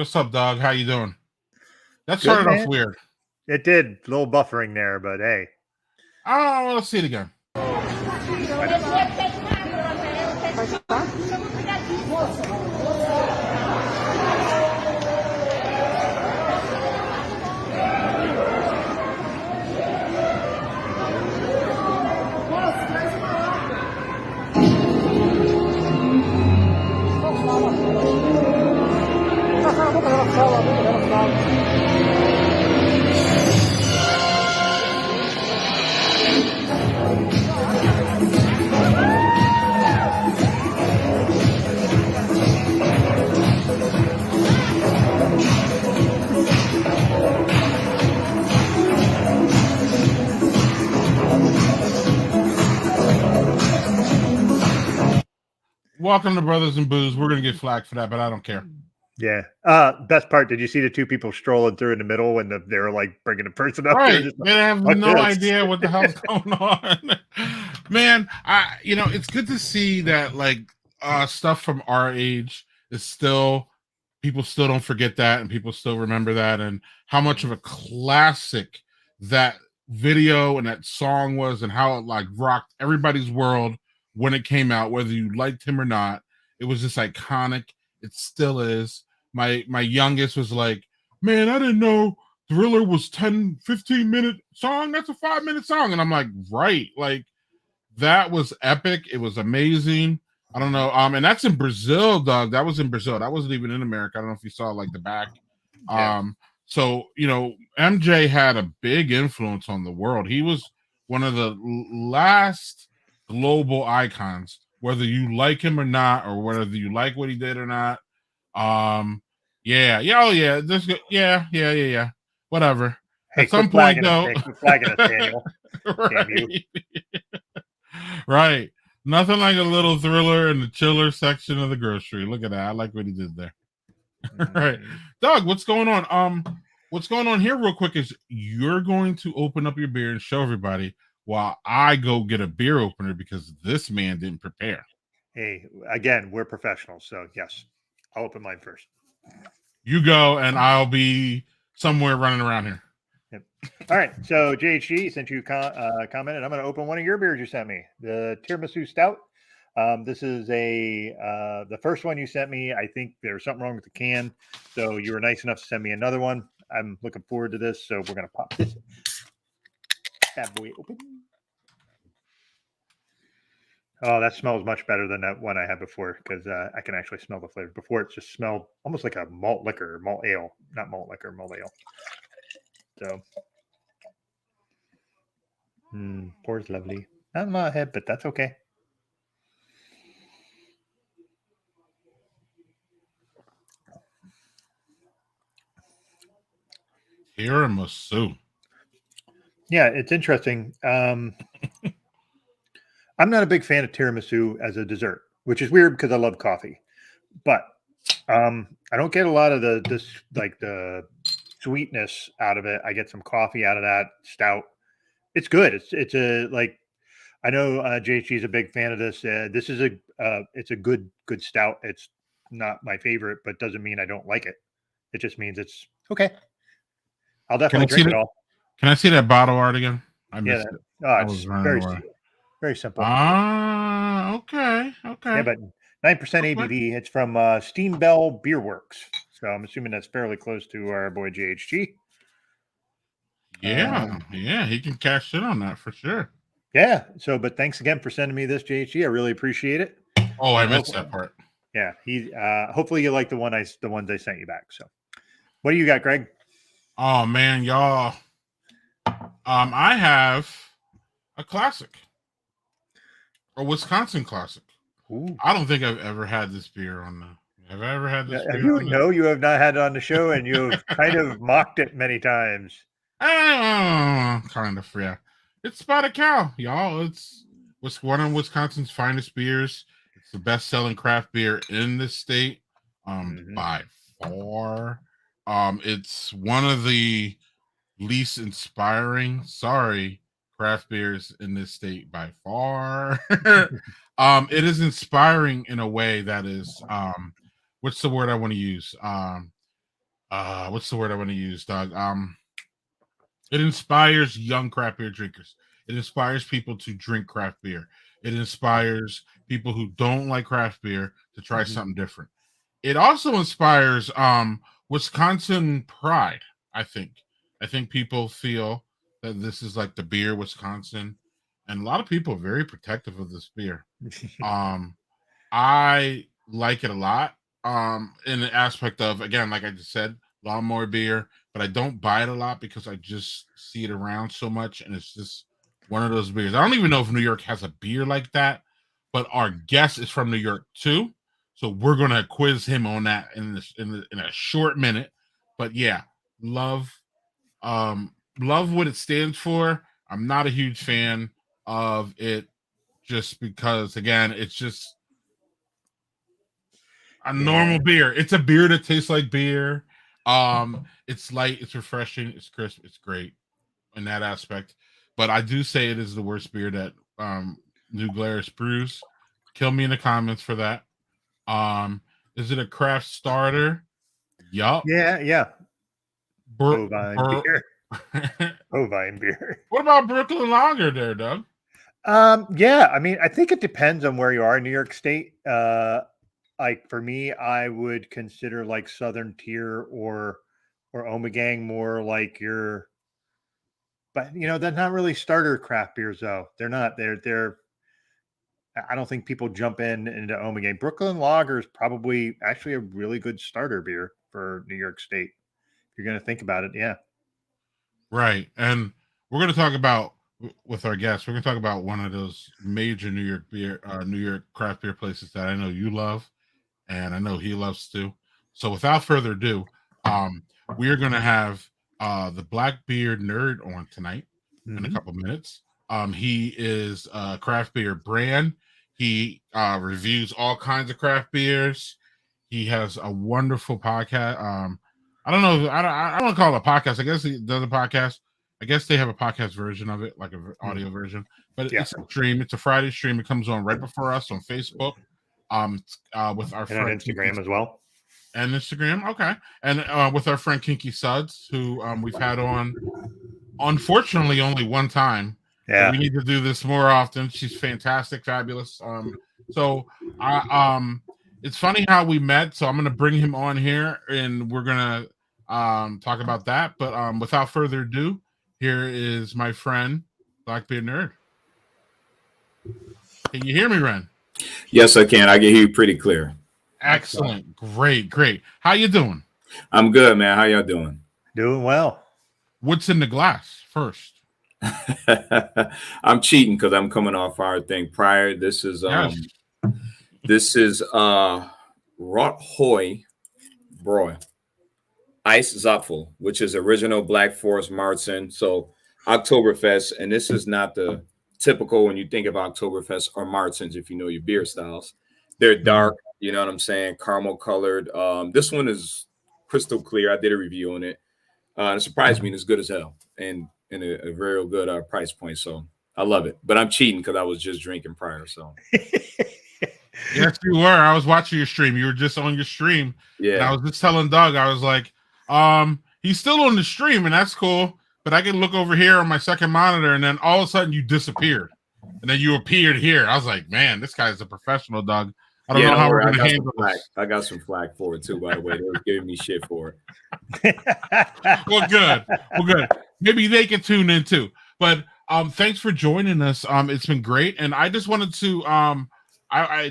what's up, dog? How you doing? That Good, started off man. weird. It did. A little buffering there, but hey. Oh, let's see it again. Welcome to Brothers and Booze. We're gonna get flagged for that, but I don't care. Yeah. Best part, did you see the two people strolling through in the middle when they were like bringing a person up Right. there? They have no idea what the hell's going on. Man, it's good to see that like stuff from our age is still people still don't forget that and people still remember that and how much of a classic that video and that song was and how it like rocked everybody's world when it came out, whether you liked him or not. It was just iconic. It still is. My youngest was like, man, I didn't know Thriller was 10-15 minute song. That's a 5-minute song. And I'm like, right. Like that was epic. It was amazing. I don't know. And that's in Brazil, dog. That was in Brazil. That wasn't even in America. I don't know if you saw like the back. Yeah. So MJ had a big influence on the world. He was one of the last global icons, whether you like him or not, or whether you like what he did or not. Yeah. Whatever. Hey, at some point, though, quit flagging us, Daniel. right. Damn you. Right. Nothing like a little Thriller in the chiller section of the grocery. Look at that. I like what he did there. Right. Doug, what's going on? What's going on here real quick is you're going to open up your beer and show everybody while I go get a beer opener because this man didn't prepare. Hey, again, we're professionals, so yes, I'll open mine first. You go, and I'll be somewhere running around here. Yep. All right, so JHG sent you commented. I'm going to open one of your beers you sent me, the Tiramisu Stout. This is the first one you sent me. I think there was something wrong with the can, so you were nice enough to send me another one. I'm looking forward to this, so we're going to pop this bad boy open. Oh, that smells much better than that one I had before because I can actually smell the flavor. Before it just smelled almost like a malt liquor, malt ale, not malt liquor, malt ale. So, pours lovely. Not in my head, but that's okay. Tiramisu. Yeah, it's interesting. I'm not a big fan of tiramisu as a dessert, which is weird because I love coffee. But I don't get a lot of the sweetness out of it. I get some coffee out of that stout. It's good. It's a like I know JHG is a big fan of this. This is it's a good stout. It's not my favorite, but doesn't mean I don't like it. It just means it's okay. I'll definitely drink it all. Can I see that bottle art again? I missed it. It's very simple. Okay. Yeah, but 9% ABV. It's from Steam Bell Beer Works. So I'm assuming that's fairly close to our boy JHG. Yeah, he can cash in on that for sure. Yeah. So, but thanks again for sending me this, JHG. I really appreciate it. Oh, I missed that part. Yeah, hopefully you like the ones I sent you back. So, what do you got, Greg? Oh man, y'all. I have a classic, a Wisconsin classic. Ooh. I don't think I've ever had this beer on the. Have I ever had this beer? You have not had it on the show, and you've kind of mocked it many times. Kind of, yeah. It's Spotted Cow, y'all. It's one of Wisconsin's finest beers. It's the best-selling craft beer in the state, by far. It's one of the least inspiring, craft beers in this state by far. It is inspiring in a way that is, what's the word I want to use? what's the word I want to use, Doug? It inspires young craft beer drinkers. It inspires people to drink craft beer. It inspires people who don't like craft beer to try something different. It also inspires Wisconsin pride, I think. I think people feel that this is like the beer Wisconsin, and a lot of people are very protective of this beer. I like it a lot. In the aspect of, again, like I just said, lawnmower beer, but I don't buy it a lot because I just see it around so much, and it's just one of those beers. I don't even know if New York has a beer like that, but our guest is from New York too, so we're gonna quiz him on that in a short minute. But yeah, love love what it stands for. I'm not a huge fan of it just because, again, it's just a normal beer. It's a beer that tastes like beer. It's light, it's refreshing, it's crisp, it's great in that aspect. But I do say it is the worst beer that New Glarus brews. Kill me in the comments for that. Is it a craft starter? Yup. Yeah. Bovine Bur- beer. Bovine beer. What about Brooklyn Lager there, Doug? Yeah, I mean, I think it depends on where you are in New York State. Like for me, I would consider like Southern Tier or Omegang more like your, but they're not really starter craft beers though. They're not. They're. I don't think people jump into Omegang. Brooklyn Lager is probably actually a really good starter beer for New York State. If you're going to think about it, yeah. Right. And we're going to talk about, with our guests, we're going to talk about one of those major New York craft beer places that I know you love, and I know he loves too. So without further ado, we are going to have the Blackbeard Nerd on tonight in a couple minutes. He is a craft beer brand. He reviews all kinds of craft beers. He has a wonderful podcast. I don't know. I don't call it a podcast. I guess he does a podcast. I guess they have a podcast version of it, like an audio version. But it's a stream. It's a Friday stream. It comes on right before us on Facebook. With our friend on Instagram as well. And Instagram, okay. And with our friend Kinky Suds, who we've had on, unfortunately, only one time. Yeah, we need to do this more often. She's fantastic, fabulous. So it's funny how we met. So I'm gonna bring him on here, and we're gonna talk about that. But without further ado, here is my friend Blackbeard Nerd. Can you hear me, Ren? Yes, I can. I can hear you pretty clear. Excellent. Great. How you doing? I'm good, man. How y'all doing? Doing well. What's in the glass first? I'm cheating because I'm coming off our thing prior. This is Rot Hoy Broy Ice Zapfel, which is original Black Forest Martin. So Oktoberfest, and this is not the typical when you think of Oktoberfest or Martins, if you know your beer styles. They're dark, you know what I'm saying? Caramel colored. This one is crystal clear. I did a review on it. It surprised me, and it's good as hell, and in a very good price point. So I love it. But I'm cheating because I was just drinking prior. So yes, you were. I was watching your stream. You were just on your stream. Yeah. And I was just telling Doug, I was like, he's still on the stream, and that's cool. But I can look over here on my second monitor, and then all of a sudden you disappeared. And then you appeared here. I was like, man, this guy's a professional, Doug. I don't know how we're going to handle this. I got some flack for it, too, by the way. They were giving me shit for it. Well, good. Maybe they can tune in, too. But thanks for joining us. It's been great. And I just wanted to,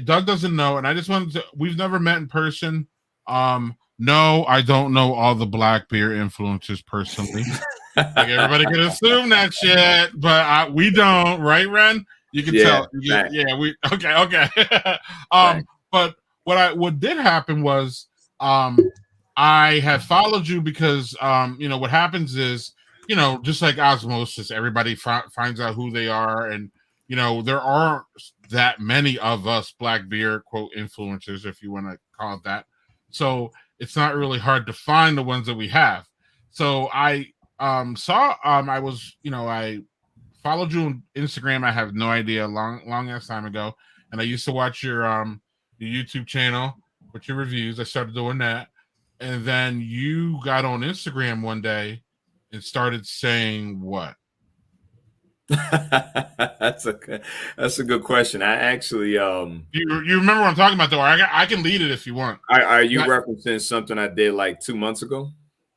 Doug doesn't know, and I just wanted to, we've never met in person. No, I don't know all the black beer influencers personally. Like everybody can assume that shit, but we don't, right, Ren? You can tell. Okay. But what did happen was I had followed you because what happens is, just like osmosis, everybody finds out who they are, and there aren't that many of us black beer quote influencers, if you want to call it that. So it's not really hard to find the ones that we have. So I I followed you on Instagram. I have no idea, long ass time ago, and I used to watch your YouTube channel with your reviews. I started doing that, and then you got on Instagram one day and started saying what? That's a good question. I actually You remember what I'm talking about though? I can lead it if you want. are you That- referencing something I did like 2 months ago?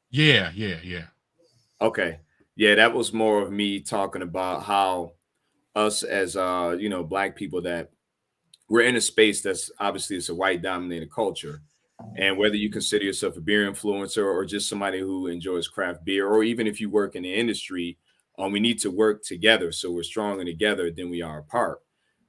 yeah. Okay. Yeah, that was more of me talking about how us as black people, that we're in a space that's obviously it's a white dominated culture. And whether you consider yourself a beer influencer or just somebody who enjoys craft beer, or even if you work in the industry, we need to work together. So we're stronger together than we are apart.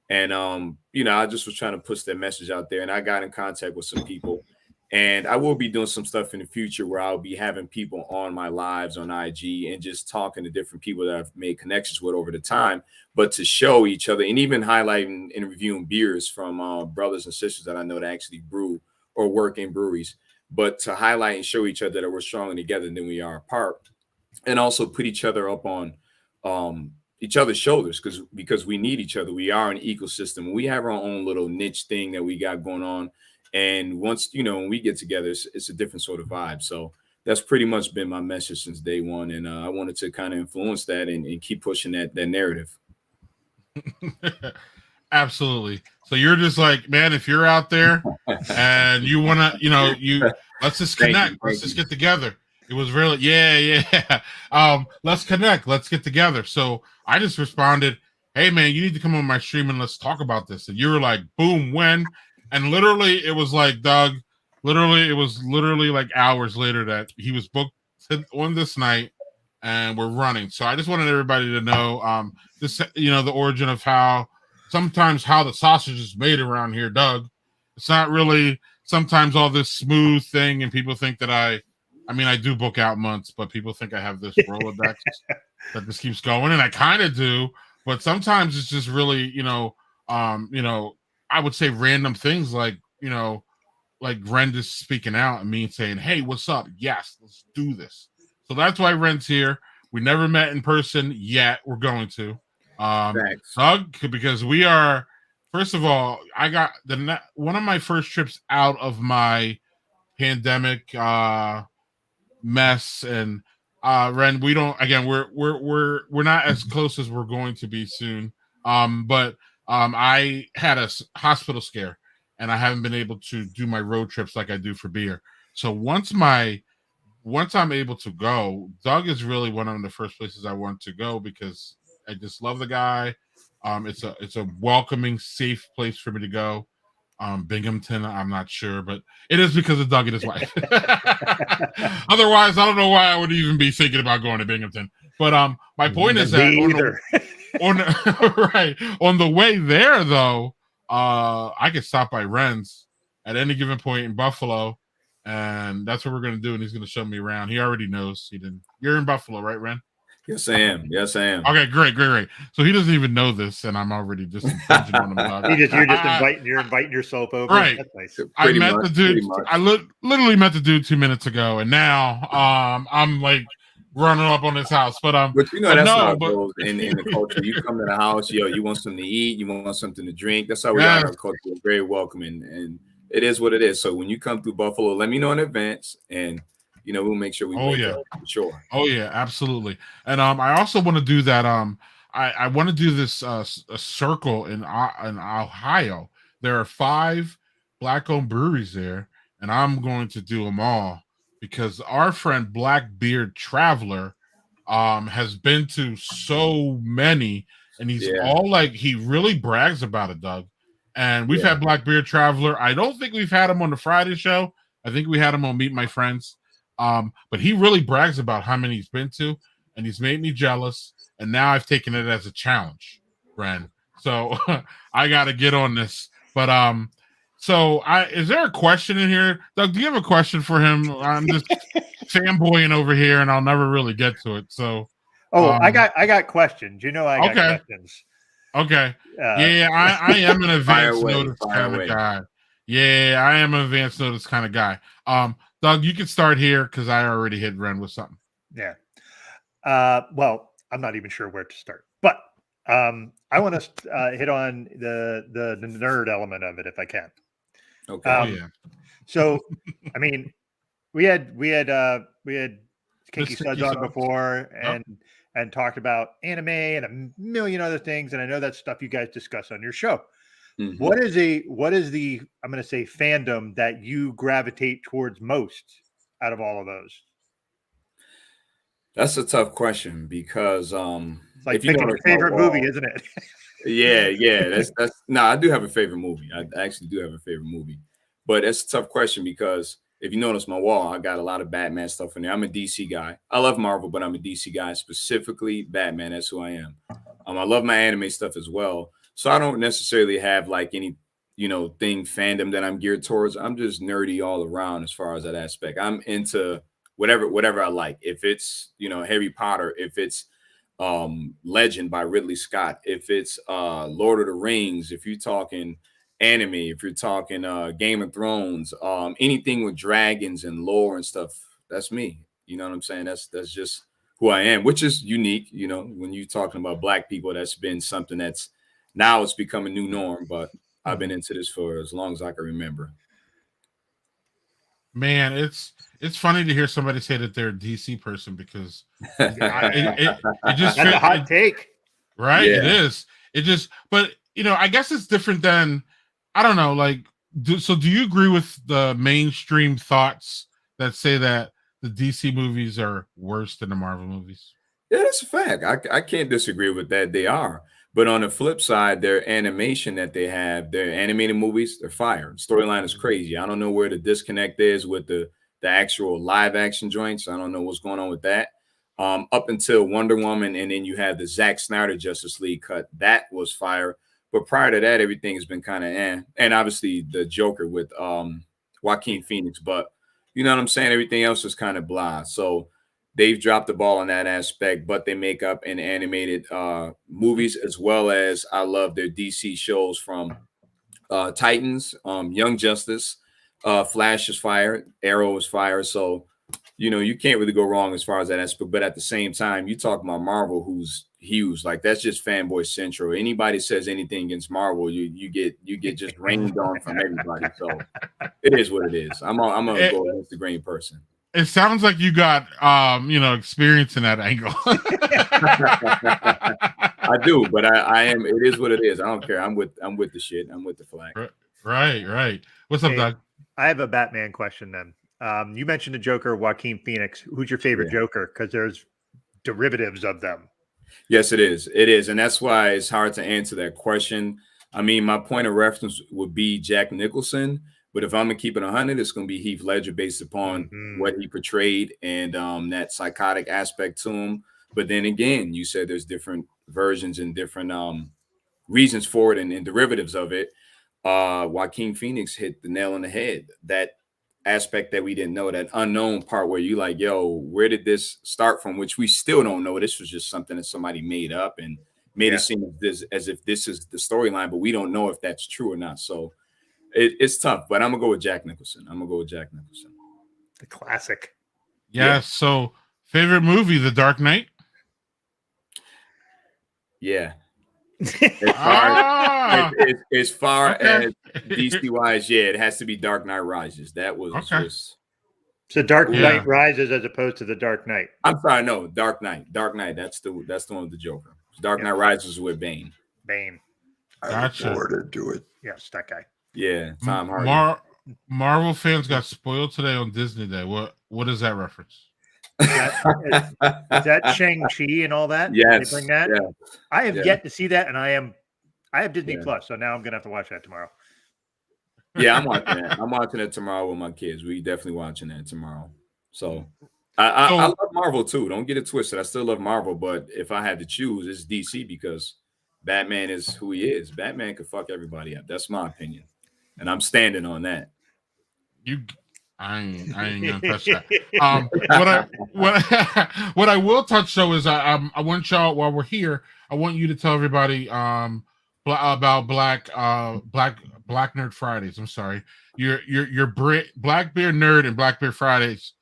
And I just was trying to push that message out there. And I got in contact with some people. And I will be doing some stuff in the future where I'll be having people on my lives on IG and just talking to different people that I've made connections with over the time, but to show each other and even highlighting and reviewing beers from brothers and sisters that I know that actually brew or work in breweries, but to highlight and show each other that we're stronger together than we are apart, and also put each other up on each other's shoulders because we need each other. We are an ecosystem. We have our own little niche thing that we got going on. And once, when we get together, it's a different sort of vibe. So that's pretty much been my message since day one. And I wanted to kind of influence that and keep pushing that narrative. Absolutely. So you're just like, man, if you're out there and you want to, let's just connect. Let's just get together. It was really, yeah. Let's connect. Let's get together. So I just responded, hey, man, you need to come on my stream and let's talk about this. And you were like, boom, when? And literally, it was like, Doug, it was literally like hours later that he was booked on this night and we're running. So I just wanted everybody to know the origin of sometimes how the sausage is made around here, Doug. It's not really sometimes all this smooth thing, and people think that I do book out months, but people think I have this Rolodex that just keeps going, and I kind of do, but sometimes it's just really, I would say random things like Ren just speaking out and me saying, hey, what's up? Yes, let's do this. So that's why Ren's here. We never met in person yet. We're going to. Doug, because we are, first of all, I got one of my first trips out of my pandemic mess, and Ren, we don't, again, we're not as close as we're going to be soon. But I had a hospital scare and I haven't been able to do my road trips like I do for beer. So once I'm able to go, Doug is really one of the first places I want to go because I just love the guy. It's a welcoming, safe place for me to go. Binghamton, I'm not sure, but it is because of Doug and his wife. Otherwise, I don't know why I would even be thinking about going to Binghamton. But my point is that on the way there, though, I could stop by Ren's at any given point in Buffalo, and that's what we're going to do. And he's going to show me around. He already knows. He didn't. You're in Buffalo, right, Ren? Yes, I am. Okay, great. So he doesn't even know this, and I'm already just infringing on him. You're inviting yourself over. Right. That's nice. I met the dude. I literally met the dude 2 minutes ago, and now I'm like running up on his house. But that's how it goes in the culture. You come to the house, you want something to eat, you want something to drink. That's how we are in our culture. We're very welcoming, and it is what it is. So when you come through Buffalo, let me know in advance, and we'll make sure we for sure. Oh yeah, absolutely. And I also want to do that. I want to do this a circle in Ohio. There are 5 black-owned breweries there, and I'm going to do them all because our friend Blackbeard Traveler has been to so many, and he's all like, he really brags about it, Doug. And we've had Blackbeard Traveler. I don't think we've had him on the Friday show. I think we had him on Meet My Friends. But he really brags about how many he's been to, and he's made me jealous. And now I've taken it as a challenge, Ren. So I got to get on this. But is there a question in here, Doug? Do you have a question for him? I'm just fanboying over here, and I'll never really get to it. So, I got questions. I got questions. Okay. I am an advance notice kind of guy. Yeah, I am an advance notice kind of guy. Doug, you can start here because I already hit Ren with something. Yeah. Well, I'm not even sure where to start, but I want to hit on the nerd element of it if I can. Okay. So, we had Kinky Miss Suds Kinky on Suds. before Yep. and talked about anime and a million other things. And I know that's stuff you guys discuss on your show. Mhm. What is the I'm going to say fandom that you gravitate towards most out of all of those? That's a tough question because It's like if you picking your notice my favorite movie, wall, isn't it? yeah, that's no, I do have a favorite movie. I actually do have a favorite movie, but it's a tough question because if you notice my wall, I got a lot of Batman stuff in there. I'm a DC guy. I love Marvel, but I'm a DC guy, specifically Batman. That's who I am. I love my anime stuff as well. So I don't necessarily have like any, thing fandom that I'm geared towards. I'm just nerdy all around as far as that aspect. I'm into whatever I like. If it's, Harry Potter, if it's Legend by Ridley Scott, if it's Lord of the Rings, if you're talking anime, if you're talking Game of Thrones, anything with dragons and lore and stuff, that's me. You know what I'm saying? That's just who I am, which is unique. When you're talking about Black people, that's been something that's now it's become a new norm, but I've been into this for as long as I can remember. Man, it's funny to hear somebody say that they're a DC person because it just That's a hot take. right? Yeah. It is. It just, but I guess it's different than, I don't know, like, do you agree with the mainstream thoughts that say that the DC movies are worse than the Marvel movies? Yeah, that's a fact. I can't disagree with that. They are. But on the flip side, their animation that they have, their animated movies, they're fire. Storyline is crazy. I don't know where the disconnect is with the actual live action joints. I don't know what's going on with that. Up until Wonder Woman, and then you have the Zack Snyder Justice League cut. That was fire. But prior to that, everything has been kind of and obviously the Joker with Joaquin Phoenix. But you know what I'm saying? Everything else is kind of blah. So they've dropped the ball on that aspect, but they make up in animated movies, as well as I love their DC shows from Titans, Young Justice, Flash is fire, Arrow is fire. So, you can't really go wrong as far as that aspect. But at the same time, you talk about Marvel, who's huge. Like, that's just fanboy central. Anybody says anything against Marvel, you get just rained on from everybody. So it is what it is. I'm a go against the grain person. It sounds like you got experience in that angle. I do, but I am. It is what it is. I don't care. I'm with the shit. I'm with the flag. Right. What's up, Doug? I have a Batman question then. You mentioned the Joker, Joaquin Phoenix. Who's your favorite Joker? Because there's derivatives of them. Yes, it is. It is, and that's why it's hard to answer that question. I mean, my point of reference would be Jack Nicholson. But if I'm gonna keep it 100, it's gonna be Heath Ledger based upon what he portrayed and that psychotic aspect to him. But then again, you said there's different versions and different reasons for it and derivatives of it. Joaquin Phoenix hit the nail on the head. That aspect that we didn't know, that unknown part where you like, yo, where did this start from? Which we still don't know. This was just something that somebody made up and made it seem as if this is the storyline, but we don't know if that's true or not. So it's tough, but I'm gonna go with Jack Nicholson. The classic. Yeah. So, favorite movie, The Dark Knight. Yeah. As far as DC wise, it has to be Dark Knight Rises. That was just. So Dark Knight Rises as opposed to The Dark Knight. I'm sorry, no, Dark Knight. Dark Knight. That's the one with the Joker. Dark Knight Rises with Bane. Gotcha. I look forward to it. Yes, that guy. Yeah, Tom Hardy. Marvel fans got spoiled today on Disney Day. What is that reference? Is that Shang-Chi and all that? Yes. They bring that? Yeah. I have yet to see that, and I have Disney Plus, so now I'm gonna have to watch that tomorrow. Yeah, I'm watching that. I'm watching it tomorrow with my kids. We definitely watching that tomorrow. So I love Marvel too. Don't get it twisted. I still love Marvel, but if I had to choose, it's DC because Batman is who he is. Batman could fuck everybody up. That's my opinion. And I'm standing on that. I ain't gonna touch that. What I will touch though is I want y'all, while we're here, I want you to tell everybody about Black Nerd Fridays. I'm sorry, your Blackbeard Nerd and Blackbeard Fridays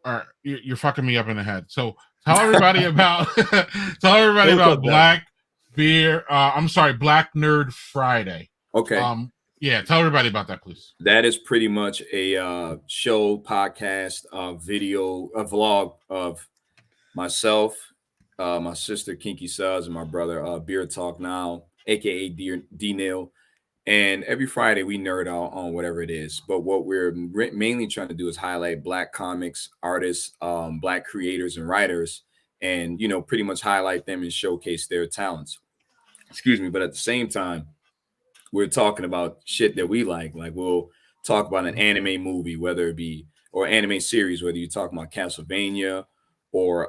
are you're fucking me up in the head. So tell everybody about Black Nerd Friday. Okay. Yeah, tell everybody about that, please. That is pretty much a show, podcast, video, a vlog of myself, my sister Kinky Suds, and my brother Beer Talk Now, aka D Nail. And every Friday we nerd out on whatever it is. But what we're mainly trying to do is highlight Black comics, artists, Black creators and writers, and pretty much highlight them and showcase their talents. Excuse me. But at the same time, we're talking about shit that we like. Like we'll talk about an anime movie, whether it be or anime series, whether you're talking about Castlevania or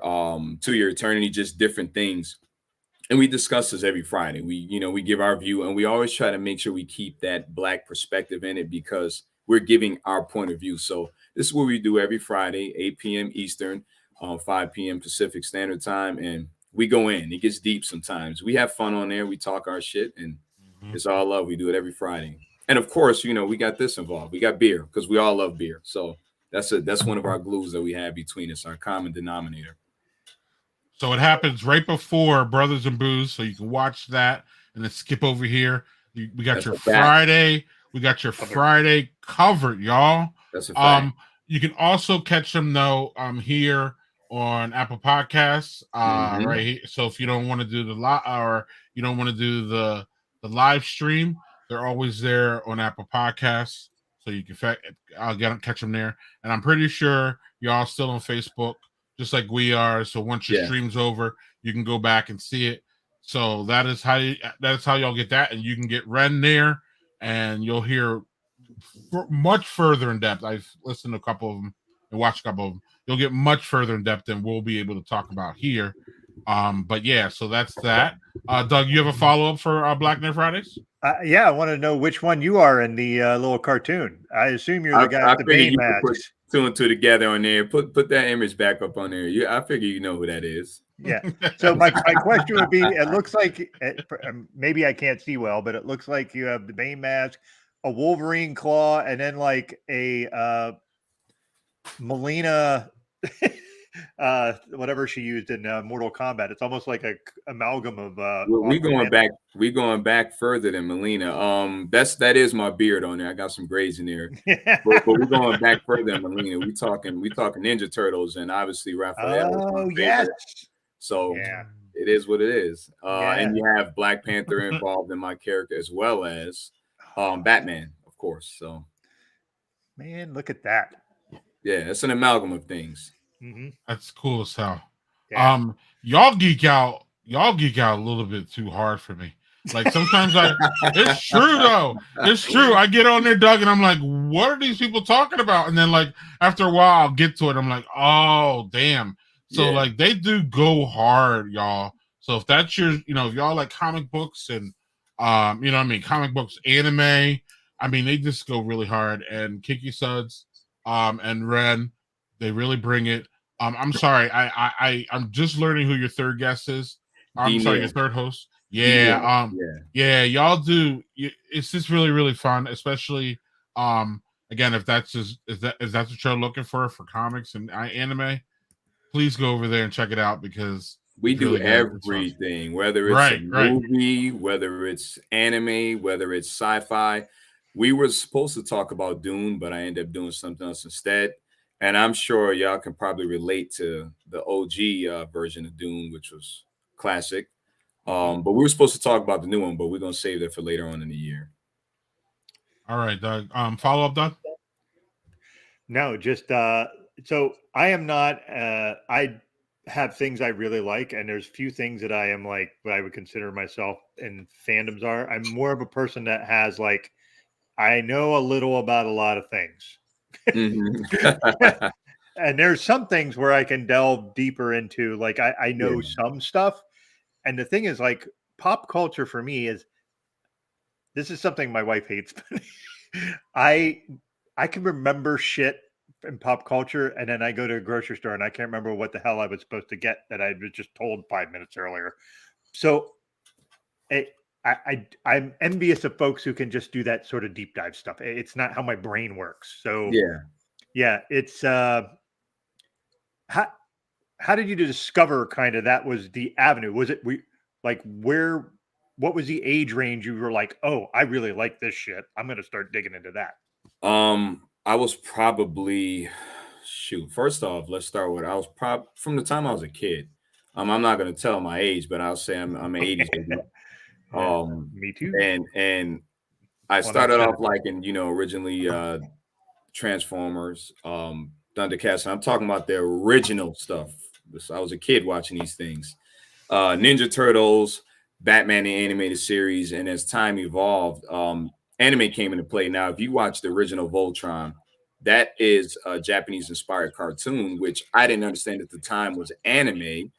To Your Eternity, just different things. And we discuss this every Friday. We give our view, and we always try to make sure we keep that Black perspective in it because we're giving our point of view. So this is what we do every Friday, 8 p.m. Eastern, 5 p.m. Pacific Standard Time, and we go in. It gets deep sometimes. We have fun on there. We talk our shit, and it's all love. We do it every Friday. And of course, we got this involved. We got beer because we all love beer. So that's one of our glues that we have between us, our common denominator. So it happens right before Brothers and Booze, so you can watch that and then skip over here. We got your Friday. We got your Friday covered, y'all. That's a fact. You can also catch them though here on Apple Podcasts. Right here. So if you don't want to do the or you don't want to do the live stream, they're always there on Apple Podcasts. So you can catch them there. And I'm pretty sure y'all still on Facebook, just like we are. So once your stream's over, you can go back and see it. So that's how y'all get that, and you can get Ren there, and you'll hear much further in depth. I've listened to a couple of them and watched a couple of them. You'll get much further in depth than we'll be able to talk about here. But yeah, so that's that. Doug, you have a follow up for Black Nerd Fridays? Yeah, I want to know which one you are in the little cartoon. I assume you're the guy with the Bane masks. Two and two together on there. Put that image back up on there. I figure you know who that is. Yeah. So my question would be: it looks like maybe I can't see well, but it looks like you have the Bane mask, a Wolverine claw, and then like a Melina. Whatever she used in Mortal Kombat. It's almost like a amalgam of we going back further than Melina. That is my beard on there. I got some grays in there. but we're going back further than Melina. We talking Ninja Turtles, and obviously Raphael. Oh yes. So it is what it is. And you have Black Panther involved in my character as well as Batman, of course. So man, look at that. Yeah, it's an amalgam of things. That's cool as hell. Yeah. Y'all geek out a little bit too hard for me. Like sometimes it's true though. It's true. I get on there, Doug, and I'm like, what are these people talking about? And then like after a while I'll get to it. I'm like, oh damn. So like they do go hard, y'all. So if that's your, if y'all like comic books and comic books, anime, I mean, they just go really hard. And Kiki Suds and Ren, they really bring it. I'm sorry. I'm just learning who your third guest is. I'm sorry, your third host. Yeah. Y'all do. It's just really, really fun, especially again, if that's what you're looking for comics and anime, please go over there and check it out because we do really everything, whether it's a movie, whether it's anime, whether it's sci-fi. We were supposed to talk about Dune, but I ended up doing something else instead. And I'm sure y'all can probably relate to the OG version of Dune, which was classic. But we were supposed to talk about the new one, but we're going to save that for later on in the year. All right, Doug. Follow up, Doug? No, just so I am not I have things I really like, and there's few things that I am like what I would consider myself in fandoms are. I'm more of a person that has like I know a little about a lot of things. And there's some things where I can delve deeper into, like I know some stuff. And the thing is, like, pop culture for me this is something my wife hates. I can remember shit in pop culture, and then I go to a grocery store and I can't remember what the hell I was supposed to get that I was just told 5 minutes earlier. So I'm envious of folks who can just do that sort of deep dive stuff. It's not how my brain works. So yeah, it's how did you discover kind of that was the avenue? Was it where what was the age range you were like, oh, I really like this shit. I'm going to start digging into that. I was probably First off, let's start with from the time I was a kid. I'm not gonna tell my age, but I'll say I'm an 80s baby. Yeah, me too. And I started off like originally Transformers, Thundercats. And I'm talking about the original stuff. So I was a kid watching these things. Ninja Turtles, Batman the animated series, and as time evolved, anime came into play. Now, if you watch the original Voltron, that is a Japanese inspired cartoon, which I didn't understand at the time was anime.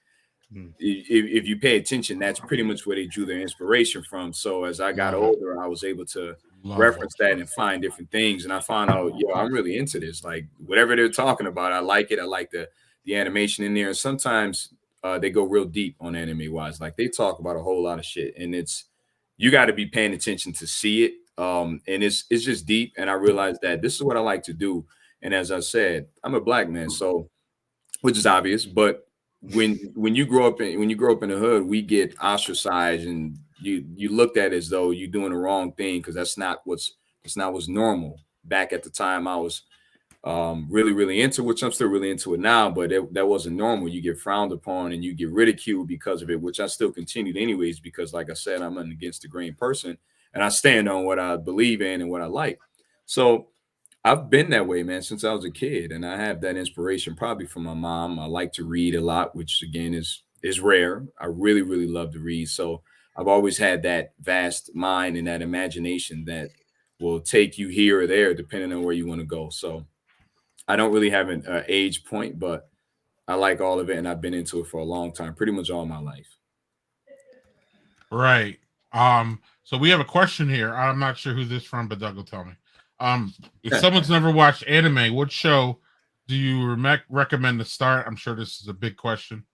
If you pay attention, that's pretty much where they drew their inspiration from. So as I got older, I was able to reference that and find different things. And I found out, I'm really into this. Like whatever they're talking about, I like it. I like the animation in there. And sometimes they go real deep on anime wise. Like they talk about a whole lot of shit, and you got to be paying attention to see it. And it's just deep. And I realized that this is what I like to do. And as I said, I'm a black man, so which is obvious, but when you grow up in the hood, we get ostracized and you looked at as though you're doing the wrong thing because that's not what's normal. Back at the time, I was really, really into, which I'm still really into it now, but that wasn't normal. You get frowned upon and you get ridiculed because of it, which I still continued anyways, because like I said, I'm an against the grain person and I stand on what I believe in and what I like. So I've been that way, man, since I was a kid, and I have that inspiration probably from my mom. I like to read a lot, which again is rare. I really, really love to read. So I've always had that vast mind and that imagination that will take you here or there, depending on where you want to go. So I don't really have an age point, but I like all of it, and I've been into it for a long time, pretty much all my life. Right. So we have a question here. I'm not sure who this from, but Doug will tell me. If someone's never watched anime, what show do you recommend to start? I'm sure this is a big question.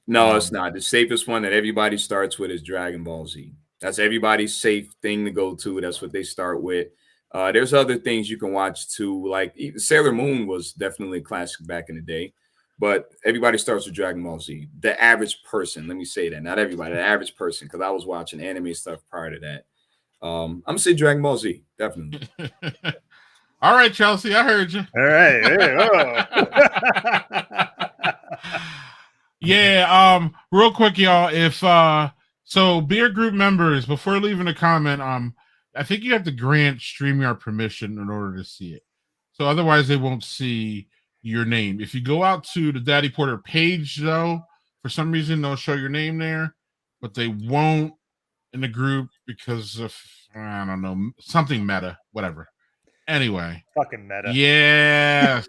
No, it's not. The safest one that everybody starts with is Dragon Ball Z. That's everybody's safe thing to go to. That's what they start with. There's other things you can watch too. Like Sailor Moon was definitely a classic back in the day, but everybody starts with Dragon Ball Z. The average person, let me say that, not everybody, the average person, because I was watching anime stuff prior to that. I'm gonna say Dragon Ball Z, definitely. All right, Chelsea, I heard you. All right. Yeah. Real quick, y'all. If so, beer group members, before leaving a comment, I think you have to grant StreamYard permission in order to see it. So otherwise, they won't see your name. If you go out to the Daddy Porter page, though, for some reason they'll show your name there, but they won't in the group because of, I don't know, something meta, whatever. Anyway. Fucking meta. Yes.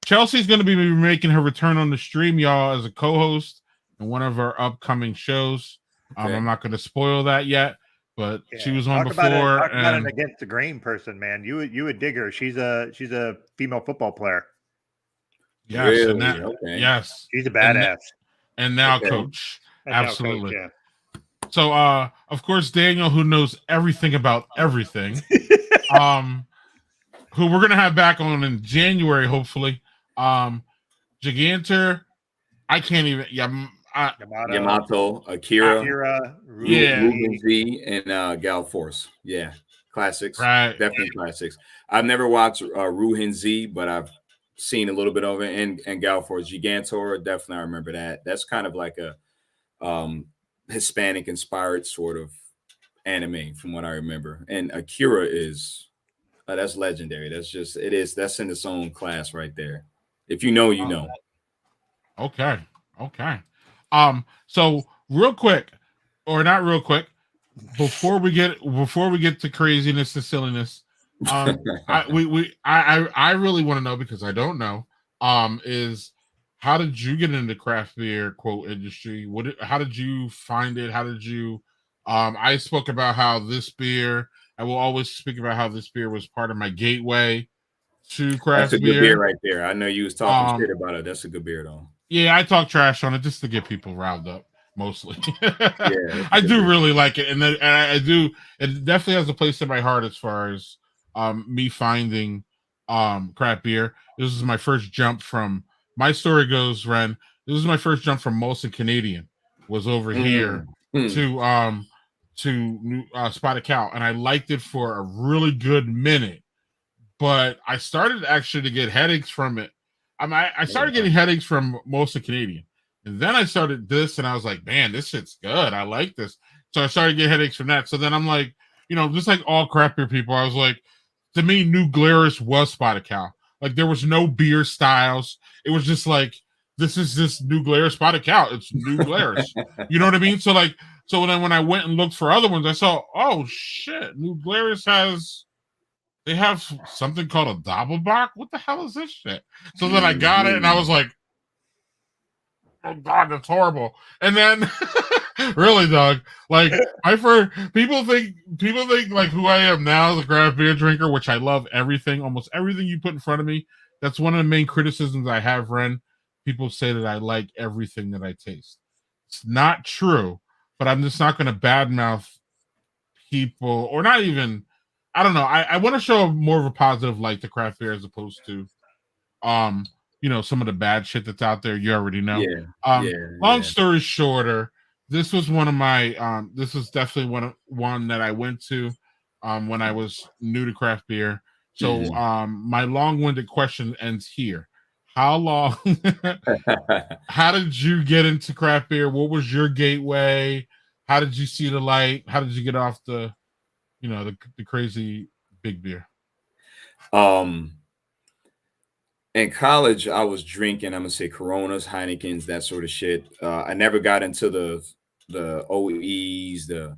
Chelsea's going to be making her return on the stream, y'all, as a co-host in one of our upcoming shows. Okay. I'm not going to spoil that yet, but she was on before. Talk about an against the grain person, man. You would dig her. She's a female football player. Yes. Really? Okay. Yes. She's a badass. And now coach. And absolutely. Now coach, yeah. So, of course, Daniel, who knows everything about everything, who we're gonna have back on in January, hopefully. Gigantor, I can't even. Yamato, Akira, Ruben Z, and Gal Force. Yeah, classics. Right, definitely classics. I've never watched Ruhin Z, but I've seen a little bit of it. And Gal Force, Gigantor, definitely I remember that. That's kind of like a Hispanic inspired sort of anime from what I remember. And Akira is that's legendary. That's in its own class right there. If you know, you know. Okay. So real quick, or not real quick, before we get to craziness and silliness, I really want to know, because I don't know, is how did you get into craft beer quote industry? How did you find it? How did you I spoke about how this beer, I will always speak about how this beer was part of my gateway to craft beer. That's a good beer right there. I know you was talking shit about it. That's a good beer though. Yeah, I talk trash on it just to get people riled up, mostly. Yeah, I do really like it, and I do. It definitely has a place in my heart as far as me finding craft beer. This is my first jump from. My story goes, Ren. This is my first jump from Molson Canadian. Was over here to Spotted Cow, and I liked it for a really good minute. But I started actually to get headaches from it. I started getting headaches from most of Canadian, and then I started this, and I was like, man, this shit's good. I like this. So I started getting headaches from that. So then I'm like, just like all craft beer people, I was like, to me, New Glarus was Spotted Cow. Like there was no beer styles. It was just like, this is this New Glarus Spotted Cow. It's New Glarus. You know what I mean? So then when I went and looked for other ones, I saw, oh shit, New Glarus they have something called a Doppelbock. What the hell is this shit? So then I got it and I was like, oh God, that's horrible. And then really, dog, like people think like who I am now as a craft beer drinker, which I love almost everything you put in front of me. That's one of the main criticisms I have, Ren. People say that I like everything that I taste. It's not true, but I'm just not going to badmouth people, or not even. I don't know. I want to show more of a positive light to craft beer as opposed to, some of the bad shit that's out there. You already know. Long story shorter, this was one of my. This was definitely one that I went to, when I was new to craft beer. So, my long-winded question ends here. How long? How did you get into craft beer? What was your gateway? How did you see the light? How did you get off the crazy big beer? In college, I was drinking, I'm gonna say Coronas, Heinekens, that sort of shit. I never got into the OEs, the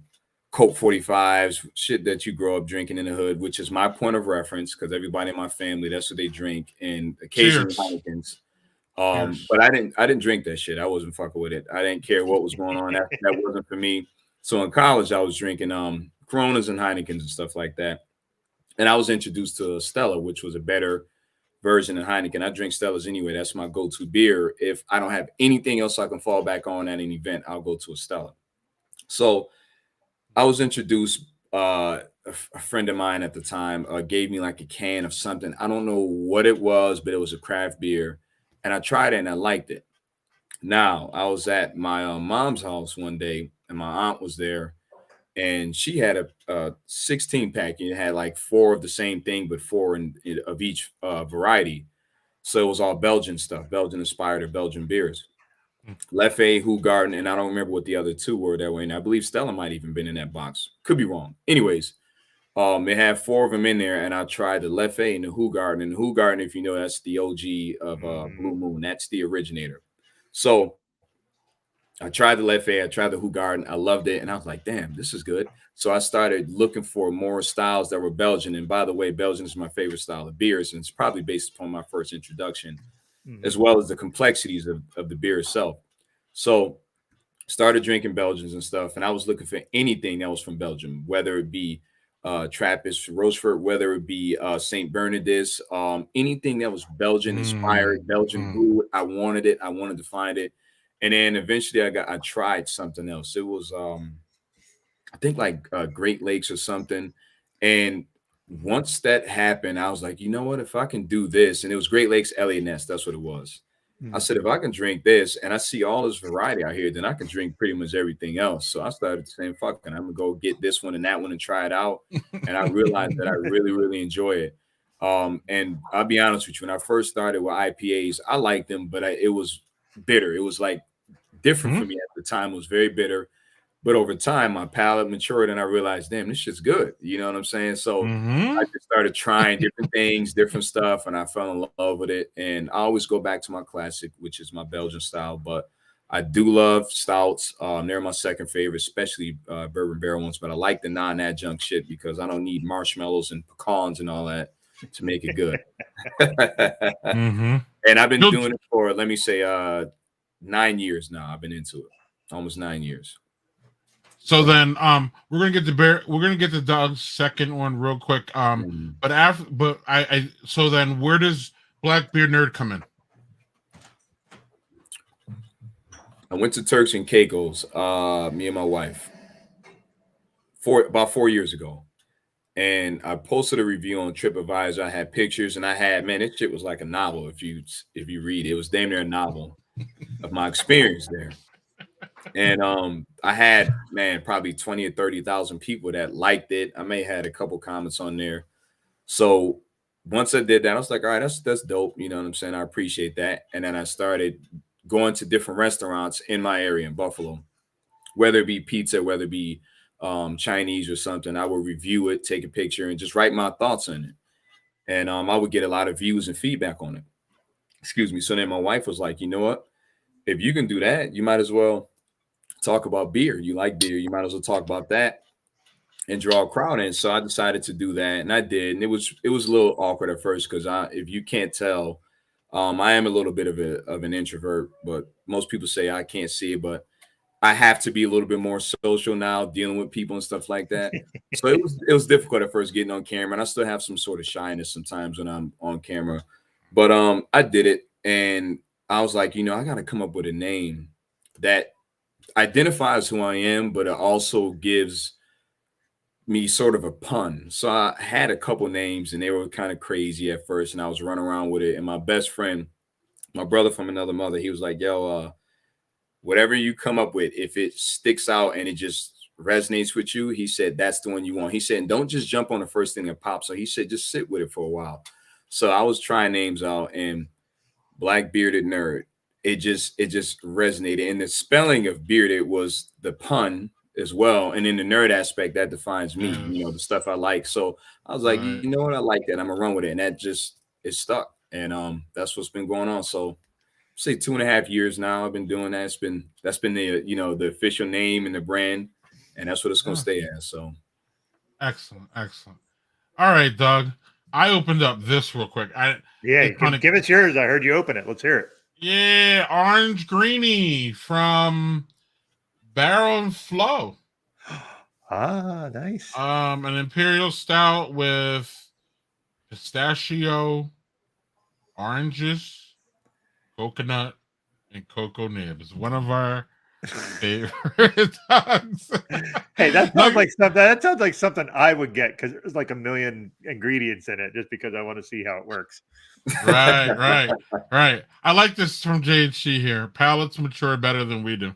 Coke 45s, shit that you grow up drinking in the hood, which is my point of reference because everybody in my family, that's what they drink, and occasionally Heinekens. But I didn't drink that shit. I wasn't fucking with it. I didn't care what was going on. That wasn't for me. So in college, I was drinking Coronas and Heinekens and stuff like that. And I was introduced to Stella, which was a better version of Heineken. I drink Stella's anyway. That's my go-to beer. If I don't have anything else I can fall back on at an event, I'll go to a Stella. So I was introduced, a friend of mine at the time gave me like a can of something. I don't know what it was, but it was a craft beer. And I tried it and I liked it. Now, I was at my mom's house one day and my aunt was there. And she had a 16 pack and it had like 4 of the same thing, but 4 of each variety. So it was all Belgian stuff, Belgian inspired or Belgian beers. Leffe, Hoegaarden, and I don't remember what the other 2 were that way. And I believe Stella might even been in that box. Could be wrong. Anyways, it had 4 of them in there, and I tried the Leffe and the Hoegaarden. And the Hoegaarden, if you know, that's the OG of Blue Moon. That's the originator. So I tried the Leffe, I tried the Hoegaarden, I loved it, and I was like, damn, this is good. So I started looking for more styles that were Belgian. And by the way, Belgian is my favorite style of beers, and it's probably based upon my first introduction, as well as the complexities of the beer itself. So started drinking Belgians and stuff, and I was looking for anything that was from Belgium, whether it be Trappist, Rochefort, whether it be St. Bernardus, anything that was Belgian inspired, Belgian brewed. I wanted it. I wanted to find it. And then eventually I tried something else. It was I think like Great Lakes or something. And once that happened, I was like, you know what? If I can do this, and it was Great Lakes Elliot Ness, that's what it was. I said, if I can drink this and I see all this variety out here, then I can drink pretty much everything else. So I started saying, fuck it, I'm gonna go get this one and that one and try it out. And I realized that I really, really enjoy it. And I'll be honest with you, when I first started with IPAs, I liked them, but it was bitter. It was like different for me at the time. It was very bitter. But over time, my palate matured and I realized, damn, this shit's good. You know what I'm saying? So I just started trying different things, different stuff, and I fell in love with it. And I always go back to my classic, which is my Belgian style. But I do love stouts. They're my second favorite, especially bourbon barrel ones. But I like the non-adjunct shit because I don't need marshmallows and pecans and all that to make it good. And I've been doing it for, let me say, 9 years now. I've been into it. Almost 9 years. So then we're gonna get to Doug's second one real quick. So then where does Blackbeard Nerd come in? I went to Turks and Caicos, me and my wife, about 4 years ago. And I posted a review on TripAdvisor. I had pictures and I had, man, this shit was like a novel. If you read it, it was damn near a novel of my experience there. And I had, man, probably 20 or 30,000 people that liked it. I may have had a couple comments on there. So once I did that, I was like, all right, that's dope. You know what I'm saying? I appreciate that. And then I started going to different restaurants in my area in Buffalo, whether it be pizza, whether it be Chinese or something. I would review it, take a picture, and just write my thoughts on it. And I would get a lot of views and feedback on it. Excuse me. So then my wife was like, you know what? If you can do that, you might as well talk about beer. You like beer, you might as well talk about that and draw a crowd in. So I decided to do that, and I did. And it was a little awkward at first because if you can't tell, I am a little bit of an introvert, but most people say I can't see it, but I have to be a little bit more social now, dealing with people and stuff like that. So it was difficult at first getting on camera, and I still have some sort of shyness sometimes when I'm on camera. But I did it, and I was like, I got to come up with a name that identifies who I am, but it also gives me sort of a pun. So I had a couple names, and they were kind of crazy at first, and I was running around with it. And my best friend, my brother from another mother, he was like, "Yo, whatever you come up with, if it sticks out and it just resonates with you," he said, "that's the one you want." He said, "And don't just jump on the first thing that pops." So he said, "Just sit with it for a while." So I was trying names out, and Blackbearded Nerd, it just resonated. And the spelling of bearded was the pun as well. And in the nerd aspect, that defines me, the stuff I like. So I was like, Right. you know what, I like that. I'm gonna run with it. And that just is stuck. And that's what's been going on. So say 2.5 years now I've been doing that. That's been the the official name and the brand, and that's what it's gonna Yeah. stay as. So Excellent. Excellent. All right, Doug. I opened up this real quick. Yeah, give us yours. I heard you open it. Let's hear it. Yeah, Orange Greenie from Barrel and Flow. Ah, nice. An imperial stout with pistachio, oranges, coconut, and cocoa nibs. One of our favorite dogs. Hey, that sounds like something I would get because there's like a million ingredients in it just because I want to see how it works. Right. I like this from JHC here. Palates mature better than we do.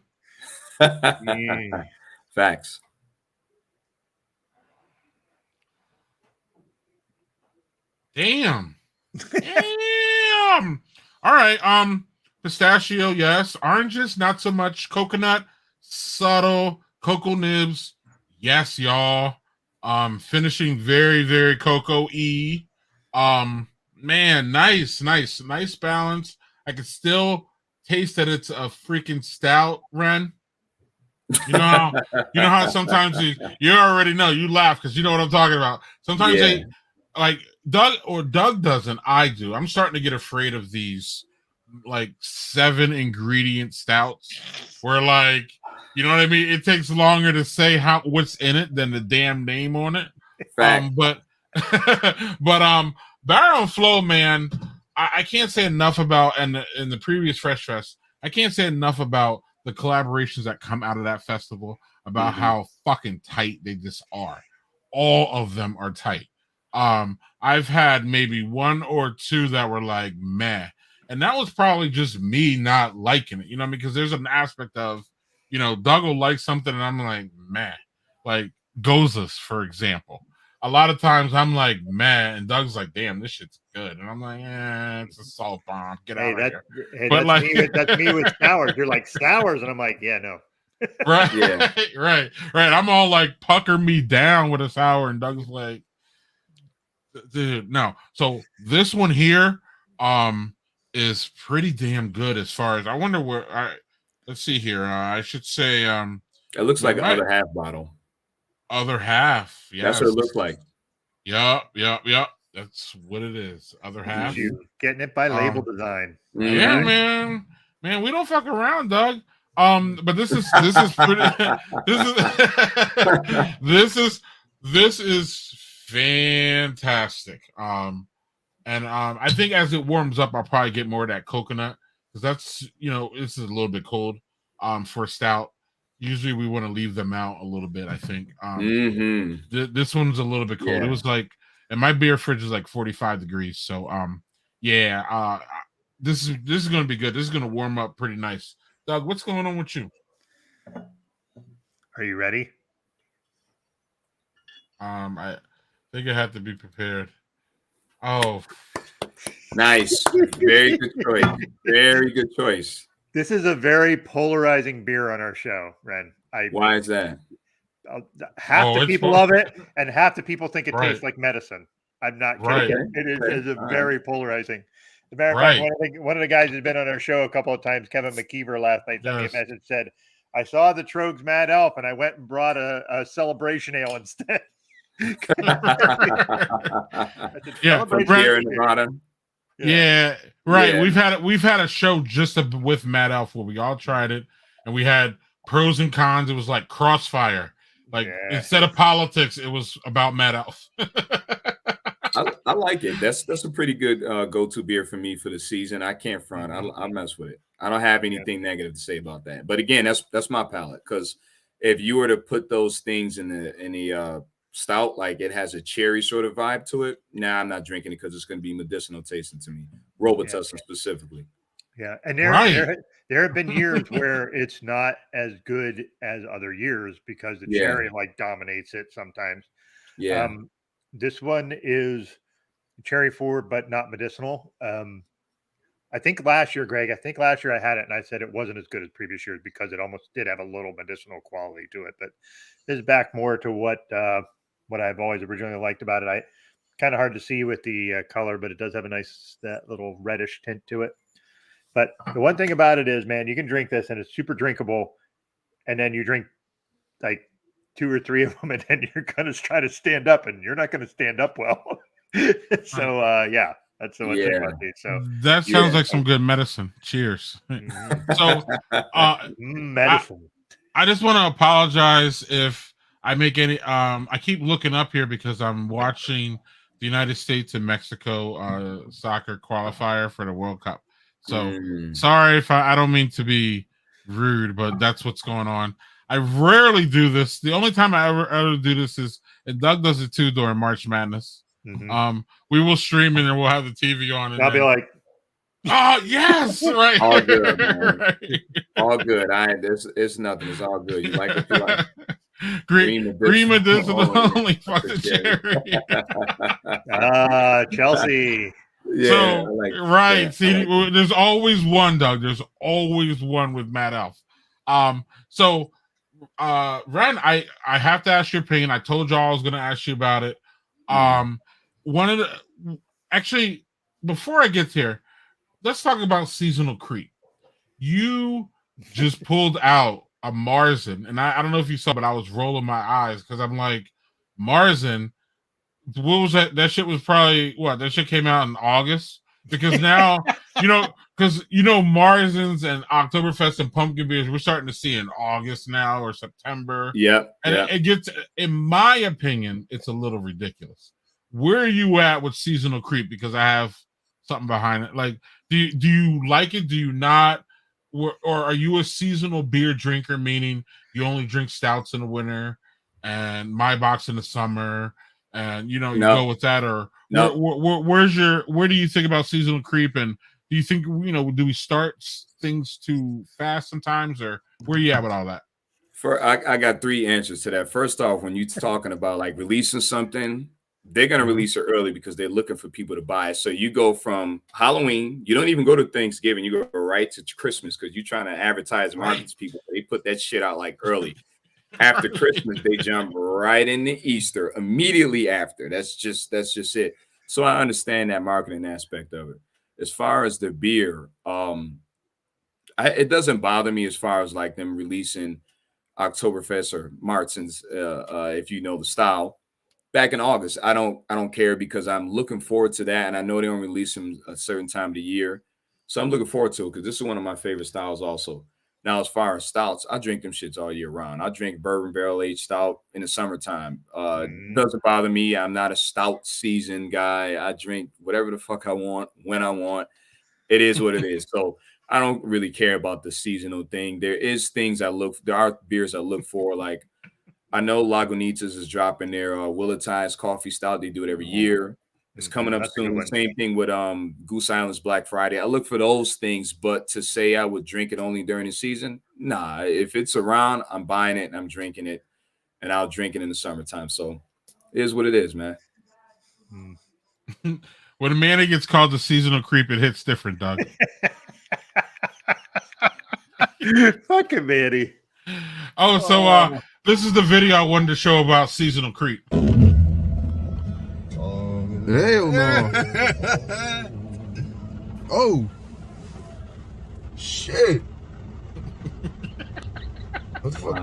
Facts. Damn. All right. Pistachio, yes. Oranges, not so much. Coconut, subtle. Cocoa nibs, yes, y'all. Finishing very, very cocoa-y. Man, nice balance. I can still taste that it's a freaking stout, Ren. You know how sometimes you already know, you laugh because you know what I'm talking about. Sometimes they like Doug doesn't, I do. I'm starting to get afraid of these like 7 ingredient stouts where like, you know what I mean? It takes longer to say what's in it than the damn name on it. But Barrel and Flow, man, I can't say enough about, and in the previous Fresh Fest, I can't say enough about the collaborations that come out of that festival, about how fucking tight they just are. All of them are tight. I've had maybe 1 or 2 that were like, meh. And that was probably just me not liking it, because there's an aspect of, Doug will like something and I'm like, meh. Like Gozas, for example. A lot of times I'm like, meh, and Doug's like, damn, this shit's good. And I'm like, it's a salt bomb. Get out of here. Hey, but that's me with sours. You're like, sours? And I'm like, yeah, no. Right. Yeah. Right. I'm all like, pucker me down with a sour, and Doug's like, dude, no. So this one here is pretty damn good as far as, I wonder where let's see here. I should say it looks like other half bottle. Other half. Yeah. That's what it looks like. Yep. That's what it is. Other half. You getting it by label design. Yeah, man, we don't fuck around, Doug. But this is pretty this is fantastic. And I think as it warms up, I'll probably get more of that coconut, because that's, this is a little bit cold for a stout. Usually we want to leave them out a little bit, I think. This one's a little bit cold. It was like, and my beer fridge is like 45 degrees. So this is going to be good. This is going to warm up pretty nice. Doug, what's going on with you? Are you ready? I think I have to be prepared. Oh, Nice. Very good choice. Very good choice. This is a very polarizing beer on our show, Ren. Why is that? Half the it's people fun. love it, and half the people think it Right. tastes like medicine. I'm not Right. kidding. It is a All very polarizing. As a matter of Right. fact, one of the guys who's been on our show a couple of times, Kevin Mckeever, last night sent me a Yes. message, said, I saw the Trogs Mad Elf and I went and brought a celebration ale instead. Yeah, Celebration Here ale in beer. Nevada. Yeah, right. Yeah. We've had a show just with Matt Elf where we all tried it, and we had pros and cons. It was like crossfire. Like Yeah. instead of politics, it was about Matt Elf. I like it. That's a pretty good go-to beer for me for the season. I can't front. I'll mess with it. I don't have anything negative to say about that. But again, that's my palate. Because if you were to put those things in the stout, like it has a cherry sort of vibe to it. Nah, I'm not drinking it because it's going to be medicinal tasting to me. Robitussin specifically. Yeah, and Right. there have been years where it's not as good as other years because the cherry like dominates it sometimes. Yeah. This one is cherry forward, but not medicinal. I think last year, Greg, I had it and I said it wasn't as good as previous years because it almost did have a little medicinal quality to it. But this is back more to what I've always originally liked about it. Kind of hard to see with the color, but it does have a nice that little reddish tint to it. But the one thing about it is, man, you can drink this and it's super drinkable, and then you drink like 2 or 3 of them, and then you're gonna try to stand up, and you're not gonna stand up well. So yeah, that's the one thing about these. So that sounds like some good medicine. Cheers. So medicine. I just want to apologize if I make any I keep looking up here because I'm watching the United States and Mexico soccer qualifier for the World Cup. So sorry if I don't mean to be rude, but that's what's going on. I rarely do this. The only time I ever do this is, and Doug does it too during March Madness. We will stream it and we'll have the TV on, and I'll be like, oh yes, right. All good, man. Right. All good. It's nothing. It's all good. You like what you like. Green medicinal only. Fuck the cherry. Chelsea. Yeah, so like, right. Yeah, see, like there's always one, Doug. There's always one with Matt Elf. So Ren, I have to ask your opinion. I told y'all I was gonna ask you about it. One of the actually, before I get here, let's talk about seasonal creep. You just pulled out a Marzen, and I don't know if you saw, but I was rolling my eyes because I'm like, Marzen, what was that? That shit was probably what? That shit came out in August? Because now, because Marzens and Oktoberfest and pumpkin beers, we're starting to see in August now or September. Yep. And it gets, in my opinion, it's a little ridiculous. Where are you at with seasonal creep? Because I have something behind it. Like, do you like it? Do you not? Or are you a seasonal beer drinker, meaning you only drink stouts in the winter and my box in the summer, and you go with that? Or where do you think about seasonal creep? And do you think do we start things too fast sometimes, or where are you at with all that? I got 3 answers to that. First off, when you're talking about like releasing something, they're going to release it early because they're looking for people to buy it. So you go from Halloween, you don't even go to Thanksgiving, you go right to Christmas because you're trying to advertise and market to people. They put that shit out like early. After Christmas, they jump right into Easter immediately after. That's just it. So I understand that marketing aspect of it. As far as the beer, it doesn't bother me as far as like them releasing Oktoberfest or Martins, if you know the style. Back in August, I don't care because I'm looking forward to that, and I know they don't release them a certain time of the year, so I'm looking forward to it because this is one of my favorite styles. Also, now as far as stouts, I drink them shits all year round. I drink bourbon barrel aged stout in the summertime. Doesn't bother me. I'm not a stout season guy. I drink whatever the fuck I want when I want. It is what it is. So I don't really care about the seasonal thing. There are beers I look for, like. I know Lagunitas is dropping their Willati's coffee stout. They do it every year. It's coming up That's a good soon. one. Same thing with Goose Island's Black Friday. I look for those things, but to say I would drink it only during the season, nah. If it's around, I'm buying it and I'm drinking it, and I'll drink it in the summertime. So it is what it is, man. When a man gets called a seasonal creep, it hits different, Doug. Fucking Manny. Oh, so this is the video I wanted to show about seasonal creep. Hell no. Oh. Shit. What the fuck?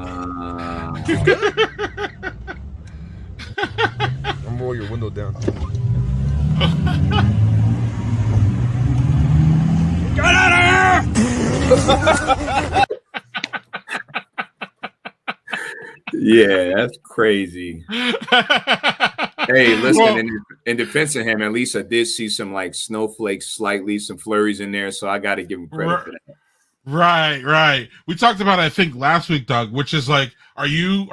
I'm gonna roll your window down. Get out of here! Yeah, that's crazy. Hey, listen, in defense of him, at least I did see some like snowflakes, slightly some flurries in there, so I got to give him credit for that. Right. We talked about it, I think, last week, Doug, which is like, are you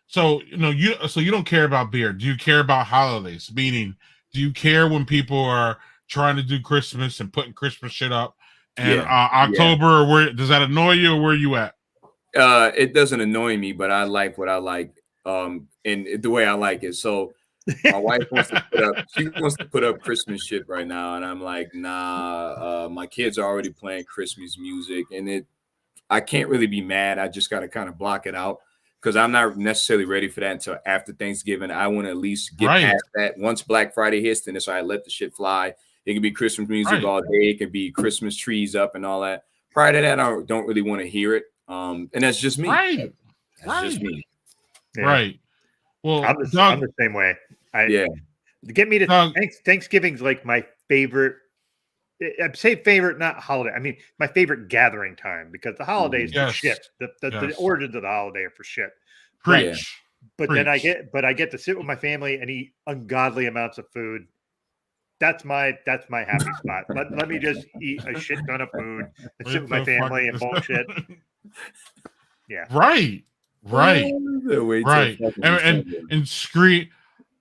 so you don't care about beer. Do you care about holidays? Meaning, do you care when people are trying to do Christmas and putting Christmas shit up? And October, or where does that annoy you, or where are you at? It doesn't annoy me, but I like what I like, and the way I like it. So my wife wants to put up Christmas shit right now, and I'm like, nah. My kids are already playing Christmas music, and I can't really be mad. I just got to kind of block it out because I'm not necessarily ready for that until after Thanksgiving. I want to at least get past that. Once Black Friday hits, then it's all right, let the shit fly. It can be Christmas music all day. It can be Christmas trees up and all that. Prior to that, I don't really want to hear it. And that's just me. That's just me. Yeah. Right. Well, I'm the same way. Get me to Thanksgiving's like my favorite. I'd say favorite, not holiday. I mean, my favorite gathering time because the holidays are shit. The origins of the holiday are for shit. Preach. But then I get to sit with my family and eat ungodly amounts of food. That's my happy spot. Let me just eat a shit ton of food and sit with my family and bullshit. Yeah. Right. And scream.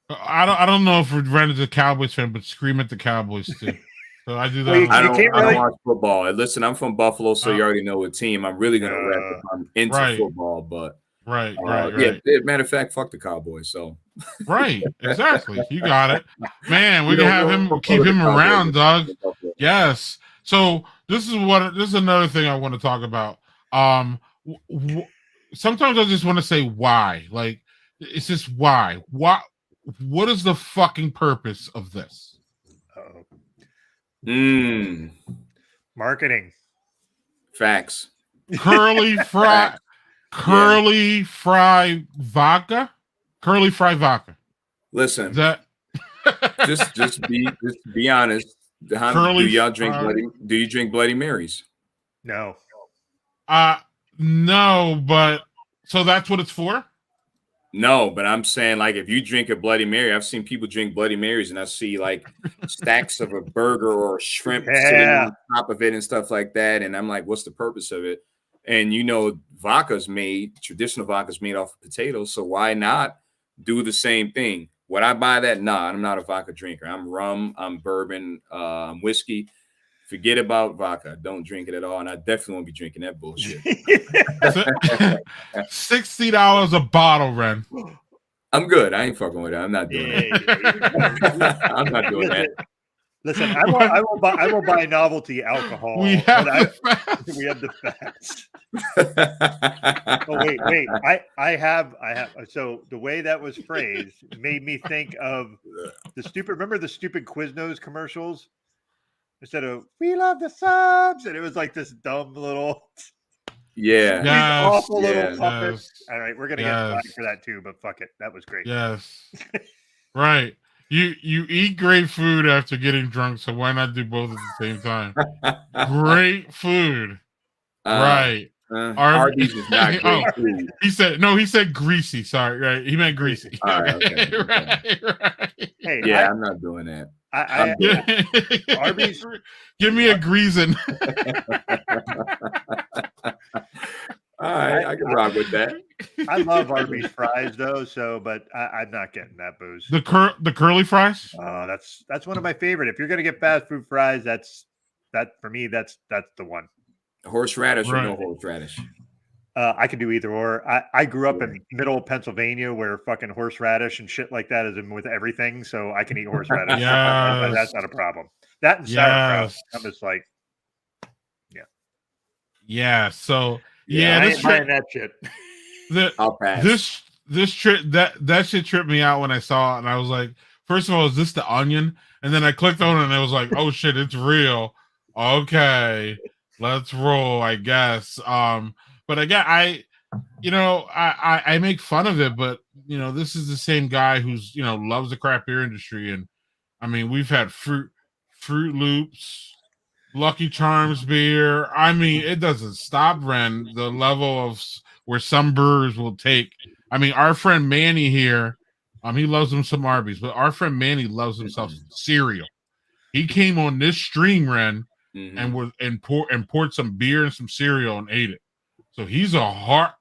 I don't know if Ren's a Cowboys fan, but scream at the Cowboys too. So I do that. I don't watch football. Listen, I'm from Buffalo, so you already know what team. I'm really gonna rep if I'm into football, but right. Yeah, matter of fact, fuck the Cowboys. So right, exactly. You got it, man. We can have him, keep him around, Doug. Yes. So this is another thing I want to talk about. Sometimes I just want to say why. Like, it's just why. What is the fucking purpose of this? Marketing. Facts. Curly fry vodka. Listen, that just be honest. Do y'all drink do you drink Bloody Marys? No. No, but so that's what it's for? No, but I'm saying, like, if you drink a Bloody Mary, I've seen people drink Bloody Marys and I see like stacks of a burger or shrimp sitting on top of it and stuff like that. And I'm like, what's the purpose of it? And traditional vodka's made off of potatoes. So why not do the same thing? Would I buy that? Nah, I'm not a vodka drinker. I'm rum, I'm bourbon, I'm whiskey. Forget about vodka. Don't drink it at all. And I definitely won't be drinking that bullshit. $60 a bottle, Ren. I'm good. I ain't fucking with it. I'm not doing it. I'm not doing that. Listen, I will buy novelty alcohol. We have the facts. Oh wait. I have. So the way that was phrased made me think of remember the stupid Quiznos commercials? Instead of "We love the subs," and it was like this dumb little, awful little puppet. Yes. All right, we're gonna get flagged for that too, but fuck it, that was great. Yes, right. You eat great food after getting drunk, so why not do both at the same time? Great food, right? Arby's is not great food. He said greasy. Sorry, right? He meant greasy. All right, okay. Right. Hey, I'm not doing that. Arby's, give me a greasin'. All right, I can rock with that. I love Arby's fries though, but I'm not getting that booze. The curly fries. That's one of my favorite. If you're gonna get fast food fries, that's for me. That's the one. Horseradish or no Right. horseradish? I can do either or. I grew up in middle of Pennsylvania where fucking horseradish and shit like that is in with everything, so I can eat horseradish. Yes. That's not a problem. That and sauerkraut. Yes. I'm just like, Yeah. So Yeah, I this ain't buying that shit. I'll pass. This trip that shit tripped me out when I saw it, and I was like, first of all, is this the onion? And then I clicked on it, and it was like, oh shit, it's real. Okay, let's roll, I guess. But again, I make fun of it, but this is the same guy who's loves the craft beer industry, and I mean, we've had Fruit Loops, Lucky Charms beer. I mean, it doesn't stop, Ren. The level of where some brewers will take. I mean, our friend Manny here, he loves him some Arby's, but our friend Manny loves himself some cereal. He came on this stream, Ren, and poured some beer and some cereal and ate it. So he's a heart.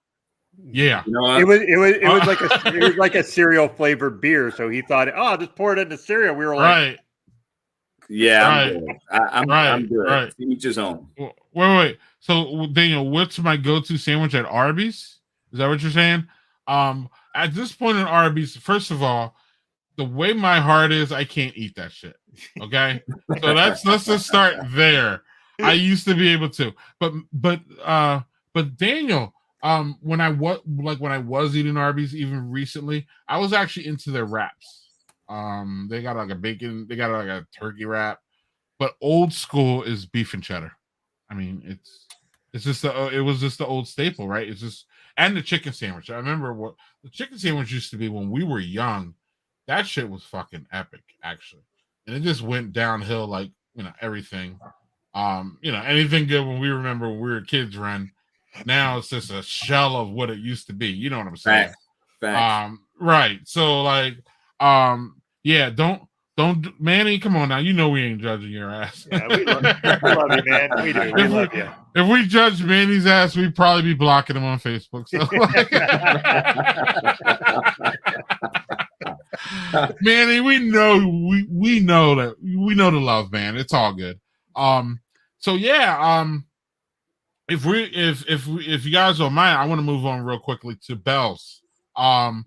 Yeah, it was like a cereal flavored beer. So he thought, oh, just pour it into cereal. We were like, right. Yeah, Right. I'm good. Right. Each his own. Wait. So, Daniel, what's my go-to sandwich at Arby's? Is that what you're saying? At this point in Arby's, first of all, the way my heart is, I can't eat that shit. Okay, so let's just start there. I used to be able to, but Daniel, when I was eating Arby's, even recently, I was actually into their wraps. They got like a turkey wrap, but old school is beef and cheddar. I mean, it was just the old staple, right? It's just, and the chicken sandwich. I remember what the chicken sandwich used to be when we were young. That shit was fucking epic, actually, and it just went downhill like everything. Anything good when we were kids, Ren. Now it's just a shell of what it used to be. You know what I'm saying? Facts. Right. So like, yeah, don't Manny, come on now. You know we ain't judging your ass. Yeah, we love you, man. We do. We love you. If we judge Manny's ass, we'd probably be blocking him on Facebook. So Manny, we know the love, man. It's all good. So yeah, if you guys don't mind, I want to move on real quickly to Bell's. No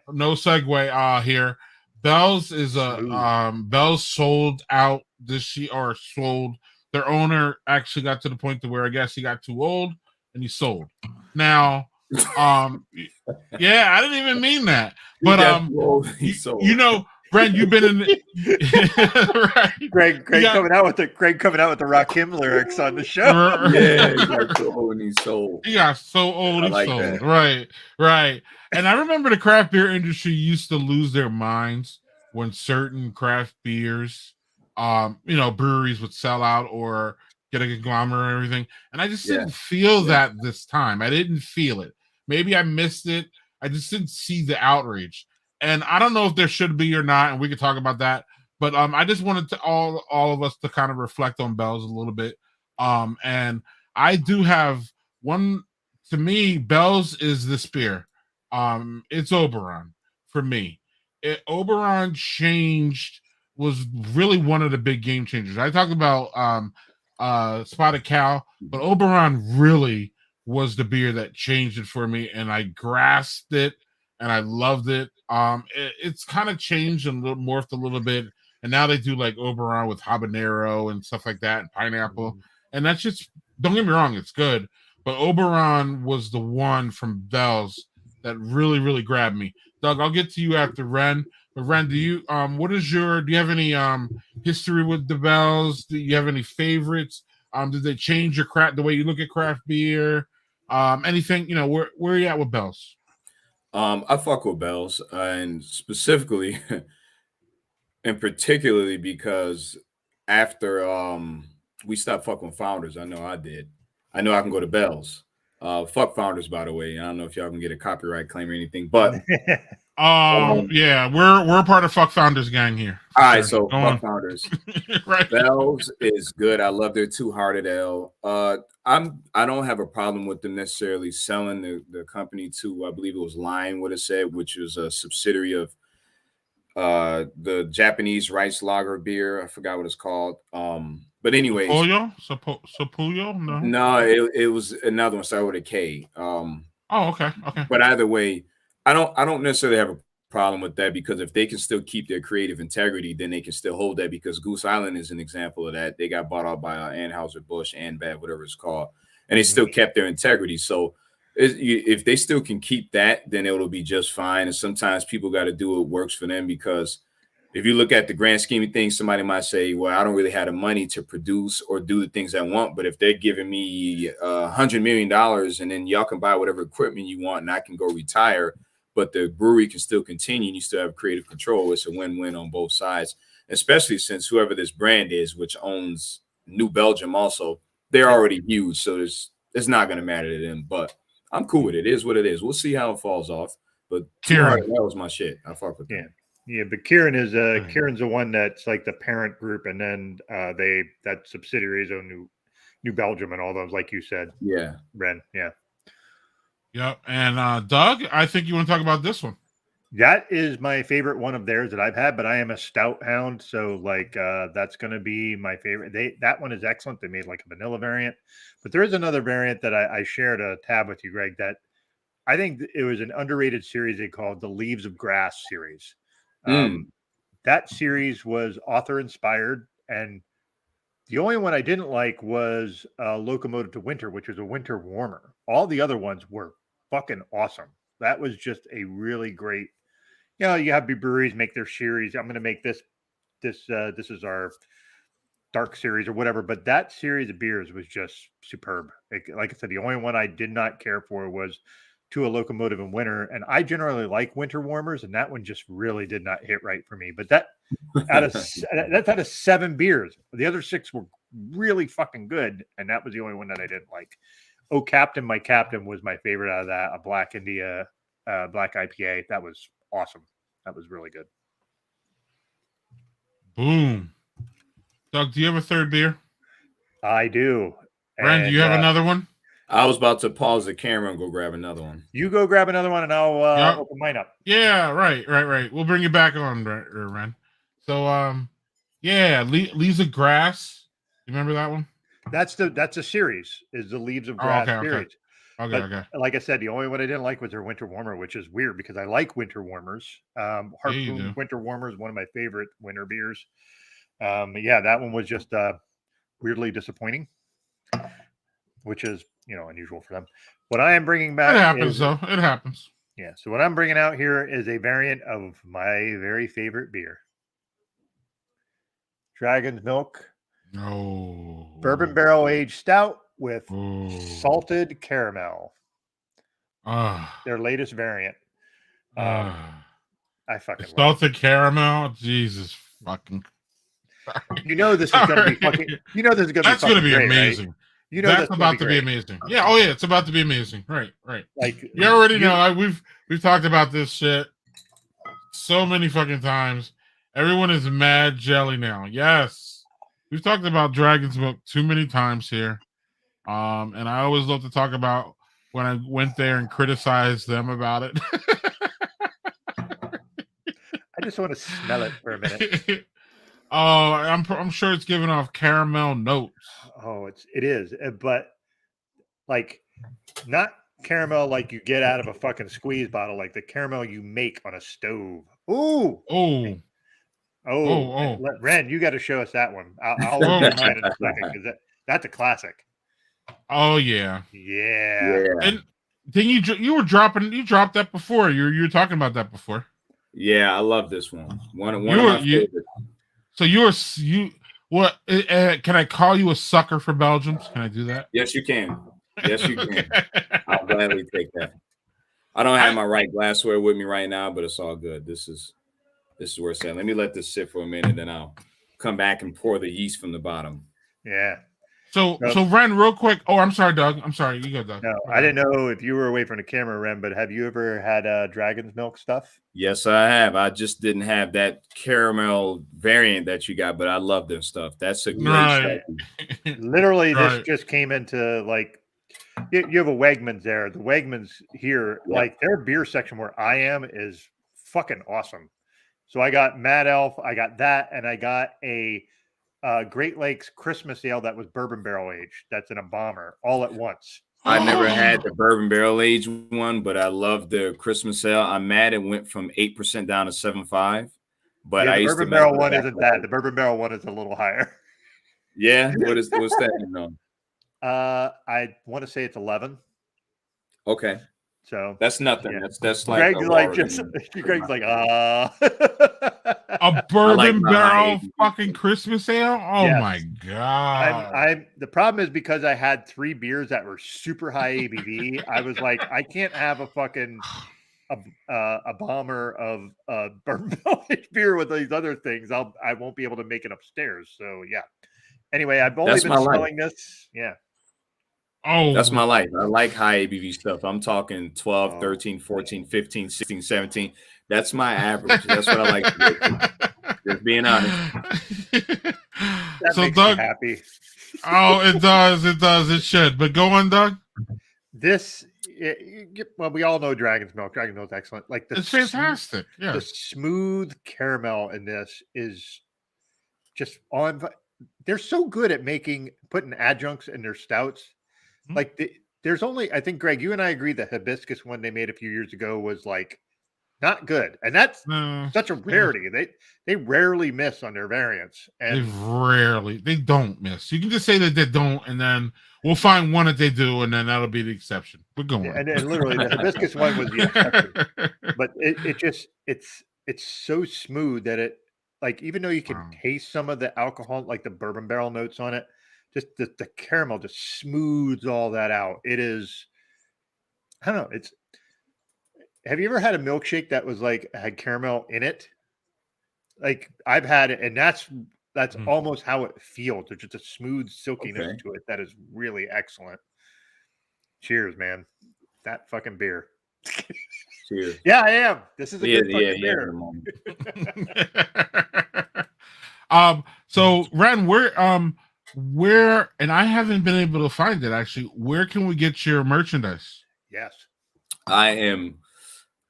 segue here. Bell's is Bell's sold out this year, or sold. Their owner actually got to the point to where I guess he got too old and he sold. Now, yeah, I didn't even mean that, but he sold. Brent, you've been in right. Greg coming out with the Rakim lyrics on the show. Yeah, he got so old and he sold. He got so old he like sold. That. Right. And I remember the craft beer industry used to lose their minds when certain craft beers, breweries would sell out or get a conglomerate or everything. And I just didn't feel that this time. I didn't feel it. Maybe I missed it. I just didn't see the outrage. And I don't know if there should be or not, and we could talk about that. But I just wanted to all of us to kind of reflect on Bell's a little bit. And I do have one. To me, Bell's is this beer. It's Oberon for me. Oberon was really one of the big game changers. I talked about Spotted Cow, but Oberon really was the beer that changed it for me, and I grasped it and I loved it. It's kind of changed and morphed a little bit, and now they do like Oberon with habanero and stuff like that, and pineapple, and that's just, don't get me wrong, it's good, but Oberon was the one from Bell's that really, really grabbed me. Doug, I'll get to you after Ren. But Ren, do you have any history with the Bell's? Do you have any favorites? Did they change the way you look at craft beer? Anything, where are you at with Bell's? I fuck with Bell's, and specifically and particularly because after we stopped fucking with Founders, I know I did. I know I can go to Bell's. Fuck Founders, by the way. I don't know if y'all can get a copyright claim or anything, but Yeah, we're part of Fuck Founders gang here. All right, Sure. so Go Fuck on. Founders. Right. Bell's is good. I love their two-hearted ale. I don't have a problem with them necessarily selling the company to, I believe it was Lion, what it said, which was a subsidiary of the Japanese rice lager beer. I forgot what it's called. But anyways, Sapuyo? No. no, it was another one started with a K. Oh, okay. But either way, I don't necessarily have a problem with that, because if they can still keep their creative integrity, then they can still hold that, because Goose Island is an example of that. They got bought out by Anheuser-Busch, Anbad, whatever it's called, and they still kept their integrity. So if they still can keep that, then it'll be just fine. And sometimes people got to do what works for them, because if you look at the grand scheme of things, somebody might say, well, I don't really have the money to produce or do the things I want. But if they're giving me $100 million, and then y'all can buy whatever equipment you want and I can go retire, but the brewery can still continue and you still have creative control, it's a win-win on both sides, especially since whoever this brand is, which owns New Belgium also, they're already huge. So it's not going to matter to them. But I'm cool with it. It is what it is. We'll see how it falls off. But that was my shit. I fuck with that. Yeah, but Kieran's the one that's like the parent group, and then that subsidiaries own New Belgium and all those, like you said. Yeah, Ren. Yeah. Yep. And Doug, I think you want to talk about this one. That is my favorite one of theirs that I've had, but I am a stout hound, so like that's going to be my favorite. That one is excellent. They made like a vanilla variant, but there is another variant that I shared a tab with you, Greg, that I think it was an underrated series they called the Leaves of Grass series. That series was author inspired, and the only one I didn't like was Locomotive to Winter, which was a winter warmer. All the other ones were fucking awesome. That was just a really great. You have breweries make their series. I'm going to make this is our dark series or whatever. But that series of beers was just superb. Like I said, the only one I did not care for was To a Locomotive in Winter. And I generally like winter warmers, and that one just really did not hit right for me. But that's out of 7 beers. The other 6 were really fucking good. And that was the only one that I didn't like. Oh, Captain, My Captain was my favorite out of that. A Black India, Black IPA. That was awesome. That was really good. Boom. Doug, do you have a third beer? I do. Ren, do you have another one? I was about to pause the camera and go grab another one. You go grab another one, and I'll open mine up. Yeah, right. We'll bring you back on, Ren. So, Leaves of Grass. You remember that one? That's a series. Is the Leaves of Grass series? Okay. Like I said, the only one I didn't like was their winter warmer, which is weird because I like winter warmers. Harpoon Winter Warmer is one of my favorite winter beers. That one was just weirdly disappointing, which is unusual for them. What I am bringing back, it happens. Yeah. So what I'm bringing out here is a variant of my very favorite beer, Dragon's Milk. No. Bourbon barrel aged stout with salted caramel. Their latest variant. I fucking salted caramel. Jesus fucking. This is going to be fucking. This is going to be. That's going to be great, amazing. Right? That's about to be amazing. Yeah. Oh yeah, it's about to be amazing. Right. Like you already know. We've talked about this shit so many fucking times. Everyone is mad jelly now. Yes. We've talked about Dragon's Milk too many times here. And I always love to talk about when I went there and criticized them about it. I just want to smell it for a minute. Oh, I'm sure it's giving off caramel notes. Oh, it is, but like not caramel like you get out of a fucking squeeze bottle, like the caramel you make on a stove. Oh, Ren, you got to show us that one. I'll look at that in a second because that's a classic. Oh yeah. And then you dropped that before. You were talking about that before. Yeah, I love this one. One of my favorites. So what? Can I call you a sucker for Belgians? Can I do that? Yes, you can. I'll gladly take that. I don't have my right glassware with me right now, but it's all good. This is where it's at. Let me let this sit for a minute, then I'll come back and pour the yeast from the bottom. Yeah. So Nope. so Ren, real quick. Oh, I'm sorry, Doug. I'm sorry. You go, Doug. No, I didn't know if you were away from the camera, Ren, but have you ever had dragon's milk stuff? Yes, I have. I just didn't have that caramel variant that you got, but I love this stuff. That's a great Right. strategy. Literally, this Right. just came into like you have a Wegmans there. The Wegmans here, Yeah. like their beer section where I am is fucking awesome. So I got Mad Elf, I got that, and I got a Great Lakes Christmas ale that was bourbon barrel aged. That's in a bomber all at once. I never had the bourbon barrel aged one, but I love the Christmas ale. I'm mad it went from 8% down to 7.5. But Yeah, I the used to bourbon mess barrel with one that. isn't bad. The bourbon barrel one is a little higher. Yeah, what's that? No. I want to say it's 11. Okay, So that's nothing. Yeah. That's like Greg's a like water just thing. Greg's like A bourbon my barrel high fucking Christmas ale. Oh Yes. my god. I'm the problem is because I had 3 beers that were super high ABV. I was like, I can't have a fucking a bomber of bourbon barrel aged beer with these other things. I won't be able to make it upstairs. So yeah. Anyway, I've only That's been my life. smelling this. Yeah. Oh, That's my life. I like high ABV stuff. I'm talking 12, Oh. 13, 14, 15, 16, 17. That's my average. That's what I like to do. Just being honest. That So makes Doug, me happy. oh, it does, it should. But go on, Doug. Well, we all know Dragon's Milk. Dragon's Milk is excellent. Like It's fantastic. Yeah. the smooth caramel in this is just on. They're so good at putting adjuncts in their stouts. Mhm. Like there's only, I think, Greg, you and I agree the hibiscus one they made a few years ago was like not good, and that's No, such a rarity. They rarely miss on their variants, they and they don't miss. You can just say that they don't, and then we'll find one that they do, and then that'll be the exception. We're going. and literally the hibiscus one was the exception. But it's so smooth that it, like, even though you can Wow. taste some of the alcohol, like the bourbon barrel notes on it, just the caramel just smooths all that out. It is, I don't know. Have you ever had a milkshake that was like had caramel in it? Like I've had it, and that's Mhm. almost how it feels. There's just a smooth silkiness Okay. to it that is really excellent. Cheers, man. That fucking beer. Cheers. Yeah, I am. This is a Yeah, good fucking beer. So Ren, where and I haven't been able to find it actually. Where can we get your merchandise? Yes. I am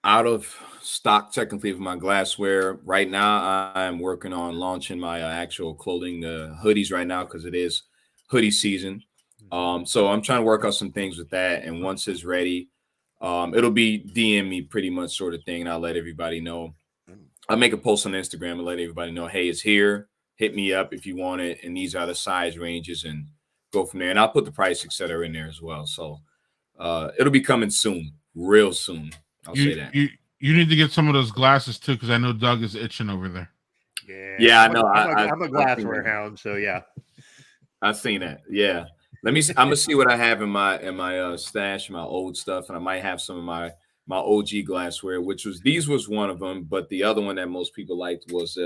out of stock technically of my glassware right now. I'm working on launching my actual clothing, the hoodies right now, because it is hoodie season. So I'm trying to work out some things with that, and once it's ready, it'll be DM me pretty much sort of thing, and I'll let everybody know. I'll make a post on Instagram and let everybody know, hey, it's here. Hit me up if you want it, and these are the size ranges, and go from there. And I'll put the price, etc., in there as well. So it'll be coming soon, real soon. I'll say that. You need to get some of those glasses too, because I know Doug is itching over there. Yeah, I know. I'm a glassware hound, so yeah. I've seen that. Yeah. I'm gonna see what I have in my stash, my old stuff, and I might have some of my OG glassware, these was one of them, but the other one that most people liked was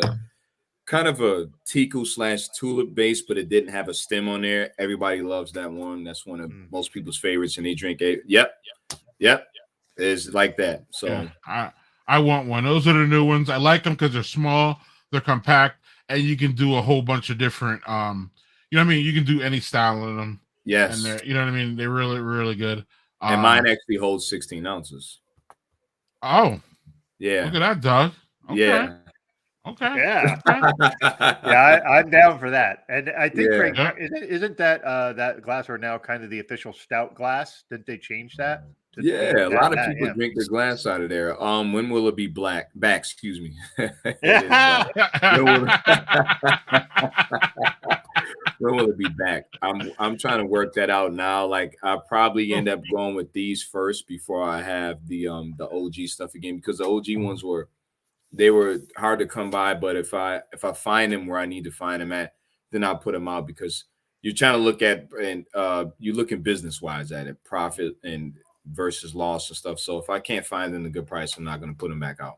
kind of a Tiku/tulip base, but it didn't have a stem on there. Everybody loves that one. That's one of most people's favorites, and they drink it. Yep. It's like that. So yeah, I want one. Those are the new ones. I like them because they're small, they're compact, and you can do a whole bunch of different you know what I mean? You can do any style in them. yes. And they're, you know what I mean? They're really, really good. And mine actually holds 16 ounces. Oh, yeah. Look at that, Doug. Okay. Yeah. Okay. Yeah. Okay. Yeah, I'm down for that. And I think, Yeah. Greg, isn't that that glassware now kind of the official stout glass? Didn't they change that? Yeah, a lot of people drink their glass out of there. When will it be back? Excuse me. Yeah. When will it be back? I'm trying to work that out now. Like I'll probably end up going with these first before I have the OG stuff again, because the OG ones were hard to come by. But if I find them where I need to find them at, then I'll put them out, because you're trying to look at, and you looking business wise at it, profit and versus loss and stuff. So if I can't find them at a good price, I'm not going to put them back out.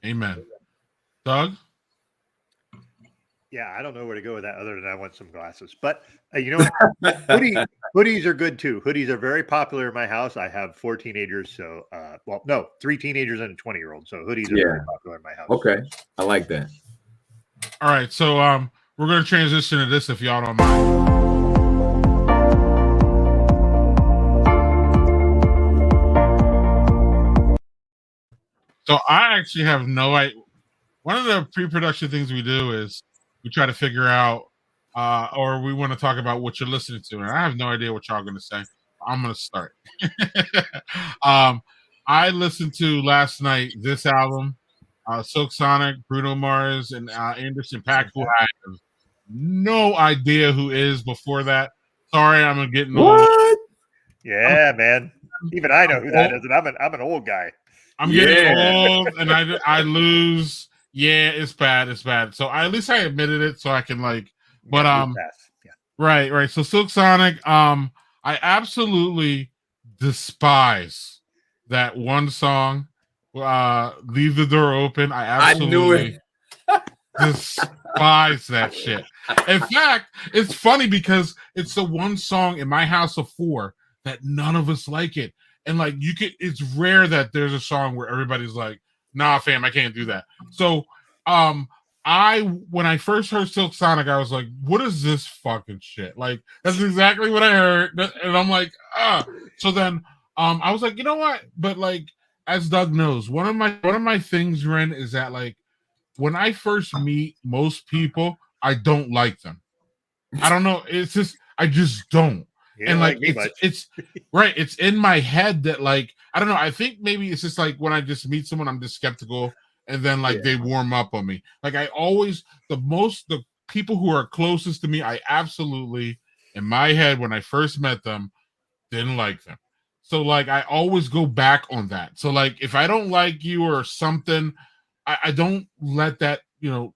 Amen. Doug? Yeah, I don't know where to go with that other than I want some glasses. But you know what? Hoodies are good too. Hoodies are very popular in my house. I have 4 teenagers, so well, no, 3 teenagers and a 20-year-old. So hoodies are very popular in my house. Okay, I like that. All right, so we're gonna transition to this if y'all don't mind. So I actually have no idea. One of the pre-production things we do is we try to figure out, or we want to talk about what you're listening to, and I have no idea what y'all are going to say. I'm going to start. I listened to last night this album, Silk Sonic, Bruno Mars, and Anderson .Paak, who I have no idea who is before that. Sorry, I'm getting old. Yeah, man. Even I know who that is, and I'm an old guy. I'm getting old, and I lose. Yeah, it's bad. It's bad. So at least I admitted it, so I can like. But right. So Silk Sonic, I absolutely despise that one song. Leave the Door Open. I absolutely despise that shit. In fact, it's funny because it's the one song in my house of 4 that none of us like it. And like it's rare that there's a song where everybody's like, nah, fam, I can't do that. So when I first heard Silk Sonic, I was like, what is this fucking shit? Like, that's exactly what I heard. And I'm like, so then I was like, you know what? But like, as Doug knows, one of my things, Ren, is that like when I first meet most people, I don't like them. I don't know. It's just I just don't. And like it's right, it's in my head that like I don't know. I think maybe it's just like when I just meet someone, I'm just skeptical, and then like they warm up on me. Like I always the people who are closest to me, I absolutely in my head when I first met them didn't like them. So like I always go back on that. So like if I don't like you or something, I don't let that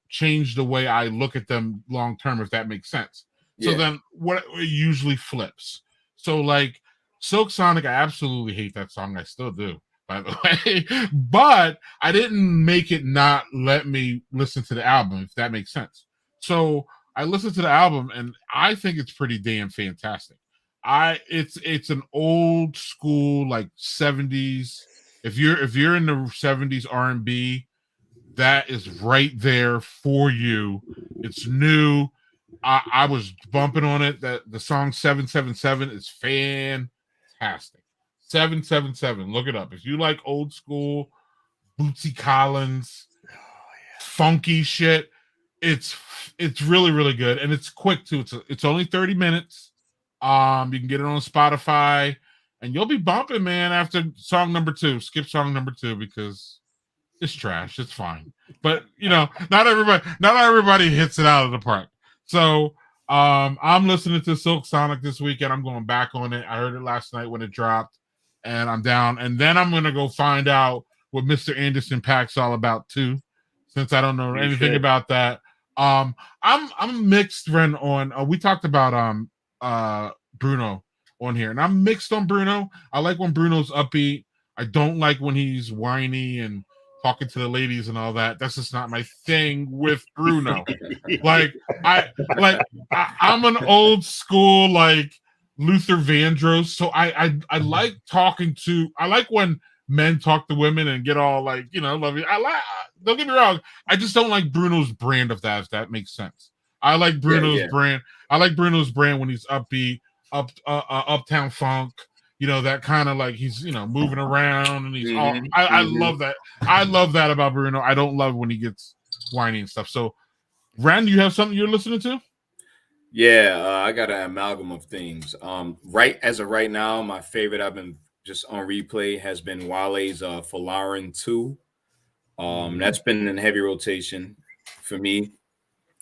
change the way I look at them long term, if that makes sense. So then what it usually flips. So like Silk Sonic, I absolutely hate that song. I still do, by the way. But I didn't make it not let me listen to the album, if that makes sense. So I listened to the album and I think it's pretty damn fantastic. It's an old school like 70s. If you're in the 70s R&B, that is right there for you. It's new. I was bumping on it. That the song 777 is fantastic. 777. Look it up. If you like old school Bootsy Collins, funky shit, it's really, really good. And it's quick too. It's only 30 minutes. You can get it on Spotify and you'll be bumping, man, after song number 2. Skip song number 2 because it's trash. It's fine. But not everybody hits it out of the park. So I'm listening to Silk Sonic this weekend. I'm going back on it. I heard it last night when it dropped, and I'm down. And then I'm gonna go find out what Mr. Anderson .Paak's all about too, since I don't know anything about that. I'm mixed, Ren, on. We talked about Bruno on here, and I'm mixed on Bruno. I like when Bruno's upbeat. I don't like when he's whiny and talking to the ladies and all that. That's just not my thing with Bruno. I'm an old school like Luther Vandross. So I like talking to. I like when men talk to women and get all like love you. Don't get me wrong. I just don't like Bruno's brand of that. If that makes sense. I like Bruno's brand. I like Bruno's brand when he's upbeat, uptown funk. That kind of like he's moving around and he's all I love that. I love that about Bruno. I don't love when he gets whiny and stuff. So Ren, you have something you're listening to? I got an amalgam of things. Right as of right now, my favorite I've been just on replay has been Wale's Folarin 2. That's been in heavy rotation for me.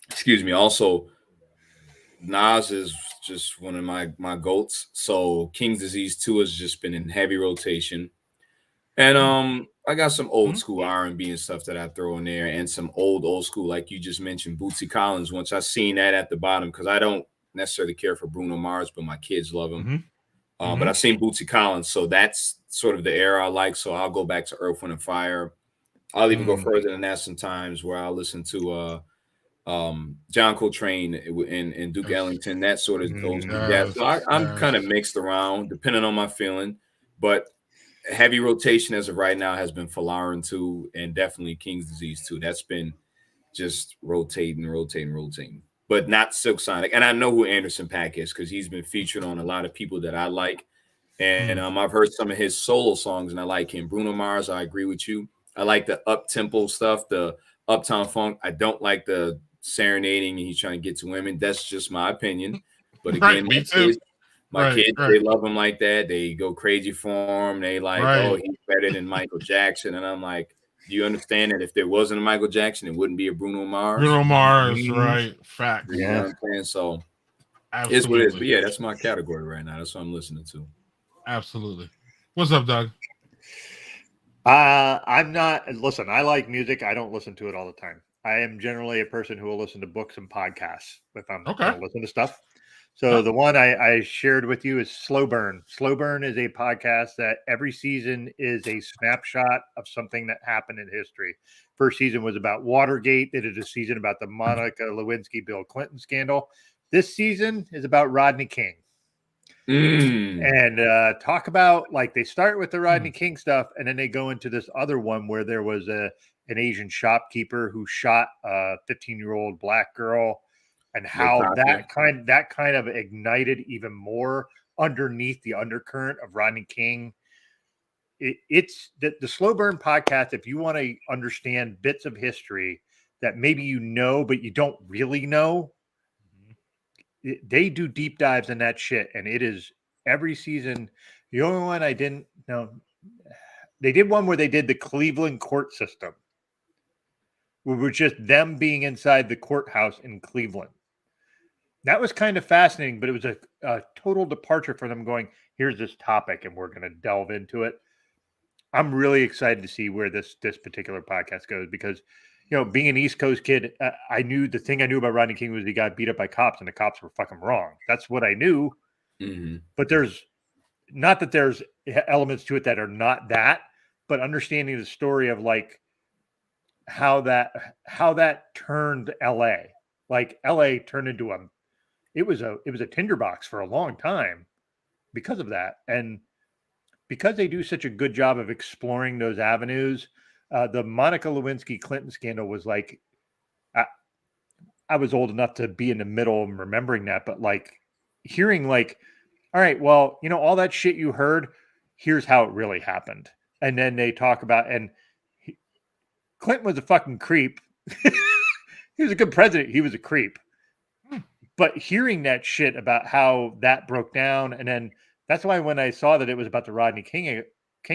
Excuse me. Also, Nas is just one of my goats. So King's Disease 2 has just been in heavy rotation. And I got some old school R&B and stuff that I throw in there, and some old school, like you just mentioned, Bootsy Collins. Once I seen that at the bottom, because I don't necessarily care for Bruno Mars, but my kids love him. But I've seen Bootsy Collins, so that's sort of the era I like. So I'll go back to Earth, Wind, and Fire. I'll even go further than that sometimes, where I'll listen to John Coltrane and Duke Yes. Ellington, that sort of old school jazz. Yes, So I'm yes. kind of mixed around, depending on my feeling. But heavy rotation as of right now has been Falarin too, and definitely King's Disease too. That's been just rotating. But not Silk Sonic. And I know who Anderson .Paak is because he's been featured on a lot of people that I like. And I've heard some of his solo songs and I like him. Bruno Mars, I agree with you. I like the up-tempo stuff, the Uptown Funk. I don't like the serenading and he's trying to get to women. That's just my opinion. But again, Me too. my kids, Right. they love him like that. They go crazy for him. They like, oh, he's better than Michael Jackson. And I'm like, do you understand that if there wasn't a Michael Jackson, it wouldn't be a Bruno Mars? Bruno Mars, right. Fact. You know what I'm saying? So Absolutely. it's what it is. But yeah, that's my category right now. That's what I'm listening to. Absolutely. What's up, Doug? I'm not. Listen, I like music. I don't listen to it all the time. I am generally a person who will listen to books and podcasts if I'm going to listen to stuff. So the one I shared with you is Slow Burn. Slow Burn is a podcast that every season is a snapshot of something that happened in history. First season was about Watergate. They did a season about the Monica Lewinsky, Bill Clinton scandal. This season is about Rodney King. And talk about, like, they start with the Rodney King stuff and then they go into this other one where there was an Asian shopkeeper who shot a 15-year-old black girl and how that kind of ignited even more underneath the undercurrent of Rodney King. It's the Slow Burn podcast. If you want to understand bits of history that maybe you know but you don't really know, they do deep dives in that shit, and it is every season. The only one I didn't know, they did one where they did the Cleveland court system, where it was just them being inside the courthouse in Cleveland. That was kind of fascinating, but it was a total departure for them going, here's this topic, and we're going to delve into it. I'm really excited to see where this particular podcast goes because, you know, being an East Coast kid, I knew the thing I knew about Rodney King was he got beat up by cops and the cops were fucking wrong. That's what I knew. But there's not that there's elements to it that are not that, but understanding the story of like how that turned LA. Like LA turned into it was a tinderbox for a long time because of that. And because they do such a good job of exploring those avenues, the Monica Lewinsky Clinton scandal was like, I was old enough to be in the middle and remembering that, but like hearing like, all right, well, you know, all that shit you heard, here's how it really happened. And then they talk about, Clinton was a fucking creep. He was a good president. He was a creep. But hearing that shit about how that broke down, and then that's why when I saw that it was about the Rodney King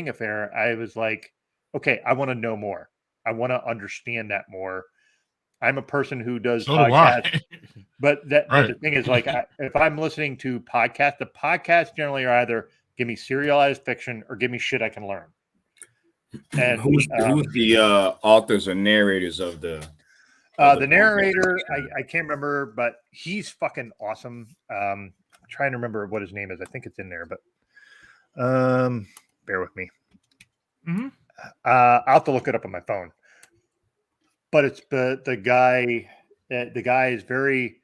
affair, I was like, okay, I want to know more. I want to understand that more. I'm a person who does podcasts, but the thing is, like, if I'm listening to podcasts, the podcasts generally are either give me serialized fiction or give me shit I can learn. And who's the authors or narrators of the narrator? I can't remember, but he's fucking awesome. I'm trying to remember what his name is. I think it's in there, but bear with me. I'll have to look it up on my phone. But it's the guy. The guy is very.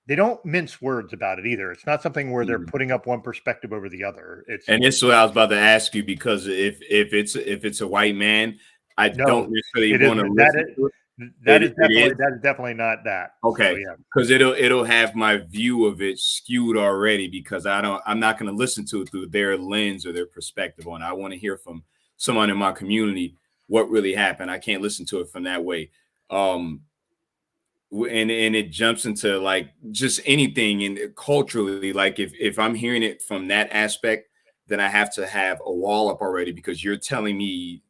They don't mince words about it either. It's not something where they're putting up one perspective over the other. And this is what I was about to ask you, because if it's a white man, don't necessarily want to listen to it. That is definitely not that. Okay, because it'll have my view of it skewed already, because I'm not going to listen to it through their lens or their perspective on it. I want to hear from someone in my community what really happened. I can't listen to it from that way. And it jumps into like just anything, and culturally, like if I'm hearing it from that aspect, then I have to have a wall up already, because you're telling me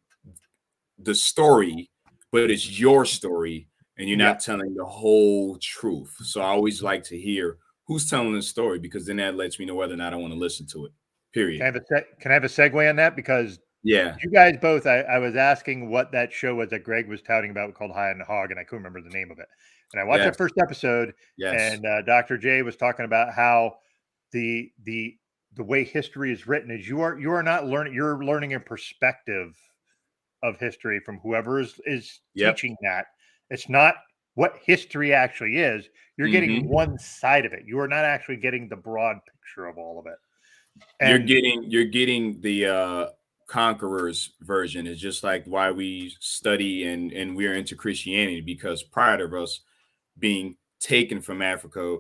the story, but it's your story and you're not telling the whole truth. So I always like to hear who's telling the story, because then that lets me know whether or not I want to listen to it. Period. Can I have a segue on that? Because you guys both, I was asking what that show was that Greg was touting about called High on the Hog, and I couldn't remember the name of it. And I watched that first episode, and Dr. J was talking about how the way history is written is you are not learning, you're learning a perspective of history from whoever is teaching that. It's not what history actually is. You're getting Mhm. one side of it. You are not actually getting the broad picture of all of it. You're And getting the conqueror's version. It's just like why we study and we're into Christianity, because prior to us being taken from Africa,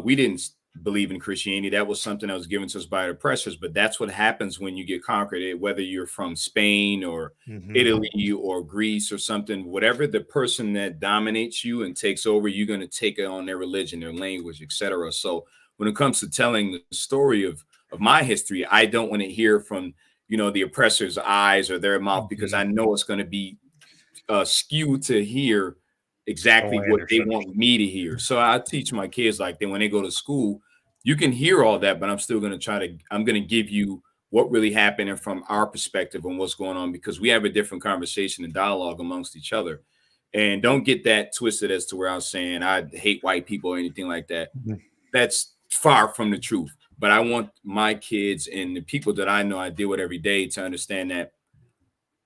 we didn't believe in Christianity. That was something that was given to us by the oppressors. But that's what happens when you get conquered, whether you're from Spain or Italy or Greece or something, whatever the person that dominates you and takes over, you're going to take it on their religion, their language, etc. So when it comes to telling the story of my history, I don't want to hear from, the oppressor's eyes or their mouth, because I know it's going to be skewed to hear exactly what they want me to hear. So I teach my kids like that when they go to school, you can hear all that, but I'm still going to I'm going to give you what really happened and from our perspective on what's going on, because we have a different conversation and dialogue amongst each other. And don't get that twisted as to where I was saying I hate white people or anything like that. That's far from the truth. But I want my kids and the people that I know I deal with every day to understand that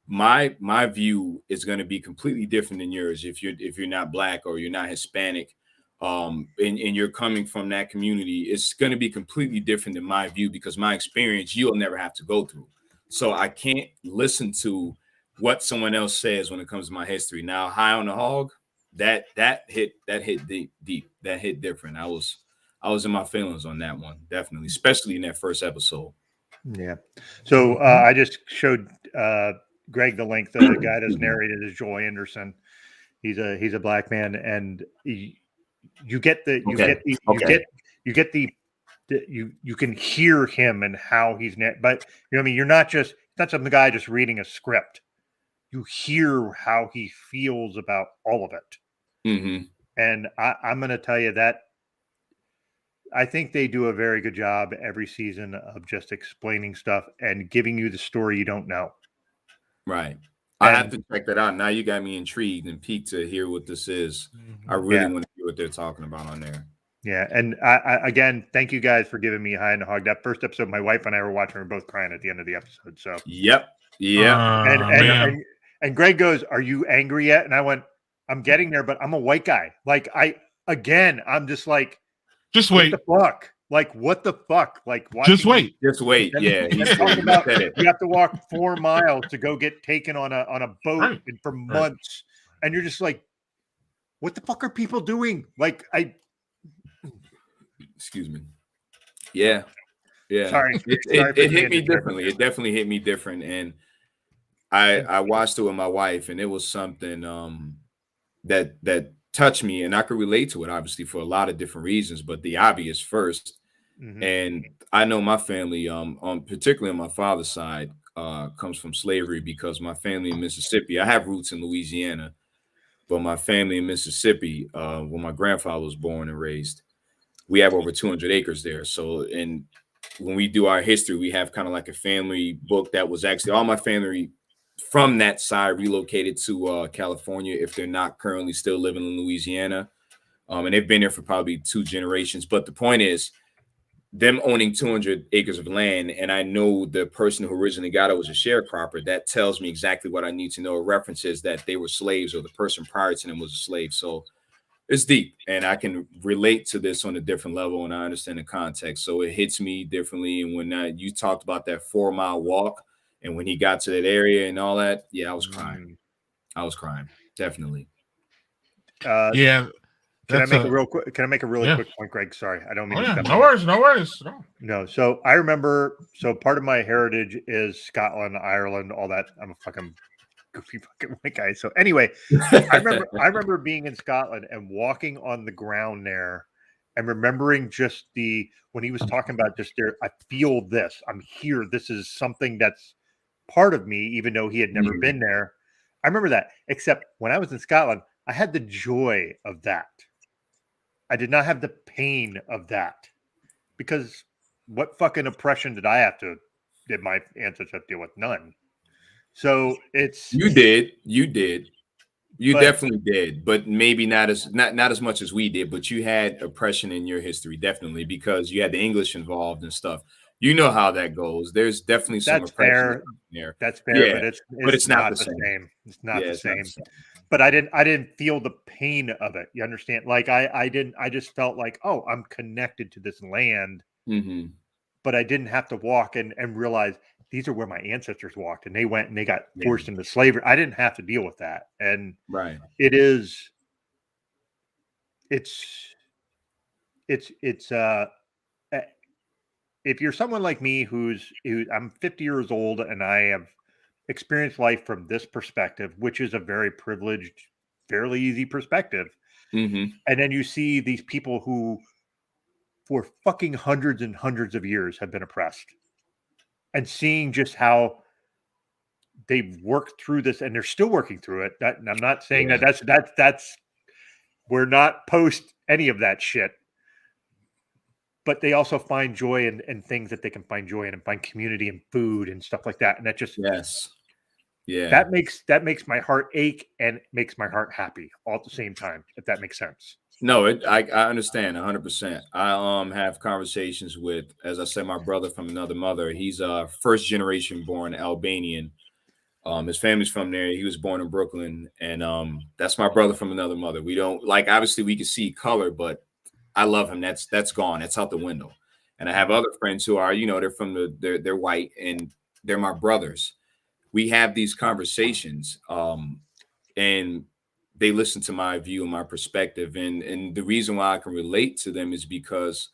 my view is going to be completely different than yours if you're not Black or you're not Hispanic, and you're coming from that community. It's going to be completely different than my view, because my experience you'll never have to go through. So I can't listen to what someone else says when it comes to my history. Now, High on the Hog, that hit deep. That hit different. I was in my feelings on that one, definitely, especially in that first episode. Yeah. So I just showed Greg the link. The guy that's narrated is Joel Anderson. He's a Black man, and you can hear him and how he's but you're not some guy just reading a script. You hear how he feels about all of it. And I'm going to tell you that I think they do a very good job every season of just explaining stuff and giving you the story you don't know. Right. I have to check that out. Now you got me intrigued and piqued to hear what this is. I really want to hear what they're talking about on there. Yeah. And I again, thank you guys for giving me High on the Hog. That first episode, my wife and I were watching, we were both crying at the end of the episode. So Yep. Yeah. And Greg goes, "Are you angry yet?" And I went, "I'm getting there, but I'm a white guy." Like I'm just like, just wait. What the fuck? Like, what the fuck? Like, just wait. Just wait. Yeah. You have to walk 4 miles to go get taken on a boat for months. And you're just like, what the fuck are people doing? Like, excuse me. Yeah. Yeah. Sorry. It hit me differently. It definitely hit me different. And I watched it with my wife, and it was something that touched me, and I could relate to it, obviously, for a lot of different reasons, but the obvious first. And I know my family, particularly on my father's side, comes from slavery, because my family in Mississippi, I have roots in Louisiana, but my family in Mississippi, when my grandfather was born and raised, we have over 200 acres there. So, and when we do our history, we have kind of like a family book that was actually all my family from that side relocated to California, if they're not currently still living in Louisiana. And they've been there for probably 2 generations. But the point is, them owning 200 acres of land, and I know the person who originally got it was a sharecropper, that tells me exactly what I need to know. It references that they were slaves, or the person prior to them was a slave. So it's deep, and I can relate to this on a different level, and I understand the context. So it hits me differently. And when you talked about that 4-mile walk, and when he got to that area and all that, yeah, I was crying. Definitely. Yeah. Can I make a really quick point, Greg? Sorry, I don't mean to step No worries. No. So I remember. So part of my heritage is Scotland, Ireland, all that. I'm a fucking goofy fucking white guy. So anyway, I remember being in Scotland and walking on the ground there, and remembering just when he was talking about just there. I feel this. I'm here. This is something that's part of me, even though he had never been there. I remember that. Except when I was in Scotland, I had the joy of that. I did not have the pain of that, because what fucking oppression did my ancestors deal with? None. So you did. You definitely did, but maybe not as much as we did. But you had oppression in your history, definitely, because you had the English involved and stuff. You know how that goes. There's definitely some oppression there. That's fair, yeah, but it's not the same. It's not the same. but I didn't feel the pain of it. You understand? Like I just felt like, oh, I'm connected to this land, but I didn't have to walk and realize these are where my ancestors walked and they went and they got forced into slavery. I didn't have to deal with that. And it's if you're someone like me who I'm 50 years old and I have experienced life from this perspective, which is a very privileged, fairly easy perspective. And then you see these people who for fucking hundreds and hundreds of years have been oppressed, and seeing just how they've worked through this and they're still working through it. That, and I'm not saying that's we're not post any of that shit, but they also find joy in things that they can find joy in and find community and food and stuff like that. And that just, that makes my heart ache and makes my heart happy all at the same time, if that makes sense. No, I understand 100%. I have conversations with, as I said, my brother from another mother. He's first generation born Albanian. His family's from there. He was born in Brooklyn, and that's my brother from another mother. We don't like, obviously we can see color, but I love him. That's gone. That's out the window. And I have other friends who are, they're from they're white and they're my brothers. We have these conversations, and they listen to my view and my perspective. And the reason why I can relate to them is because,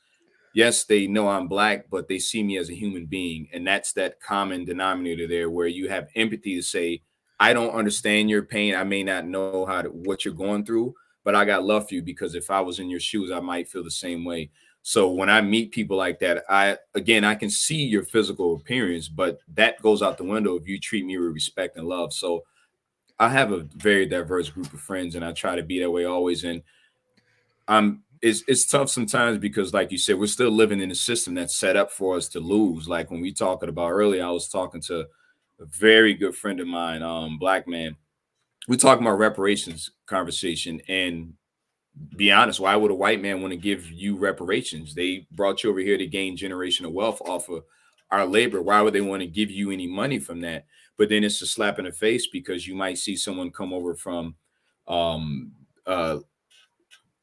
yes, they know I'm Black, but they see me as a human being. And that's that common denominator there where you have empathy to say, I don't understand your pain. I may not know what you're going through, but I got love for you, because if I was in your shoes, I might feel the same way. So when I meet people like that, I can see your physical appearance, but that goes out the window if you treat me with respect and love. So I have a very diverse group of friends, and I try to be that way always. And it's tough sometimes because, like you said, we're still living in a system that's set up for us to lose. Like when we talking about earlier, I was talking to a very good friend of mine, Black man. We're talking about reparations conversation, and be honest, why would a white man want to give you reparations? They brought you over here to gain generational wealth off of our labor. Why would they want to give you any money from that? But then it's a slap in the face, because you might see someone come over from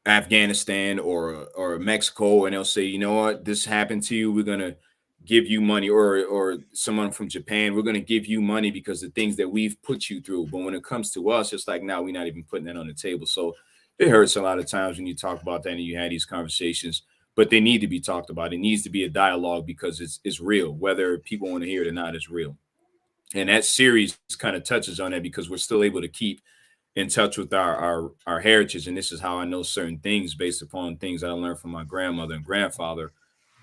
Afghanistan or Mexico, and they'll say, you know what, this happened to you, we're gonna give you money, or someone from Japan, we're gonna give you money because the things that we've put you through. But when it comes to us, it's like, now we're not even putting that on the table. So it hurts a lot of times when you talk about that and you had these conversations, but they need to be talked about. It needs to be a dialogue because it's real, whether people want to hear it or not. It's real. And that series kind of touches on that because we're still able to keep in touch with our heritage. And this is how I know certain things based upon things I learned from my grandmother and grandfather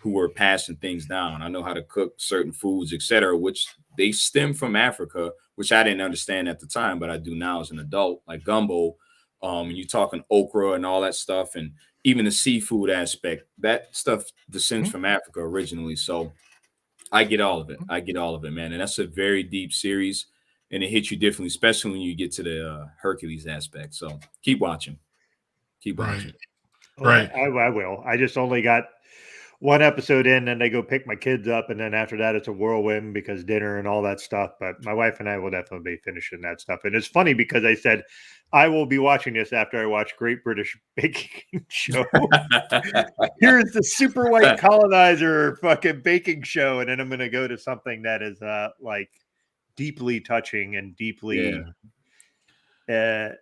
who were passing things down. I know how to cook certain foods, etc., which they stem from Africa, which I didn't understand at the time, but I do now as an adult, like gumbo. You're talking okra and all that stuff, and even the seafood aspect, that stuff descends from Africa originally. So I get all of it. I get all of it, man. And that's a very deep series, and it hits you differently, especially when you get to the Hercules aspect. So keep watching. Keep watching. Right. I will. I just only got one episode in, and I go pick my kids up, and then after that it's a whirlwind because dinner and all that stuff. But my wife and I will definitely be finishing that stuff. And it's funny because I said I will be watching this after I watch Great British Baking Show. Here's the super white colonizer fucking baking show, and then I'm going to go to something that is like deeply touching and deeply. Again,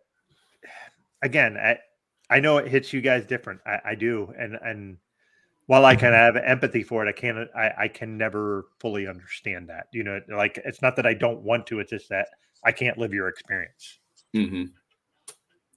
I know it hits you guys different. I do, and while I can have empathy for it, I can never fully understand that. Like, it's not that I don't want to, it's just that I can't live your experience. Mm-hmm.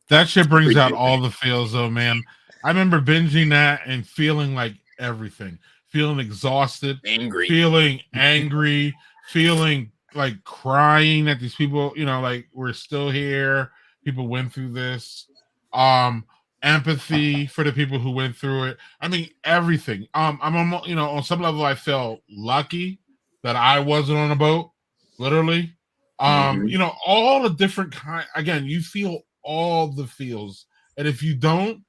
That shit brings out all the feels, though, man. I remember binging that and feeling like everything, feeling exhausted, feeling angry, feeling like crying that these people, like, we're still here. People went through this. Empathy for the people who went through it. I mean, everything. I'm almost, on some level, I felt lucky that I wasn't on a boat, literally. All the different kind. Again, you feel all the feels, and if you don't,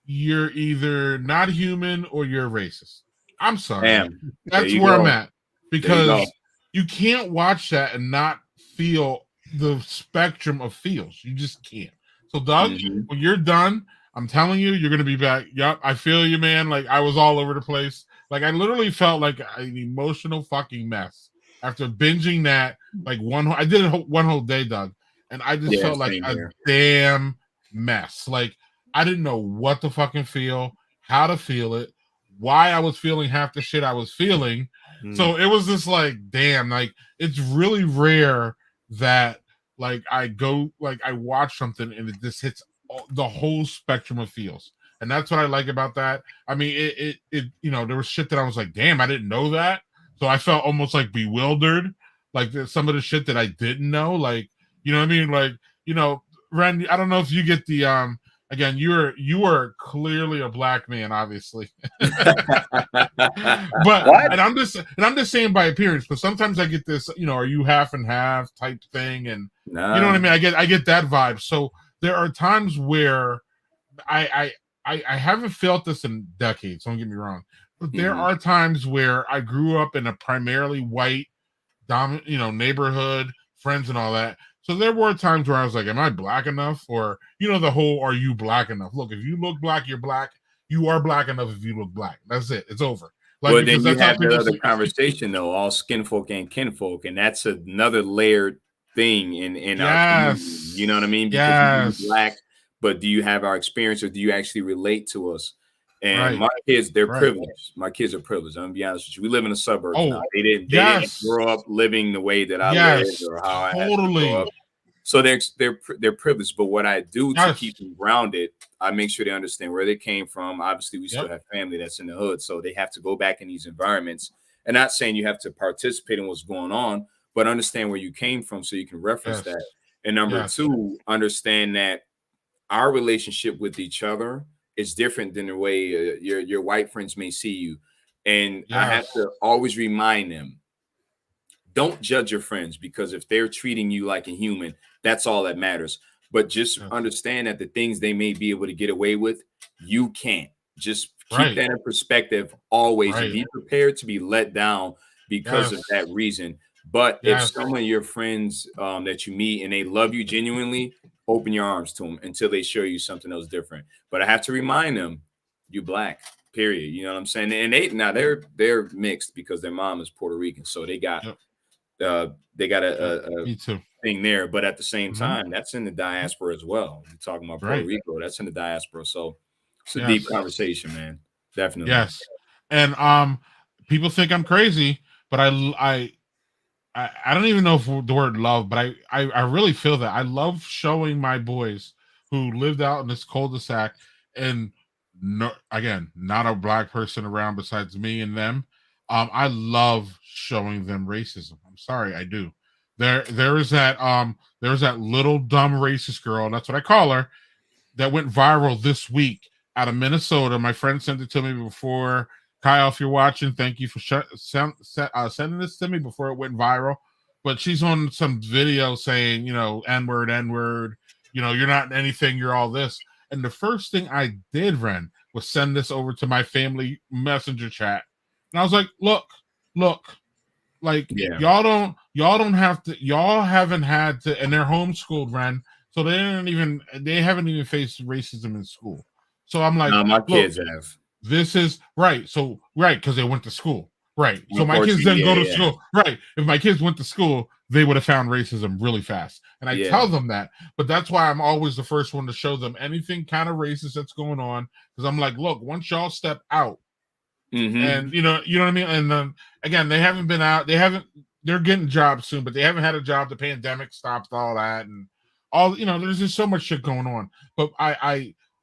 you're either not human or you're racist. I'm sorry. That's where I'm at, because you can't watch that and not feel the spectrum of feels. You just can't. So, Doug, Mhm. when you're done, I'm telling you, you're gonna be back. Yup, I feel you, man. Like I was all over the place. Like I literally felt like an emotional fucking mess after binging that. Like I did it one whole day, Doug, and I just Yeah, felt like same a here. damn mess. Like I didn't know what to fucking feel, how to feel it, why I was feeling half the shit I was feeling. So it was just like, damn, like it's really rare that like I watch something and it just hits the whole spectrum of feels. And that's what I like about that. I mean, it there was shit that I was like, damn, I didn't know that. So I felt almost like bewildered, like some of the shit that I didn't know. Like, you know what I mean? Like, Ren, I don't know if you get the again, you are clearly a black man, obviously. But What? and I'm just saying by appearance, because sometimes I get this, are you half and half type thing, and you know what I mean? I get that vibe. So there are times where I haven't felt this in decades, don't get me wrong. But there are times where I grew up in a primarily white neighborhood, friends and all that. So there were times where I was like, am I black enough? Or, the whole, are you black enough? Look, if you look black, you're black. You are black enough if you look black. That's it. It's over. Like, Well, then you that's how have the people other see. conversation though, all skin folk and kinfolk, and that's another layered thing in our community. Yes. You know what I mean? Because you can be Yes. black, but do you have our experience, or do you actually relate to us? And Right. my kids, they're Right. privileged. My kids are privileged. I'm gonna be honest with you. We live in the suburbs now. Oh, They didn't yes. grow up living the way that I lived Yes. or how I had to grow Totally. up. So they're privileged. But what I do to Yes. keep them grounded, I make sure they understand where they came from. Obviously, we still Yep. have family that's in the hood, so they have to go back in these environments. And not saying you have to participate in what's going on, but understand where you came from so you can reference Yes. that. And number Yes. two, understand that our relationship with each other is different than the way your white friends may see you. And I have Yes. to always remind them, don't judge your friends, because if they're treating you like a human, that's all that matters. But just Yes. understand that the things they may be able to get away with, you can't. Just keep Right. that in perspective always, and Right. be prepared to be let down because of that Yes. reason. But if Yes. some of your friends that you meet and they love you genuinely, open your arms to them until they show you something else different. But I have to remind them, you black, period. You know what I'm saying? And they're mixed because their mom is Puerto Rican, so they got Yep. a Me too. thing there. But at the same Mhm. time, that's in the diaspora as well. You're talking about Puerto Right. Rico, that's in the diaspora. So it's a Yes. deep conversation, man. Definitely. Yes. And people think I'm crazy, but I don't even know if the word love, but I really feel that I love showing my boys who lived out in this cul-de-sac, and no, again, not a black person around besides me and them. I love showing them racism. I'm sorry, I do. There is that little dumb racist girl, and that's what I call her, that went viral this week out of Minnesota. My friend sent it to me before. Kyle, if you're watching, thank you for sending this to me before it went viral. But she's on some video saying, N-word, N-word, you're not anything, you're all this. And the first thing I did, Ren, was send this over to my family messenger chat. And I was like, look, like Yeah. y'all don't have to, y'all haven't had to, and they're homeschooled, Ren, so they haven't even faced racism in school. So I'm like, No, my look, kids have. this is right. So right, because they went to school. Right. So my kids Unfortunately, didn't go to yeah. school. Right. If my kids went to school, they would have found racism really fast. And I Yeah. tell them that. But that's why I'm always the first one to show them anything kind of racist that's going on. Because I'm like, look, once y'all step out, and you know what I mean? And then again, they haven't been out, they're getting jobs soon, but they haven't had a job. The pandemic stopped all that, and all there's just so much shit going on. But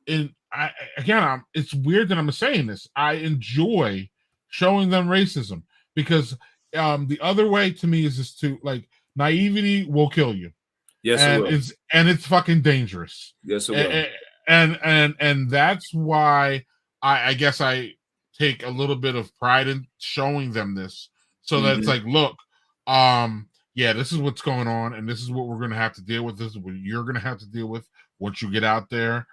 it's weird that I'm saying this. I enjoy showing them racism because the other way to me is just to, like, naivety will kill you. Yes, it will. It's fucking dangerous. Yes, it will. And that's why I guess I take a little bit of pride in showing them this, so that it's like, look, yeah, this is what's going on, and this is what we're gonna have to deal with. This is what you're gonna have to deal with once you get out there.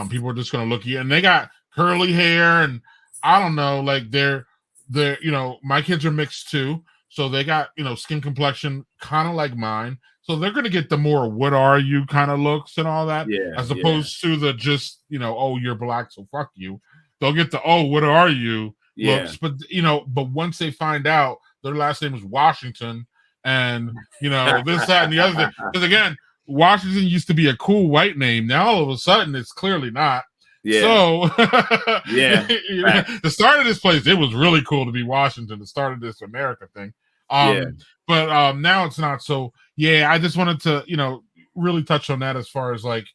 People are just gonna look at you, and they got curly hair, and I don't know, like they're my kids are mixed too, so they got skin complexion kind of like mine. So they're going to get the more "what are you" kind of looks and all that, Yeah, as yeah. opposed to the just "oh, you're black, so fuck you." They'll get the "oh, what are you" Yeah. looks, but but once they find out their last name is Washington, and this, that, and the other thing, because again, Washington used to be a cool white name. Now all of a sudden, it's clearly not. Yeah. So Yeah. The start of this place, it was really cool to be Washington. The start of this America thing. Yeah. But now it's not. So yeah, I just wanted to really touch on that as far as like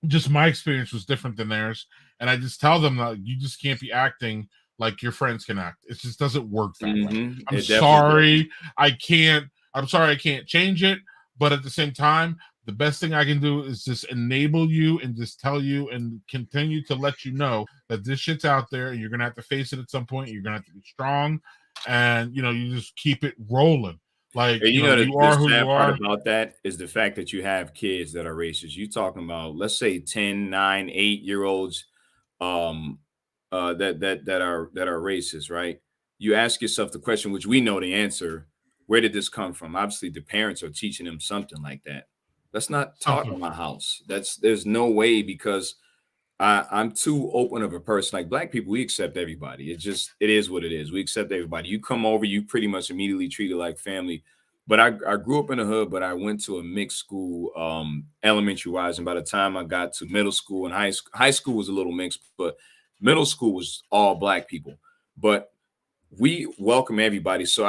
just my experience was different than theirs, and I just tell them that you just can't be acting like your friends can act. It just doesn't work that way. I'm sorry, I can't. I'm sorry, I can't change it. But at the same time, the best thing I can do is just enable you and just tell you and continue to let you know that this shit's out there, and you're gonna have to face it at some point. You're gonna have to be strong, and you just keep it rolling. Like and you are who sad you part are. about that is the fact that you have kids that are racist. You talking about, let's say 10, 9, 8-year-olds that are racist, right? You ask yourself the question, which we know the answer: where did this come from? Obviously, the parents are teaching them something like that. That's not taught in my house. There's no way, because I'm too open of a person. Like black people, we accept everybody. It is what it is. We accept everybody. You come over, you pretty much immediately treat it like family. But I grew up in the hood, but I went to a mixed school, elementary wise. And by the time I got to middle school and high school was a little mixed, but middle school was all black people. But we welcome everybody. So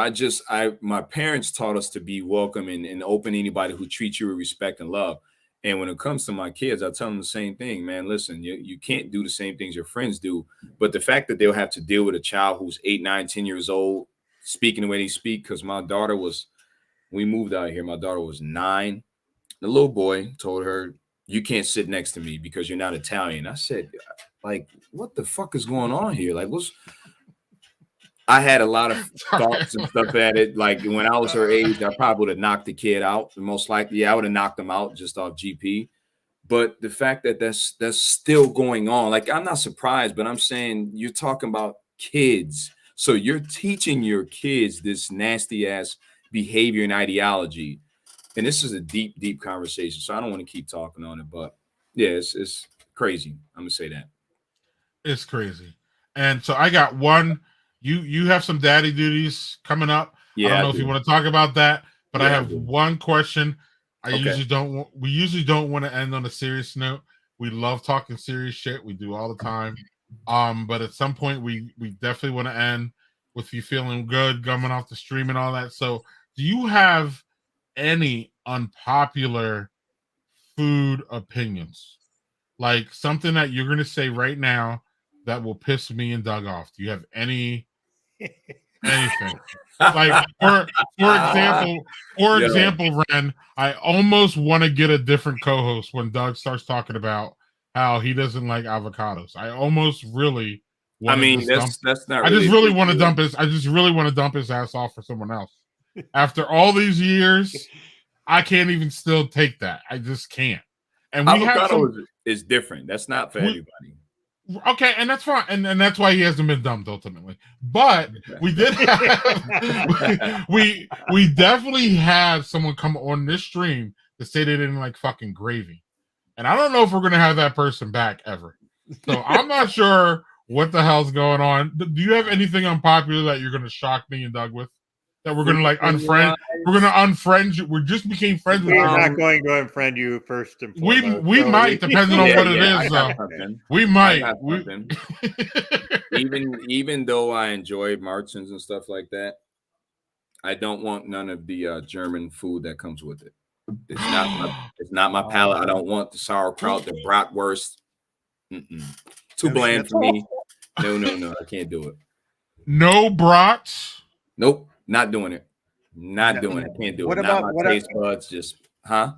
my parents taught us to be welcome and open to anybody who treats you with respect and love. And when it comes to my kids, I tell them the same thing, man. Listen, you can't do the same things your friends do. But the fact that they'll have to deal with a child who's 8, 9, 10 years old, speaking the way they speak, because my daughter we moved out here, my daughter was 9. The little boy told her, "You can't sit next to me because you're not Italian." I said, like, what the fuck is going on here? Like, I had a lot of thoughts and stuff at it. Like when I was her age, I probably would have knocked the kid out. Most likely, I would have knocked him out just off GP. But the fact that that's still going on, like I'm not surprised, but I'm saying you're talking about kids. So you're teaching your kids this nasty ass behavior and ideology. And this is a deep, deep conversation. So I don't want to keep talking on it, but yeah, it's crazy. I'm gonna say that. It's crazy. And so I got one. You have some daddy duties coming up. Yeah, I don't know if you want to talk about that, but I have one question. We usually don't want to end on a serious note. We love talking serious shit. We do all the time. But at some point we definitely want to end with you feeling good, coming off the stream and all that. So do you have any unpopular food opinions? Like something that you're gonna say right now that will piss me and Doug off? Do you have anything? Like for example, Ren, I almost want to get a different co-host when Doug starts talking about how he doesn't like avocados. I almost really want that's not I just really want to dump his ass off for someone else. After all these years, I can't even still take that. I just can't. And we avocado is different. That's not for everybody. Okay, and that's fine, and that's why he hasn't been dumped ultimately. But we did have, we definitely had someone come on this stream to say they didn't like fucking gravy, and I don't know if we're gonna have that person back ever. So I'm not sure what the hell's going on. Do you have anything unpopular that you're gonna shock me and Doug with? That we're gonna like unfriend? We're gonna unfriend you. We just became friends with you. We're not going to unfriend you first and foremost. We might, depending on what it is. Though. We might. Even though I enjoy Martins and stuff like that, I don't want none of the German food that comes with it. It's not my palate. I don't want the sauerkraut, the bratwurst. Too bland for me. No, I can't do it. No brats. Nope. Not doing it. Not doing it. Can't do it. Not my taste buds. Just, huh?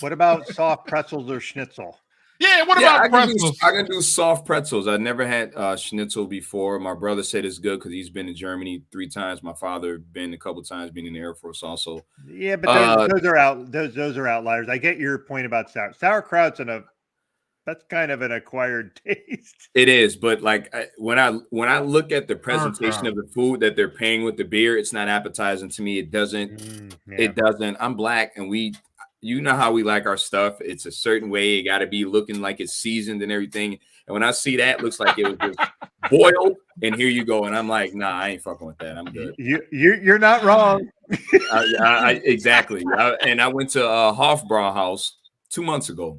What about soft pretzels or schnitzel? Yeah, what about pretzels? I can do soft pretzels. I never had schnitzel before. My brother said it's good because he's been in Germany 3 times. My father been a couple times, been in the Air Force also. Yeah, but those are out. Those are outliers. I get your point about sauerkraut's in a that's kind of an acquired taste. It is, but like when I look at the presentation Sauerkraut. of the food that they're paying with the beer, it's not appetizing to me. It doesn't. Yeah. It doesn't. I'm black, and you know how we like our stuff. It's a certain way. It got to be looking like it's seasoned and everything. And when I see that, it looks like it was just boiled. And here you go. And I'm like, nah, I ain't fucking with that. I'm good. You're not wrong. Exactly. And I went to Hofbrauhaus 2 months ago.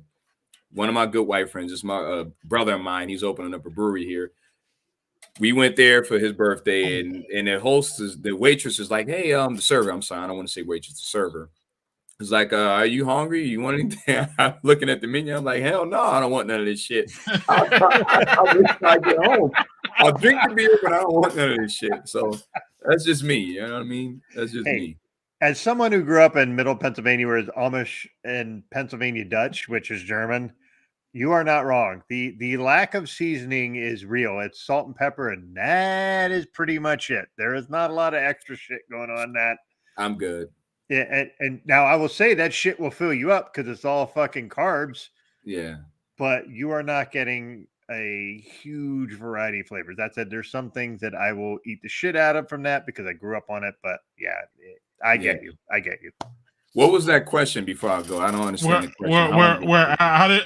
One of my good white friends, it's my brother of mine. He's opening up a brewery here. We went there for his birthday, and the waitress is like, hey, the server. I'm sorry, I don't want to say waitress, the server. It's like, are you hungry? You want anything? I'm looking at the menu. I'm like, hell no, I don't want none of this shit. I'll wait till I get home. I'll drink the beer, but I don't want none of this shit. So that's just me. You know what I mean? That's just me. As someone who grew up in Middle Pennsylvania, where it's Amish and Pennsylvania Dutch, which is German, you are not wrong. The lack of seasoning is real. It's salt and pepper, and that is pretty much it. There is not a lot of extra shit going on that. I'm good. Yeah, and now I will say that shit will fill you up because it's all fucking carbs. Yeah. But you are not getting a huge variety of flavors. That said, there's some things that I will eat the shit out of from that because I grew up on it. But yeah, I get you. I get you. What was that question before I go? I don't understand the question. How did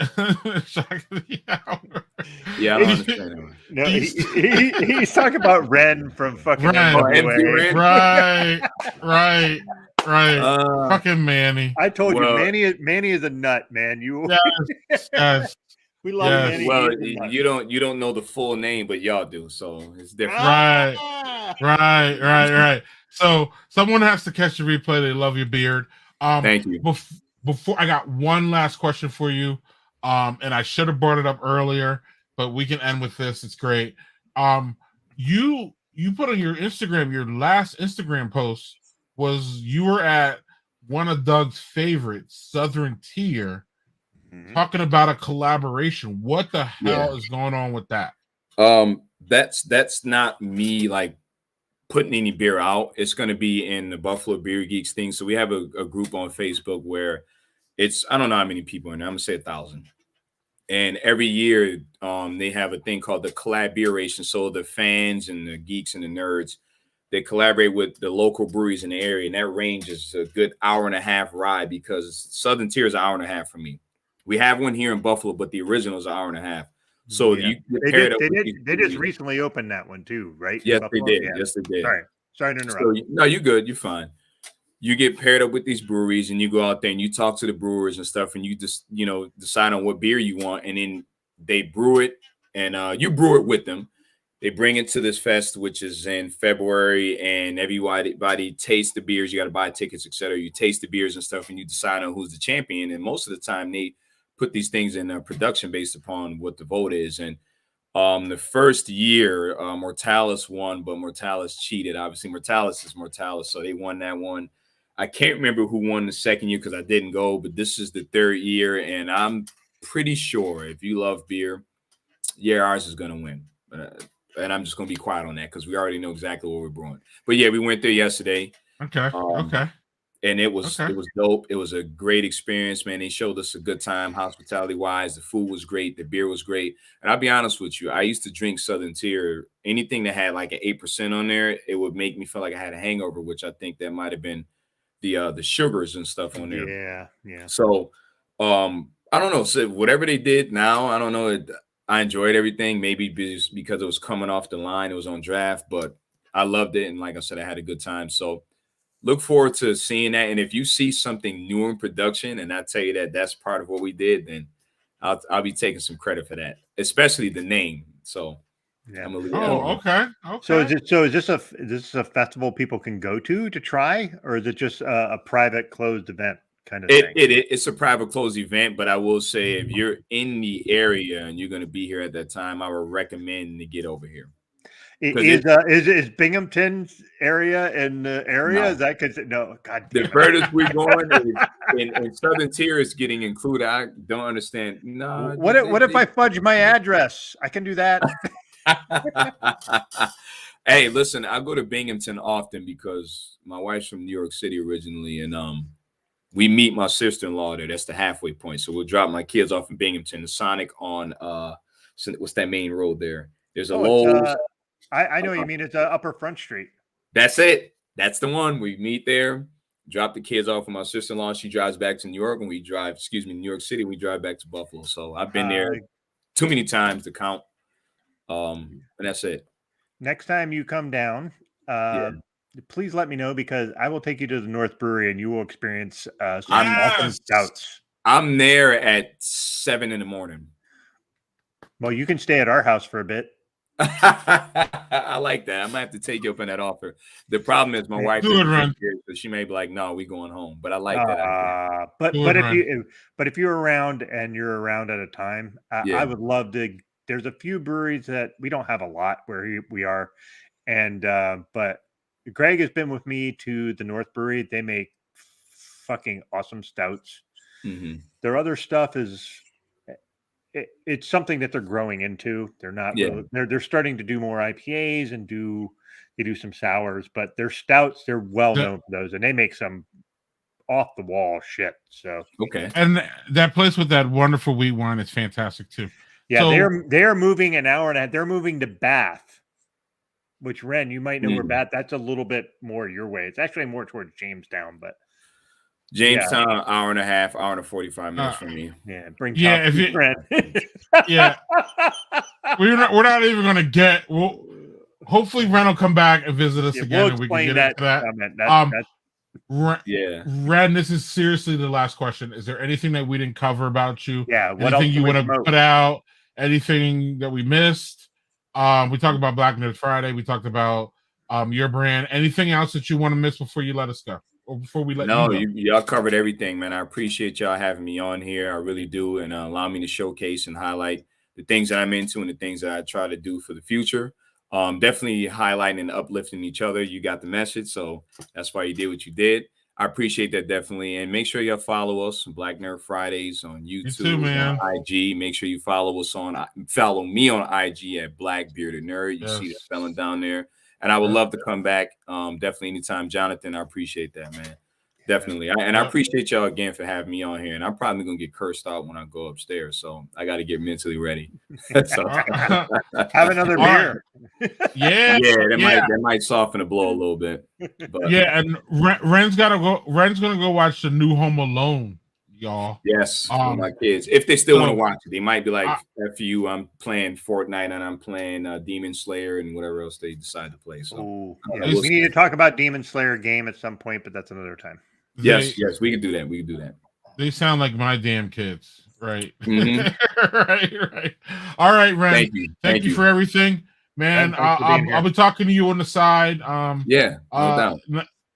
yeah, I don't understand. No, he's talking about Ren from fucking Ren. Right. Fucking Manny. I told you, Manny is a nut, man. Yes. We love Manny. Well, you don't know the full name, but y'all do, so it's different. Right. So someone has to catch the replay. They love your beard. Thank you. Before I got one last question for you, and I should have brought it up earlier, but we can end with this. It's great. You put on your Instagram, your last Instagram post was you were at one of Doug's favorites, Southern Tier, talking about a collaboration. What the hell is going on with that? That's not me like putting any beer out. It's going to be in the Buffalo Beer Geeks thing. So we have a group on Facebook where it's, I don't know how many people in there. I'm gonna say 1,000. And every year they have a thing called the collaboration. So the fans and the geeks and the nerds, they collaborate with the local breweries in the area. And that range is a good 1.5-hour ride because Southern Tier is 1.5 hours from me. We have one here in Buffalo, but the original is 1.5 hours. So they just recently opened that one too, right? Yes, they did. Yeah. Yes, they did. Sorry to interrupt. So, no, you're good. You're fine. You get paired up with these breweries and you go out there and you talk to the brewers and stuff, and you just, decide on what beer you want, and then they brew it and you brew it with them. They bring it to this fest, which is in February, and everybody tastes the beers. You got to buy tickets, etc. You taste the beers and stuff, and you decide on who's the champion. And most of the time, they put these things in production based upon what the vote is. And the first year, Mortalis won, but Mortalis cheated. Obviously, Mortalis is Mortalis, so they won that one. I can't remember who won the second year because I didn't go, but this is the third year, and I'm pretty sure if you love beer, ours is going to win. And I'm just going to be quiet on that because we already know exactly what we're brewing. But yeah, we went there yesterday. Okay. And it was dope. It was a great experience, man. They showed us a good time, hospitality-wise. The food was great. The beer was great. And I'll be honest with you, I used to drink Southern Tier. Anything that had like an 8% on there, it would make me feel like I had a hangover, which I think that might have been the sugars and stuff on there. Yeah. So I don't know. So whatever they did now, I don't know. I enjoyed everything. Maybe because it was coming off the line, it was on draft, but I loved it. And like I said, I had a good time. So look forward to seeing that. And if you see something new in production, and I tell you that that's part of what we did, then I'll be taking some credit for that, especially the name. So yeah. Okay. So is this a festival people can go to try, or is it just a private closed event kind of thing? It's a private closed event, but I will say if you're in the area and you're going to be here at that time, I would recommend to get over here. Is Binghamton's area in the area? No. Is that because no? God, the furthest we're going in Southern Tier is getting included. I don't understand. No. What if I fudge my address? I can do that. Hey, listen, I go to Binghamton often because my wife's from New York City originally, and we meet my sister-in-law there. That's the halfway point. So we'll drop my kids off in Binghamton, the Sonic on what's that main road there? There's a Lowe's. I know what you mean. It's Upper Front Street. That's it. That's the one. We meet there, drop the kids off with my sister-in-law. She drives back to New York, and we drive, New York City. We drive back to Buffalo. So I've been there too many times to count. And that's it. Next time you come down, please let me know, because I will take you to the North Brewery and you will experience some awesome stouts. I'm there at 7 a.m. Well, you can stay at our house for a bit. I like that. I'm gonna have to take you up on that offer. The problem is my wife here, so she may be like, "No, we going home." But I like that. But if you're around and you're around at a time, I would love to. There's a few breweries that we don't have a lot where we are, and but Greg has been with me to the North Brewery. They make fucking awesome stouts. Mm-hmm. Their other stuff is. It's something that they're growing into. They're not. Really, they're starting to do more IPAs and they do some sours, but their stouts, they're well known for those, and they make some off the wall shit. So okay, and that place with that wonderful wheat wine is fantastic too. Yeah, so, they're moving an hour and a half. They're moving to Bath, which Ren, you might know where Bath. That's a little bit more your way. It's actually more towards Jamestown, but. Jamestown, hour and a half, hour and 45 minutes from me. Yeah, bring if you, yeah, we're not even gonna get. Well, hopefully, Ren will come back and visit us again, and we can get into that. Ren, this is seriously the last question. Is there anything that we didn't cover about you? Yeah, what anything else you want to put out? Anything that we missed? We talked about Black Nerd Friday. We talked about your brand. Anything else that you want to miss before you let us go? Or before we let y'all covered everything, man. I appreciate y'all having me on here. I really do, and allow me to showcase and highlight the things that I'm into and the things that I try to do for the future. Definitely highlighting and uplifting each other. You got the message, so that's why you did what you did. I appreciate that definitely, and make sure y'all follow us on Black Nerd Fridays on YouTube, too, man. on IG. Make sure you follow me on IG at Blackbeard Nerd. You see that spelling down there. And I would love to come back. Definitely anytime, Jonathan. I appreciate that, man. Definitely. I appreciate y'all again for having me on here. And I'm probably going to get cursed out when I go upstairs. So I got to get mentally ready. Have another beer. That might soften the blow a little bit. But, and Ren's going to go watch the new Home Alone, y'all. Yes, my kids. If they still want to watch it, they might be like, "F you, I'm playing Fortnite and I'm playing Demon Slayer and whatever else they decide to play." So we need to talk about Demon Slayer game at some point, but that's another time. Yes, we can do that. We can do that. They sound like my damn kids, right? Mm-hmm. right. All right, Ren. Thank you for everything, man. I'll be talking to you on the side. No doubt.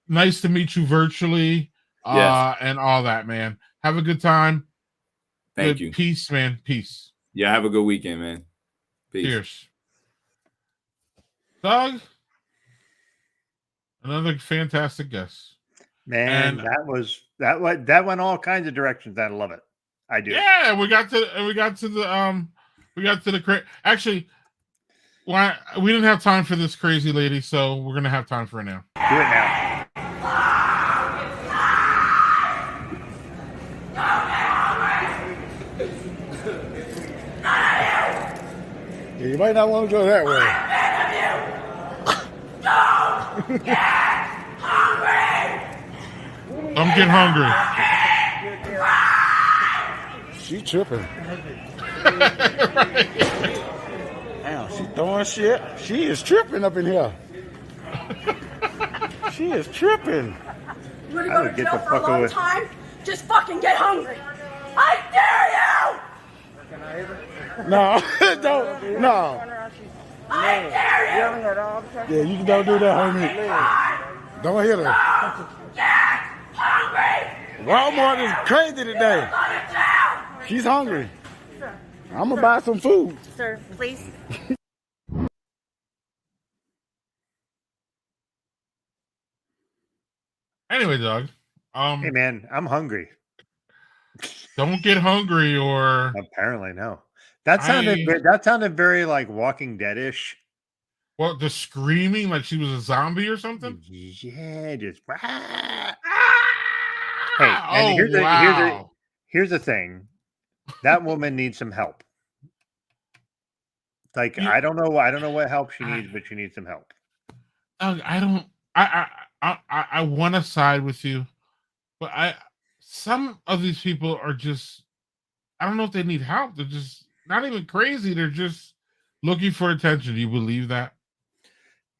Nice to meet you virtually. And all that, man. Have a good time. Thank you. Peace, man. Peace. Yeah, have a good weekend, man. Peace. Cheers. Doug, another fantastic guest. Man, that went all kinds of directions. I love it. I do. Yeah, we got to the actually, why we didn't have time for this crazy lady, so we're gonna have time for it now. Do it now. Yeah, you might not want to go that way. Don't get hungry. She tripping. Damn, she throwing shit. She is tripping up in here. She is tripping. You want to go to jail for a long time? Just fucking get hungry. I dare you! No, don't. No. I dare you! Yeah, you don't do that, homie. Don't hit her. Get hungry! Walmart is crazy today. She's hungry. I'm gonna buy some food. Sir, please. Anyway, Doug. Hey man, I'm hungry. Don't get hungry, or apparently no. That sounded very like Walking Dead-ish. What, the screaming like she was a zombie or something? Yeah, just Hey, Oh, wow. Here's the thing. That woman needs some help. Like, You- I don't know what help she needs, but she needs some help. I don't. I want to side with you, but some of these people are just. I don't know if they need help. They're just not even crazy. They're just looking for attention. Do you believe that?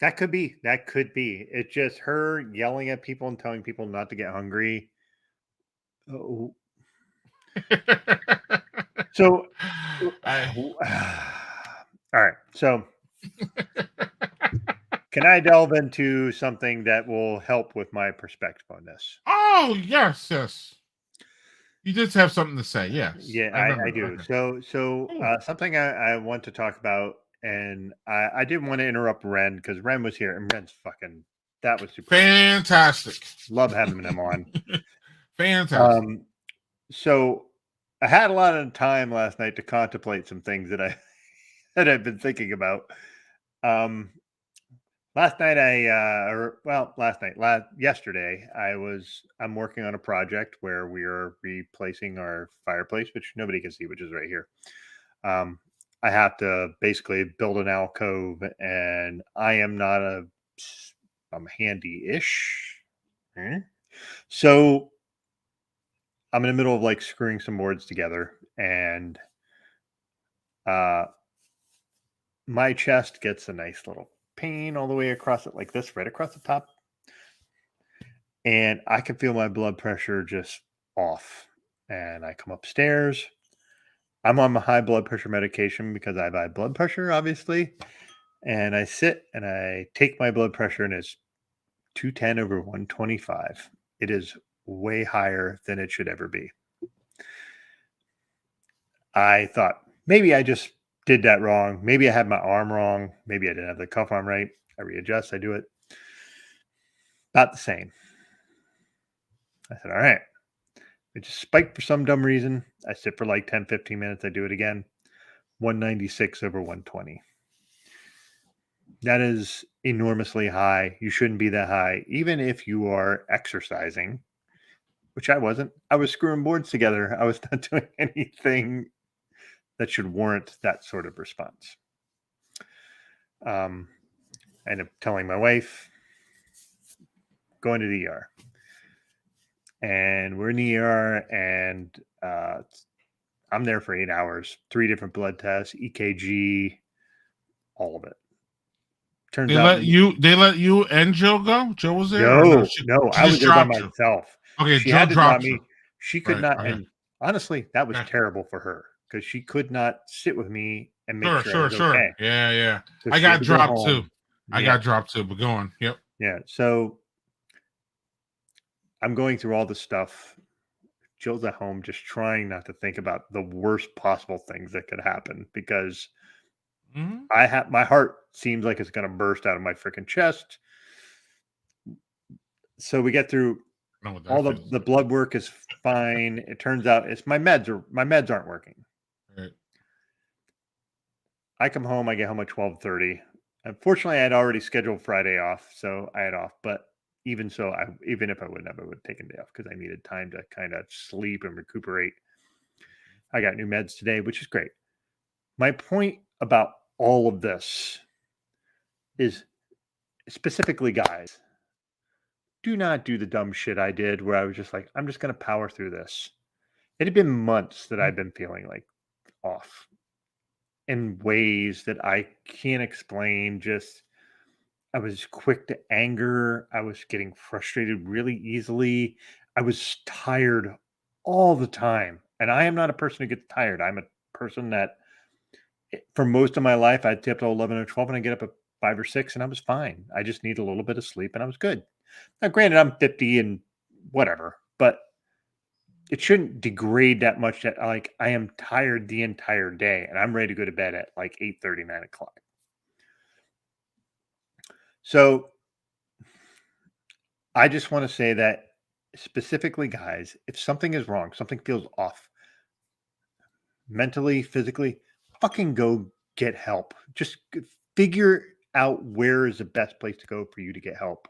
That could be. That could be. It's just her yelling at people and telling people not to get hungry. Oh. So, all right. So, can I delve into something that will help with my perspective on this? Oh, yes. You just have something to say. Yes. Yeah, remember. I do. Okay. Cool. Something I want to talk about, and I didn't want to interrupt Ren because Ren was here, and Ren's fucking that was super Fantastic. Love having them on. Fantastic. So I had a lot of time last night to contemplate some things that I've been thinking about. Last night yesterday I'm working on a project where we are replacing our fireplace, which nobody can see, which is right here. I have to basically build an alcove, and I am not I'm handy-ish. So I'm in the middle of like screwing some boards together, and my chest gets a nice little pain all the way across it, like this, right across the top. And I can feel my blood pressure just off. And I come upstairs. I'm on my high blood pressure medication because I have high blood pressure, obviously. And I sit and I take my blood pressure, and it's 210 over 125. It is way higher than it should ever be. I thought maybe I just did that wrong. Maybe I had my arm wrong. Maybe I didn't have the cuff arm right. I readjust. I do it. About the same. I said, all right. It just spiked for some dumb reason. I sit for like 10, 15 minutes. I do it again. 196 over 120. That is enormously high. You shouldn't be that high, even if you are exercising, which I wasn't. I was screwing boards together. I was not doing anything that should warrant that sort of response. I ended up telling my wife, going to the ER. And we're in the ER, and I'm there for 8 hours, 3 different blood tests, EKG, all of it. Turns They out let you and Joe go? Joe was there? no, She I was just there by dropped you. myself. Okay, She Joe had to drop dropped me. you. She could Right, not, okay. and honestly, that was Okay. terrible for her because she could not sit with me and make sure I was Sure. okay. Yeah. So I she had got to go dropped home. too. I got dropped too, but go on. Yep. Yeah. So I'm going through all this stuff. Jill's at home just trying not to think about the worst possible things that could happen because my heart seems like it's going to burst out of my freaking chest. So we get through all the blood work is fine. It turns out it's my meds aren't working. Right. I come home, I get home at 12:30. Unfortunately, I had already scheduled Friday off, so I had off, but even so, even if I wouldn't have, I would have taken a day off because I needed time to kind of sleep and recuperate. I got new meds today, which is great. My point about all of this is specifically, guys, do not do the dumb shit I did where I was just like, I'm just going to power through this. It had been months that I've been feeling like off in ways that I can't explain. Just I was quick to anger. I was getting frustrated really easily. I was tired all the time. And I am not a person who gets tired. I'm a person that for most of my life, I'd tip to 11 or 12 and I get up at 5 or 6 and I was fine. I just need a little bit of sleep and I was good. Now, granted, I'm 50 and whatever, but it shouldn't degrade that much that like I am tired the entire day and I'm ready to go to bed at like 8:30, 9 o'clock. So I just want to say that specifically, guys, if something is wrong, something feels off mentally, physically, fucking go get help. Just figure out where is the best place to go for you to get help.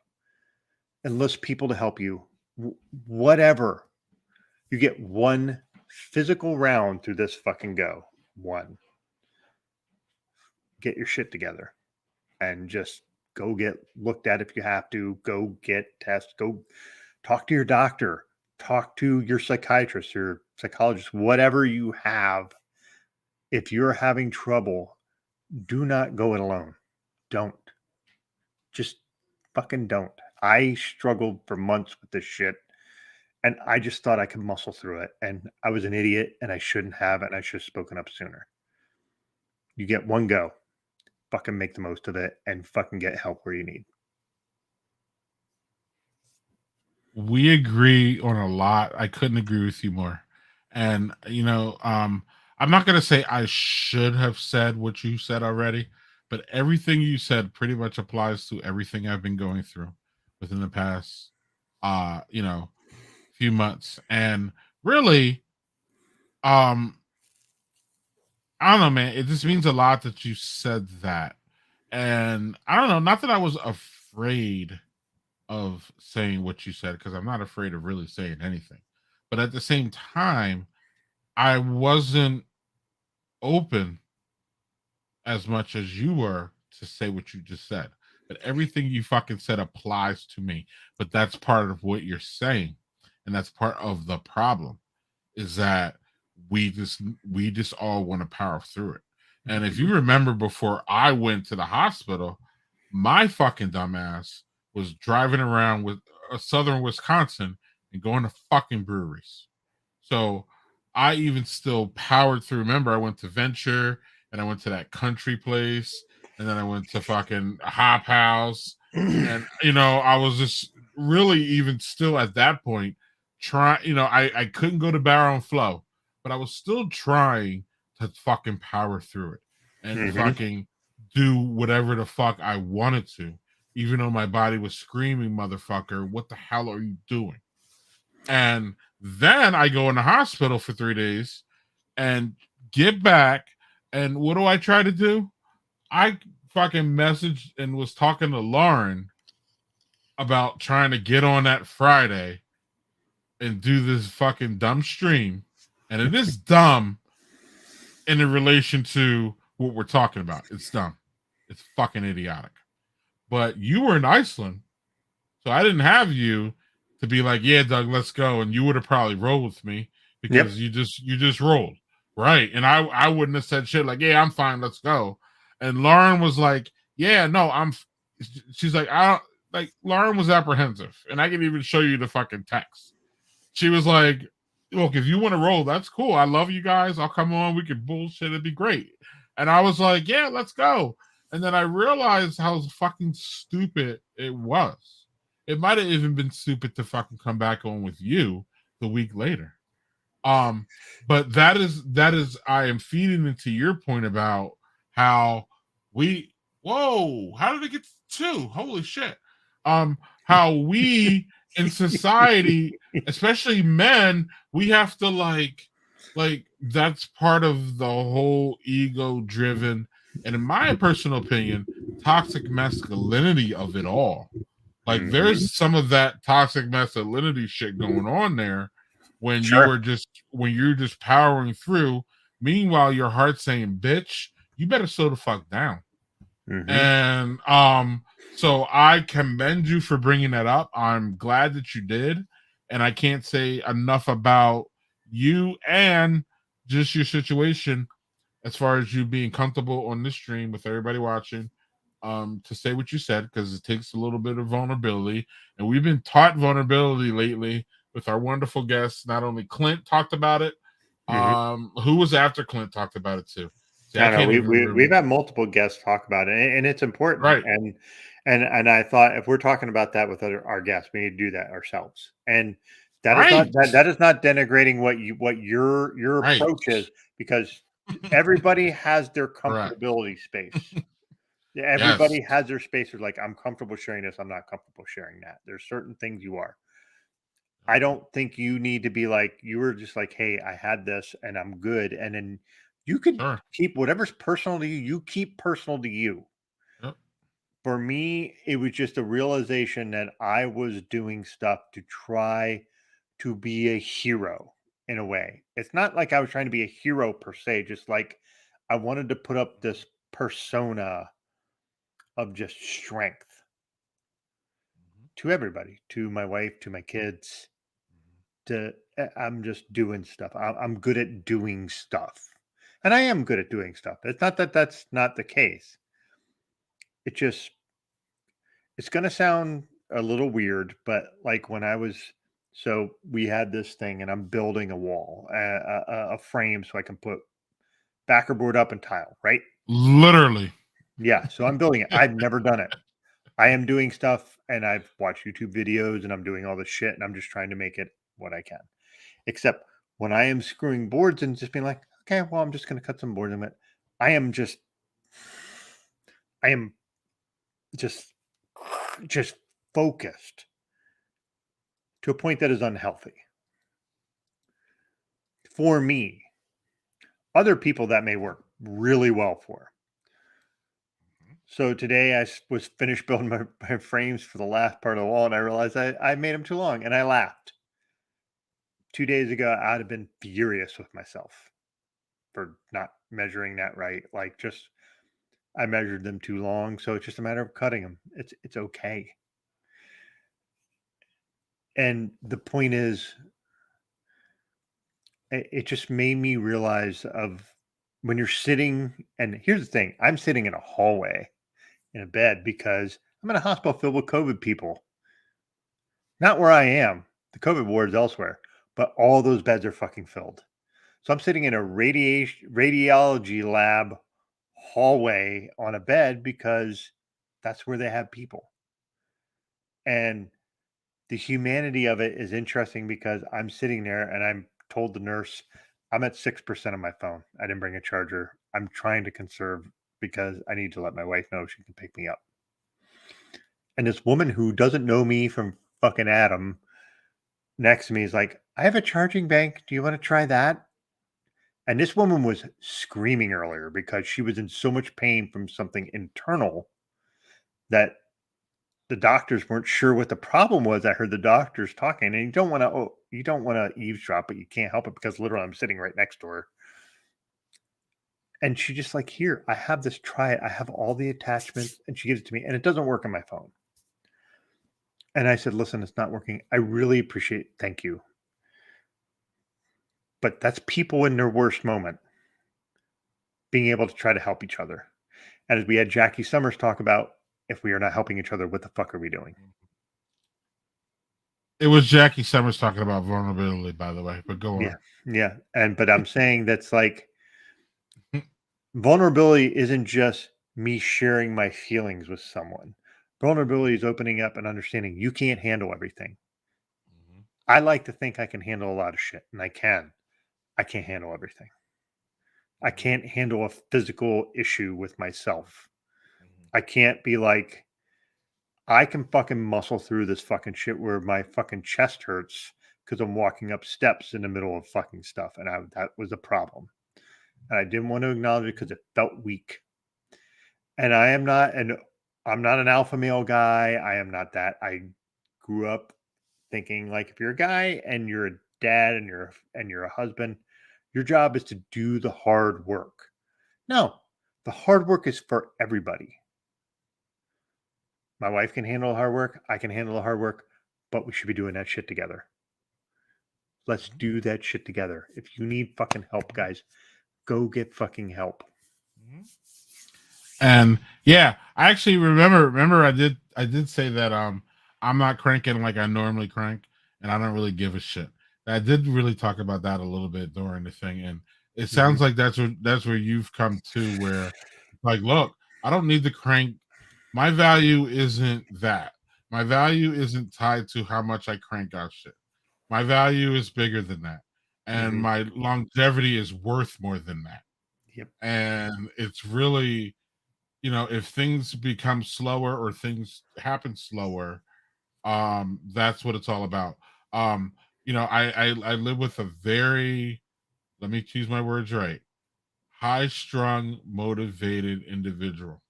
Enlist people to help you. Whatever. You get one physical round through this fucking go. One. Get your shit together and just go get looked at if you have to. Go get tests. Go talk to your doctor. Talk to your psychiatrist, your psychologist, whatever you have. If you're having trouble, do not go it alone. Don't. Just fucking don't. I struggled for months with this shit. And I just thought I could muscle through it. And I was an idiot and I shouldn't have. And I should have spoken up sooner. You get one go. Fucking make the most of it and fucking get help where you need. We agree on a lot. I couldn't agree with you more. And I'm not gonna say I should have said what you said already, but everything you said pretty much applies to everything I've been going through within the past few months. And really, I don't know, man. It just means a lot that you said that. And I don't know, not that I was afraid of saying what you said, because I'm not afraid of really saying anything. But at the same time, I wasn't open as much as you were to say what you just said. But everything you fucking said applies to me. But that's part of what you're saying. And that's part of the problem, is that we just all want to power through it. And if you remember, before I went to the hospital, my fucking dumbass was driving around with southern Wisconsin and going to fucking breweries. So I even still powered through. Remember, I went to Venture and I went to that country place, and then I went to fucking Hop House. And I was just really, even still at that point, trying, I couldn't go to Barrel and Flow, but I was still trying to fucking power through it and fucking do whatever the fuck I wanted to, even though my body was screaming, motherfucker, what the hell are you doing? And then I go in the hospital for 3 days and get back. And what do I try to do? I fucking messaged and was talking to Lauren about trying to get on that Friday and do this fucking dumb stream. And it is dumb in relation to what we're talking about. It's dumb. It's fucking idiotic. But you were in Iceland, so I didn't have you to be like, yeah, Doug, let's go. And you would have probably rolled with me because you just rolled. Right. And I wouldn't have said shit like, yeah, I'm fine, let's go. And Lauren was like, yeah, no, she's like, Lauren was apprehensive. And I can even show you the fucking text. She was like, look, if you want to roll, that's cool. I love you guys. I'll come on. We can bullshit. It'd be great. And I was like, yeah, let's go. And then I realized how fucking stupid it was. It might have even been stupid to fucking come back on with you the week later. But that is I am feeding into your point about how how did it get to 2? Holy shit. How we in society, especially men, we have to like that's part of the whole ego driven, and in my personal opinion, toxic masculinity of it all. Like there's some of that toxic masculinity shit going on there when you're just powering through. Meanwhile, your heart's saying, bitch, you better slow the fuck down. And so I commend you for bringing that up. I'm glad that you did. And I can't say enough about you and just your situation as far as you being comfortable on this stream with everybody watching to say what you said, because it takes a little bit of vulnerability. And we've been taught vulnerability lately with our wonderful guests. Not only Clint talked about it, who was after Clint talked about it too. See, we've had multiple guests talk about it, and it's important. Right. And I thought if we're talking about that with our guests, we need to do that ourselves. And that is not denigrating what your approach is, because everybody has their comfortability space. Everybody has their space. Like, I'm comfortable sharing this. I'm not comfortable sharing that. There's certain things you are. I don't think you need to be like, you were just like, hey, I had this and I'm good. And then you could keep whatever's personal to you, you keep personal to you. Yep. For me, it was just a realization that I was doing stuff to try to be a hero. in a way. It's not like I was trying to be a hero per se, just like I wanted to put up this persona of just strength to everybody, to my wife, to my kids. I'm just doing stuff. I'm good at doing stuff, and I am good at doing stuff. It's not that that's not the case. It just it's going to sound a little weird, but like when I was so we had this thing, and I'm building a wall, a frame, so I can put backerboard up and tile, right? Literally. Yeah, so I'm building it. I've never done it. I am doing stuff, and I've watched YouTube videos, and I'm doing all this shit, and I'm just trying to make it what I can. Except when I am screwing boards and just being like, okay, well, I'm just going to cut some boards in it. I am just focused to a point that is unhealthy for me. Other people that may work really well for. So today I was finished building my frames for the last part of the wall, and I realized I made them too long, and I laughed. 2 days ago, I'd have been furious with myself for not measuring that right. Like, just I measured them too long, so it's just a matter of cutting them. It's okay. And the point is, it just made me realize of when you're sitting, and here's the thing, I'm sitting in a hallway in a bed because I'm in a hospital filled with COVID people. Not where I am. The COVID ward's elsewhere, but all those beds are fucking filled. So I'm sitting in a radiology lab hallway on a bed because that's where they have people. And the humanity of it is interesting because I'm sitting there and I'm told the nurse, I'm at 6% on my phone. I didn't bring a charger. I'm trying to conserve because I need to let my wife know she can pick me up. And this woman who doesn't know me from fucking Adam next to me is like, I have a charging bank. Do you want to try that? And this woman was screaming earlier because she was in so much pain from something internal that the doctors weren't sure what the problem was. I heard the doctors talking, and you don't want to eavesdrop, but you can't help it because literally I'm sitting right next to her. And she just like, here, I have this, try it. I have all the attachments, and she gives it to me, and it doesn't work on my phone. And I said, listen, it's not working. I really appreciate it. Thank you. But that's people in their worst moment being able to try to help each other. And as we had Jackie Summers talk about, if we are not helping each other, what the fuck are we doing? It was Jackie Summers talking about vulnerability, by the way, but go on. Yeah. But I'm saying that's like, vulnerability isn't just me sharing my feelings with someone. Vulnerability is opening up and understanding you can't handle everything. I like to think I can handle a lot of shit, and I can. I can't handle everything. I can't handle a physical issue with myself. I can't be like, I can fucking muscle through this fucking shit where my fucking chest hurts because I'm walking up steps in the middle of fucking stuff. And that was a problem. And I didn't want to acknowledge it because it felt weak. And I'm not an alpha male guy. I am not that. I grew up thinking like, if you're a guy and you're a dad and you're a husband, your job is to do the hard work. No, the hard work is for everybody. My wife can handle hard work. I can handle the hard work, but we should be doing that shit together. Let's do that shit together. If you need fucking help, guys, go get fucking help. And yeah, I actually remember I did say that I'm not cranking like I normally crank, and I don't really give a shit. I did really talk about that a little bit during the thing, and it sounds like that's where you've come to, where like, look, I don't need to crank. My value isn't that. My value isn't tied to how much I crank out shit. My value is bigger than that. And my longevity is worth more than that. Yep. And it's really, if things become slower or things happen slower, that's what it's all about. I live with a very, let me choose my words right, high-strung, motivated individual.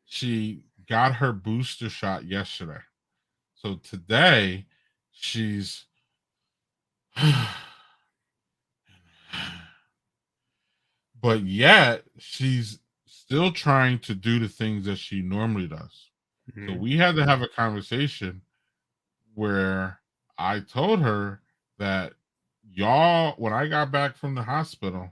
She got her booster shot yesterday. So today she's but yet she's still trying to do the things that she normally does. So we had to have a conversation where I told her that y'all, when I got back from the hospital,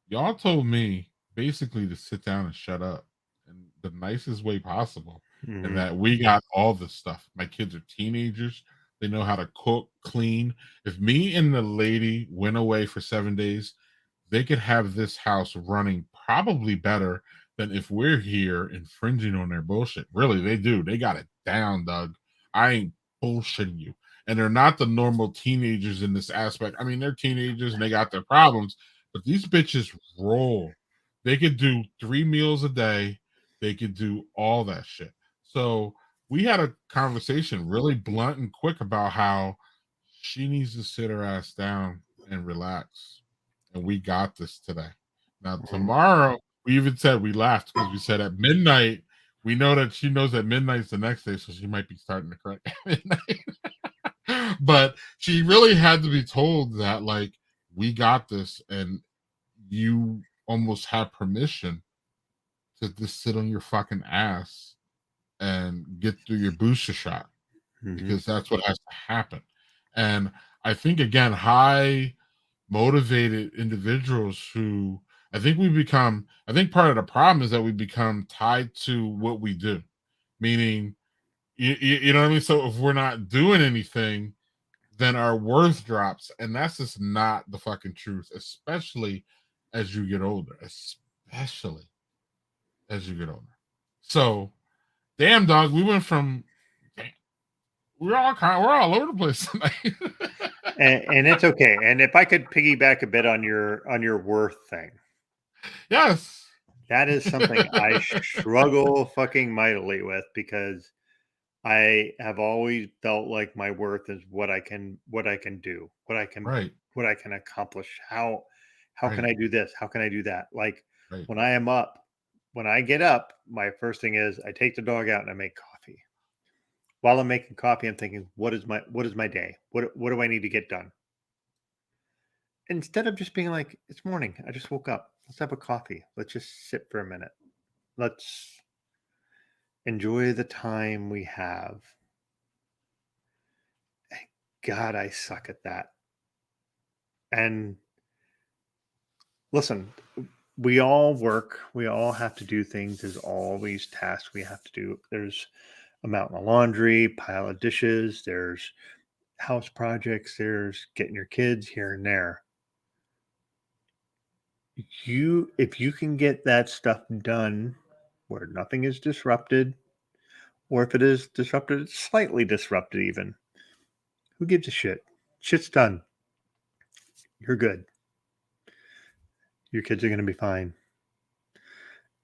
y'all told me basically to sit down and shut up in the nicest way possible. And that we got all this stuff. My kids are teenagers. They know how to cook, clean. If me and the lady went away for 7 days, they could have this house running probably better than if we're here infringing on their bullshit. Really, they do. They got it down, Doug. I ain't bullshitting you. And they're not the normal teenagers in this aspect. I mean, they're teenagers and they got their problems, but these bitches roll. They could do 3 meals a day. They could do all that shit. So we had a conversation really blunt and quick about how she needs to sit her ass down and relax. And we got this today. Now, tomorrow, we even said we laughed because we said at midnight, we know that she knows that midnight's the next day, so she might be starting to cry at midnight. But she really had to be told that, like, we got this, and you almost have permission to just sit on your fucking ass and get through your booster shot because that's what has to happen. And I think, again, high motivated individuals who I think part of the problem is that we become tied to what we do, meaning, you know what I mean? So if we're not doing anything, then our worth drops. And that's just not the fucking truth, especially as you get older, So, damn, dog, we went from we're all over the place tonight. and it's okay. And if I could piggyback a bit on your worth thing, yes, that is something I struggle fucking mightily with because I have always felt like my worth is what I can do, what I can accomplish. How can I do this? How can I do that? Like when I get up, my first thing is I take the dog out and I make coffee. While I'm making coffee, I'm thinking, what is my day? What do I need to get done? Instead of just being like, it's morning, I just woke up. Let's have a coffee. Let's just sit for a minute. Let's enjoy the time we have. God, I suck at that. And listen, we all work. We all have to do things. There's always tasks we have to do. There's a mountain of laundry, pile of dishes. There's house projects. There's getting your kids here and there. If you can get that stuff done where nothing is disrupted, or if it is disrupted, it's slightly disrupted even. Who gives a shit? Shit's done. You're good. Your kids are going to be fine.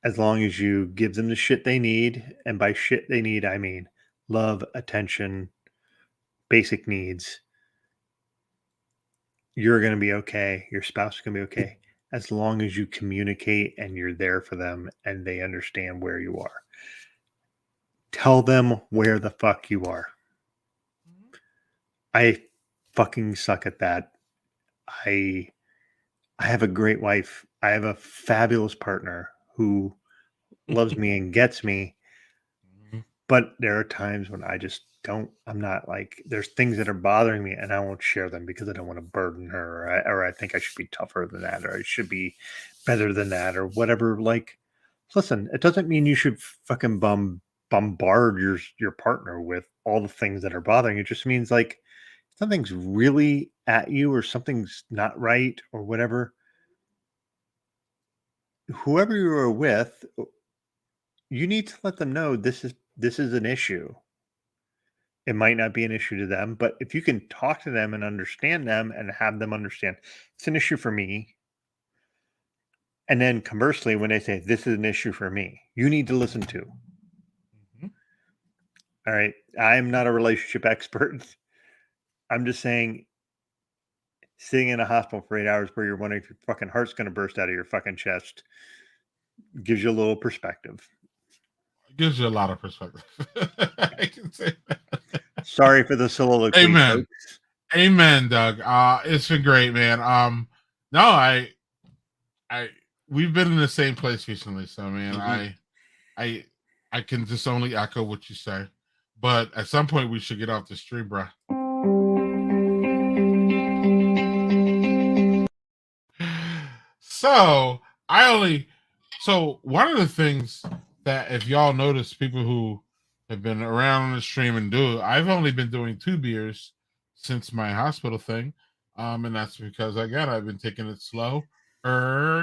As long as you give them the shit they need, and by shit they need, I mean love, attention, basic needs, you're going to be okay. Your spouse is going to be okay. As long as you communicate and you're there for them and they understand where you are. Tell them where the fuck you are. I fucking suck at that. I have a great wife. I have a fabulous partner who loves me and gets me. But there are times when I'm not like, there's things that are bothering me and I won't share them because I don't want to burden her, or I think I should be tougher than that, or I should be better than that, or whatever. Like, listen, it doesn't mean you should fucking bombard your partner with all the things that are bothering you. It just means like something's really at you or something's not right or whatever. Whoever you are with, you need to let them know this is an issue. It might not be an issue to them, but if you can talk to them and understand them and have them understand it's an issue for me. And then conversely, when they say this is an issue for me, you need to listen to. All right. I'm not a relationship expert. I'm just saying sitting in a hospital for 8 hours where you're wondering if your fucking heart's going to burst out of your fucking chest gives you a little perspective. It gives you a lot of perspective. I can say that. Sorry for the soliloquy. Amen. Folks. Amen, Doug. It's been great, man. No, we've been in the same place recently, so man, Mhm. I can just only echo what you say. But at some point, we should get off the stream, bro. So one of the things that if y'all notice, people who have been around on the stream and do it, I've only been doing 2 beers since my hospital thing. And that's because again I've been taking it slow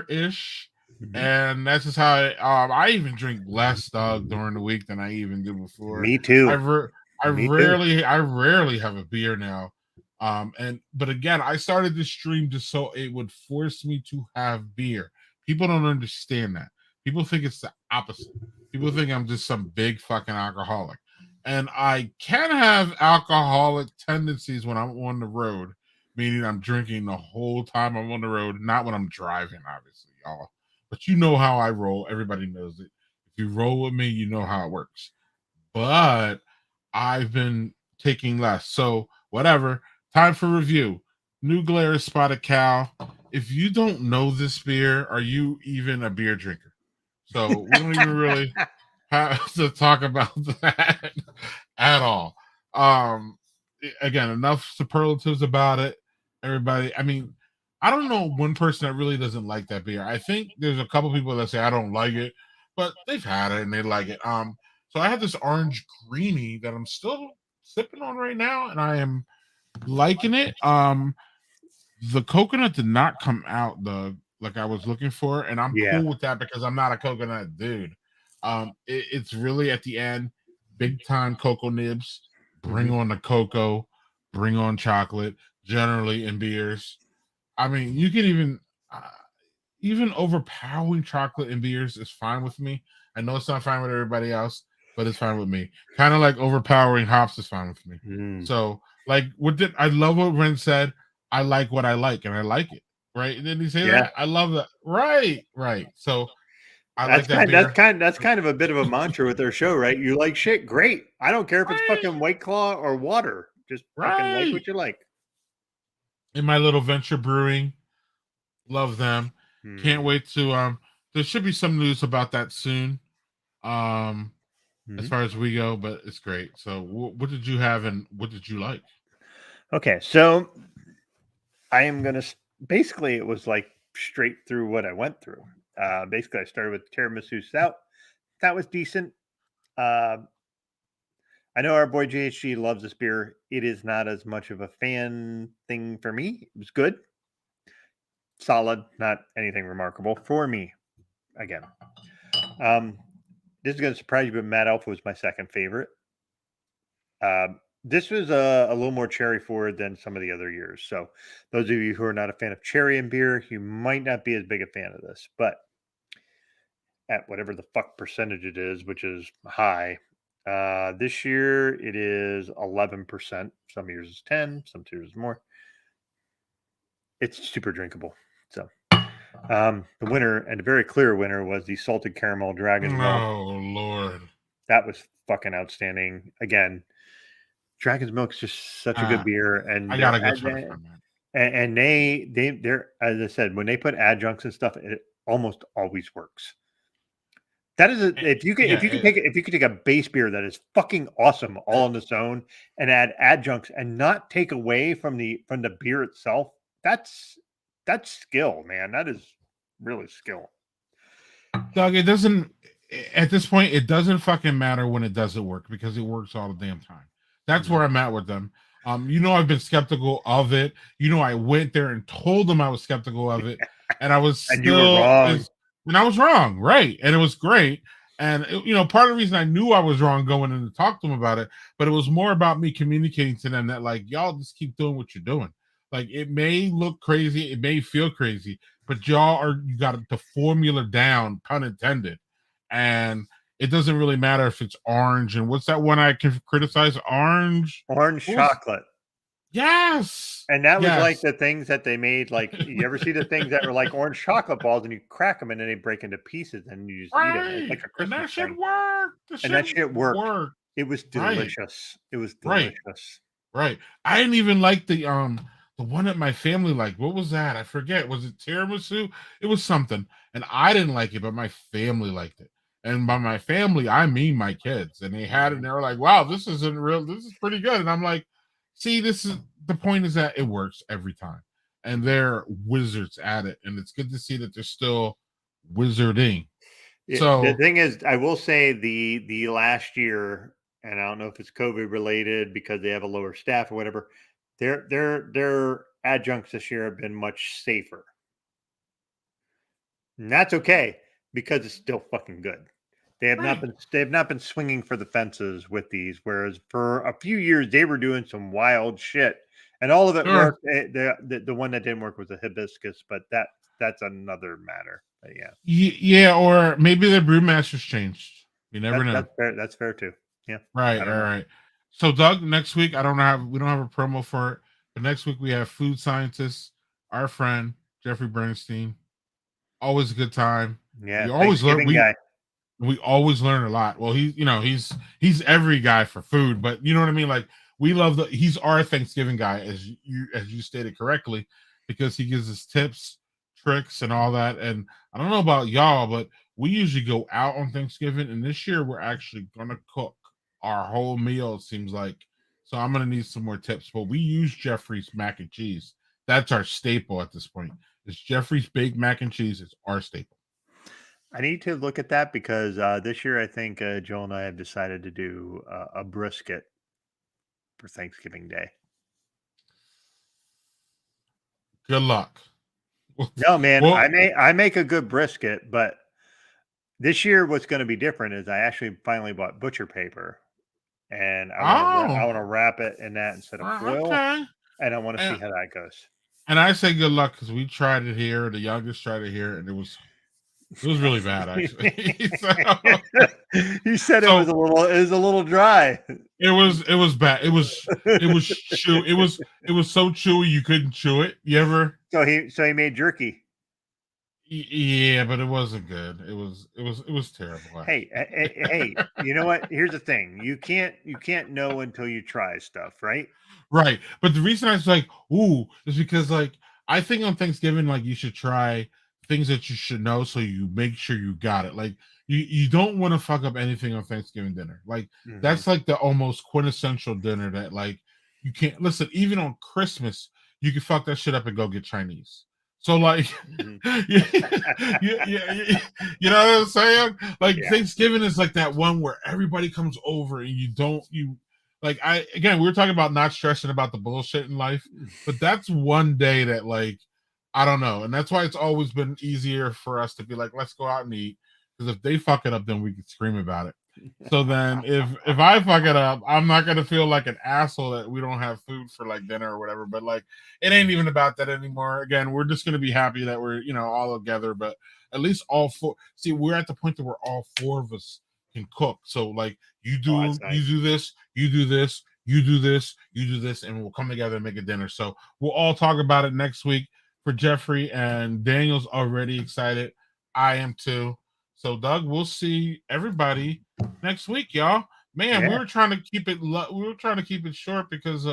ish. And that's just how I even drink less during the week than I even do before. Me too. I Me too. rarely have a beer now. But again, I started this stream just so it would force me to have beer. People don't understand that. People think it's the opposite. People think I'm just some big fucking alcoholic. And I can have alcoholic tendencies when I'm on the road, meaning I'm drinking the whole time I'm on the road, not when I'm driving, obviously, y'all. But you know how I roll. Everybody knows it. If you roll with me, you know how it works. But I've been taking less. So whatever. Time for review. New Glarus Spotted Cow. If you don't know this beer, are you even a beer drinker? So we don't even really have to talk about that at all. Again, enough superlatives about it. Everybody, I mean, I don't know one person that really doesn't like that beer. I think there's a couple people that say I don't like it, but they've had it and they like it. So I have this orange greenie that I'm still sipping on right now, and I am liking it. The coconut did not come out like I was looking for, and I'm cool with that because I'm not a coconut dude. It's really at the end, big time cocoa nibs. Bring on the cocoa, bring on chocolate. Generally in beers, I mean, you can even overpowering chocolate in beers is fine with me. I know it's not fine with everybody else, but it's fine with me. Kind of like overpowering hops is fine with me. So, like, I love what Ren said. I like what I like, and I like it. Right? Didn't he say that? I love that. Right. So I like that beer. That's kind of a bit of a mantra with their show, right? You like shit, great. I don't care if it's fucking White Claw or water. Just fucking like what you like. In my little venture brewing, love them. Can't wait to there should be some news about that soon. As far as we go, but it's great. So what did you have and what did you like? Okay, so I am gonna basically it was like straight through what I went through. Basically I started with tiramisu stout. That was decent. I know our boy JHG loves this beer. It is not as much of a fan thing for me. It was good. Solid, not anything remarkable for me. Again. This is going to surprise you, but Mad Alpha was my second favorite. This was a little more cherry forward than some of the other years. So those of you who are not a fan of cherry in beer, you might not be as big a fan of this. But at whatever the fuck percentage it is, which is high, this year it is 11%. Some years is 10, some years is more. It's super drinkable. So the winner, and a very clear winner, was the salted caramel Dragon's Milk. Oh Lord, that was fucking outstanding. Again, Dragon's Milk is just such a good beer, and I gotta go try to find that. And they're as I said, when they put adjuncts and stuff, it almost always works. That is if you could take a base beer that is fucking awesome all on its own and add adjuncts and not take away from the beer itself, that's skill, man. That is really skill. Doug, it doesn't at this point, it doesn't fucking matter when it doesn't work because it works all the damn time. That's where I'm at with them. I've been skeptical of it. I went there and told them I was skeptical of it, and I was and you were wrong. And I was wrong, right? And it was great. And part of the reason I knew I was wrong going in to talk to them about it, but it was more about me communicating to them that like y'all just keep doing what you're doing. Like it may look crazy, it may feel crazy, but you got the formula down, pun intended. And it doesn't really matter if it's orange and what's that one I can criticize? Orange chocolate. Yes. And that was like the things that they made. Like, you ever see the things that were like orange chocolate balls and you crack them and then they break into pieces and you just eat it? It's like a Christmas and that shit thing. worked. That shit worked. It was delicious. It was delicious. Right. I didn't even like the the one that my family liked. What was that? I forget. Was it tiramisu? It was something, and I didn't like it, but my family liked it. And by my family, I mean my kids. And they had it, and they were like, "Wow, this isn't real. This is pretty good." And I'm like, "See, this is the point. Is that it works every time, and they're wizards at it. And it's good to see that they're still wizarding." So the thing is, I will say the last year, and I don't know if it's COVID related because they have a lower staff or whatever. Their adjuncts this year have been much safer, and that's okay because it's still fucking good. They have not been swinging for the fences with these, whereas for a few years they were doing some wild shit, and all of it worked. The one that didn't work was the hibiscus, but that's another matter. But yeah, or maybe the brewmasters changed. You never know. That's fair too. Yeah. Right. All right. So, Doug, next week we don't have a promo for it, but next week we have food scientist, our friend Jeffrey Bernstein. Always a good time. Yeah. We always learn. Guy. We always learn a lot. Well, he's every guy for food, but you know what I mean. Like we love he's our Thanksgiving guy, as you stated correctly, because he gives us tips, tricks, and all that. And I don't know about y'all, but we usually go out on Thanksgiving, and this year we're actually gonna cook our whole meal, it seems like. So I'm gonna need some more tips. But we use Jeffrey's mac and cheese. That's our staple at this point. It's Jeffrey's baked mac and cheese. It's our staple. I need to look at that because this year I think Joel and I have decided to do a brisket for Thanksgiving Day. Good luck. No, man, I make a good brisket, but this year what's going to be different is I actually finally bought butcher paper, and I want to wrap it in that instead of foil, and I want to see how that goes. And I say good luck because we tried it here. The youngest tried it here, and it was really bad, actually. He said it was a little dry. It was bad. It was chew. It was so chewy you couldn't chew it. You ever? So he made jerky. Yeah, but it wasn't good. It was terrible. Hey, you know what? Here's the thing. You can't know until you try stuff, right? Right. But the reason I was like, ooh, is because like I think on Thanksgiving, like you should try things that you should know so you make sure you got it. Like you don't want to fuck up anything on Thanksgiving dinner. Like that's like the almost quintessential dinner that like you can't listen, even on Christmas, you can fuck that shit up and go get Chinese. So like you know what I'm saying? Like Thanksgiving is like that one where everybody comes over and we were talking about not stressing about the bullshit in life, but that's one day that like I don't know. And that's why it's always been easier for us to be like, let's go out and eat. Because if they fuck it up, then we can scream about it. So then if I fuck it up, I'm not going to feel like an asshole that we don't have food for like dinner or whatever. But like, it ain't even about that anymore. Again, we're just going to be happy that we're, all together. But at least all four. See, we're at the point that we're all four of us can cook. So like you do this, you do this, you do this, you do this, and we'll come together and make a dinner. So we'll all talk about it next week. For Jeffrey, and Daniel's already excited. I am too. So Doug, we'll see everybody next week, y'all. Man, we were trying to keep it short because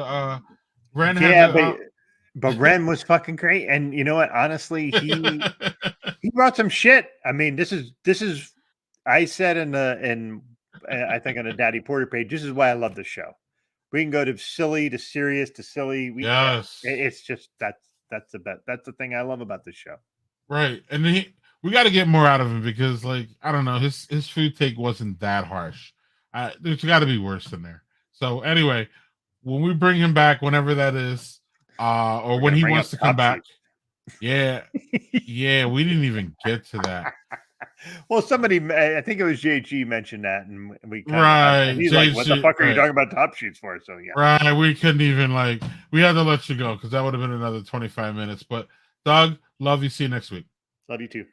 Ren but Ren was fucking great. And you know what? Honestly, he brought some shit. I mean, this is I said I think on the Daddy Porter page, this is why I love this show. We can go to silly to serious to silly. It's just that's the thing I love about this show. Right. And we got to get more out of him because like, I don't know, his food take wasn't that harsh. There's got to be worse than there. So anyway, when we bring him back, whenever that is, or when he wants to come back. Yeah. Yeah. We didn't even get to that. Well, somebody, I think it was JG mentioned that, and we he's JG, like, "What the fuck are you talking about top sheets for?" So yeah, right. We couldn't even we had to let you go because that would have been another 25 minutes. But Doug, love you. See you next week. Love you too.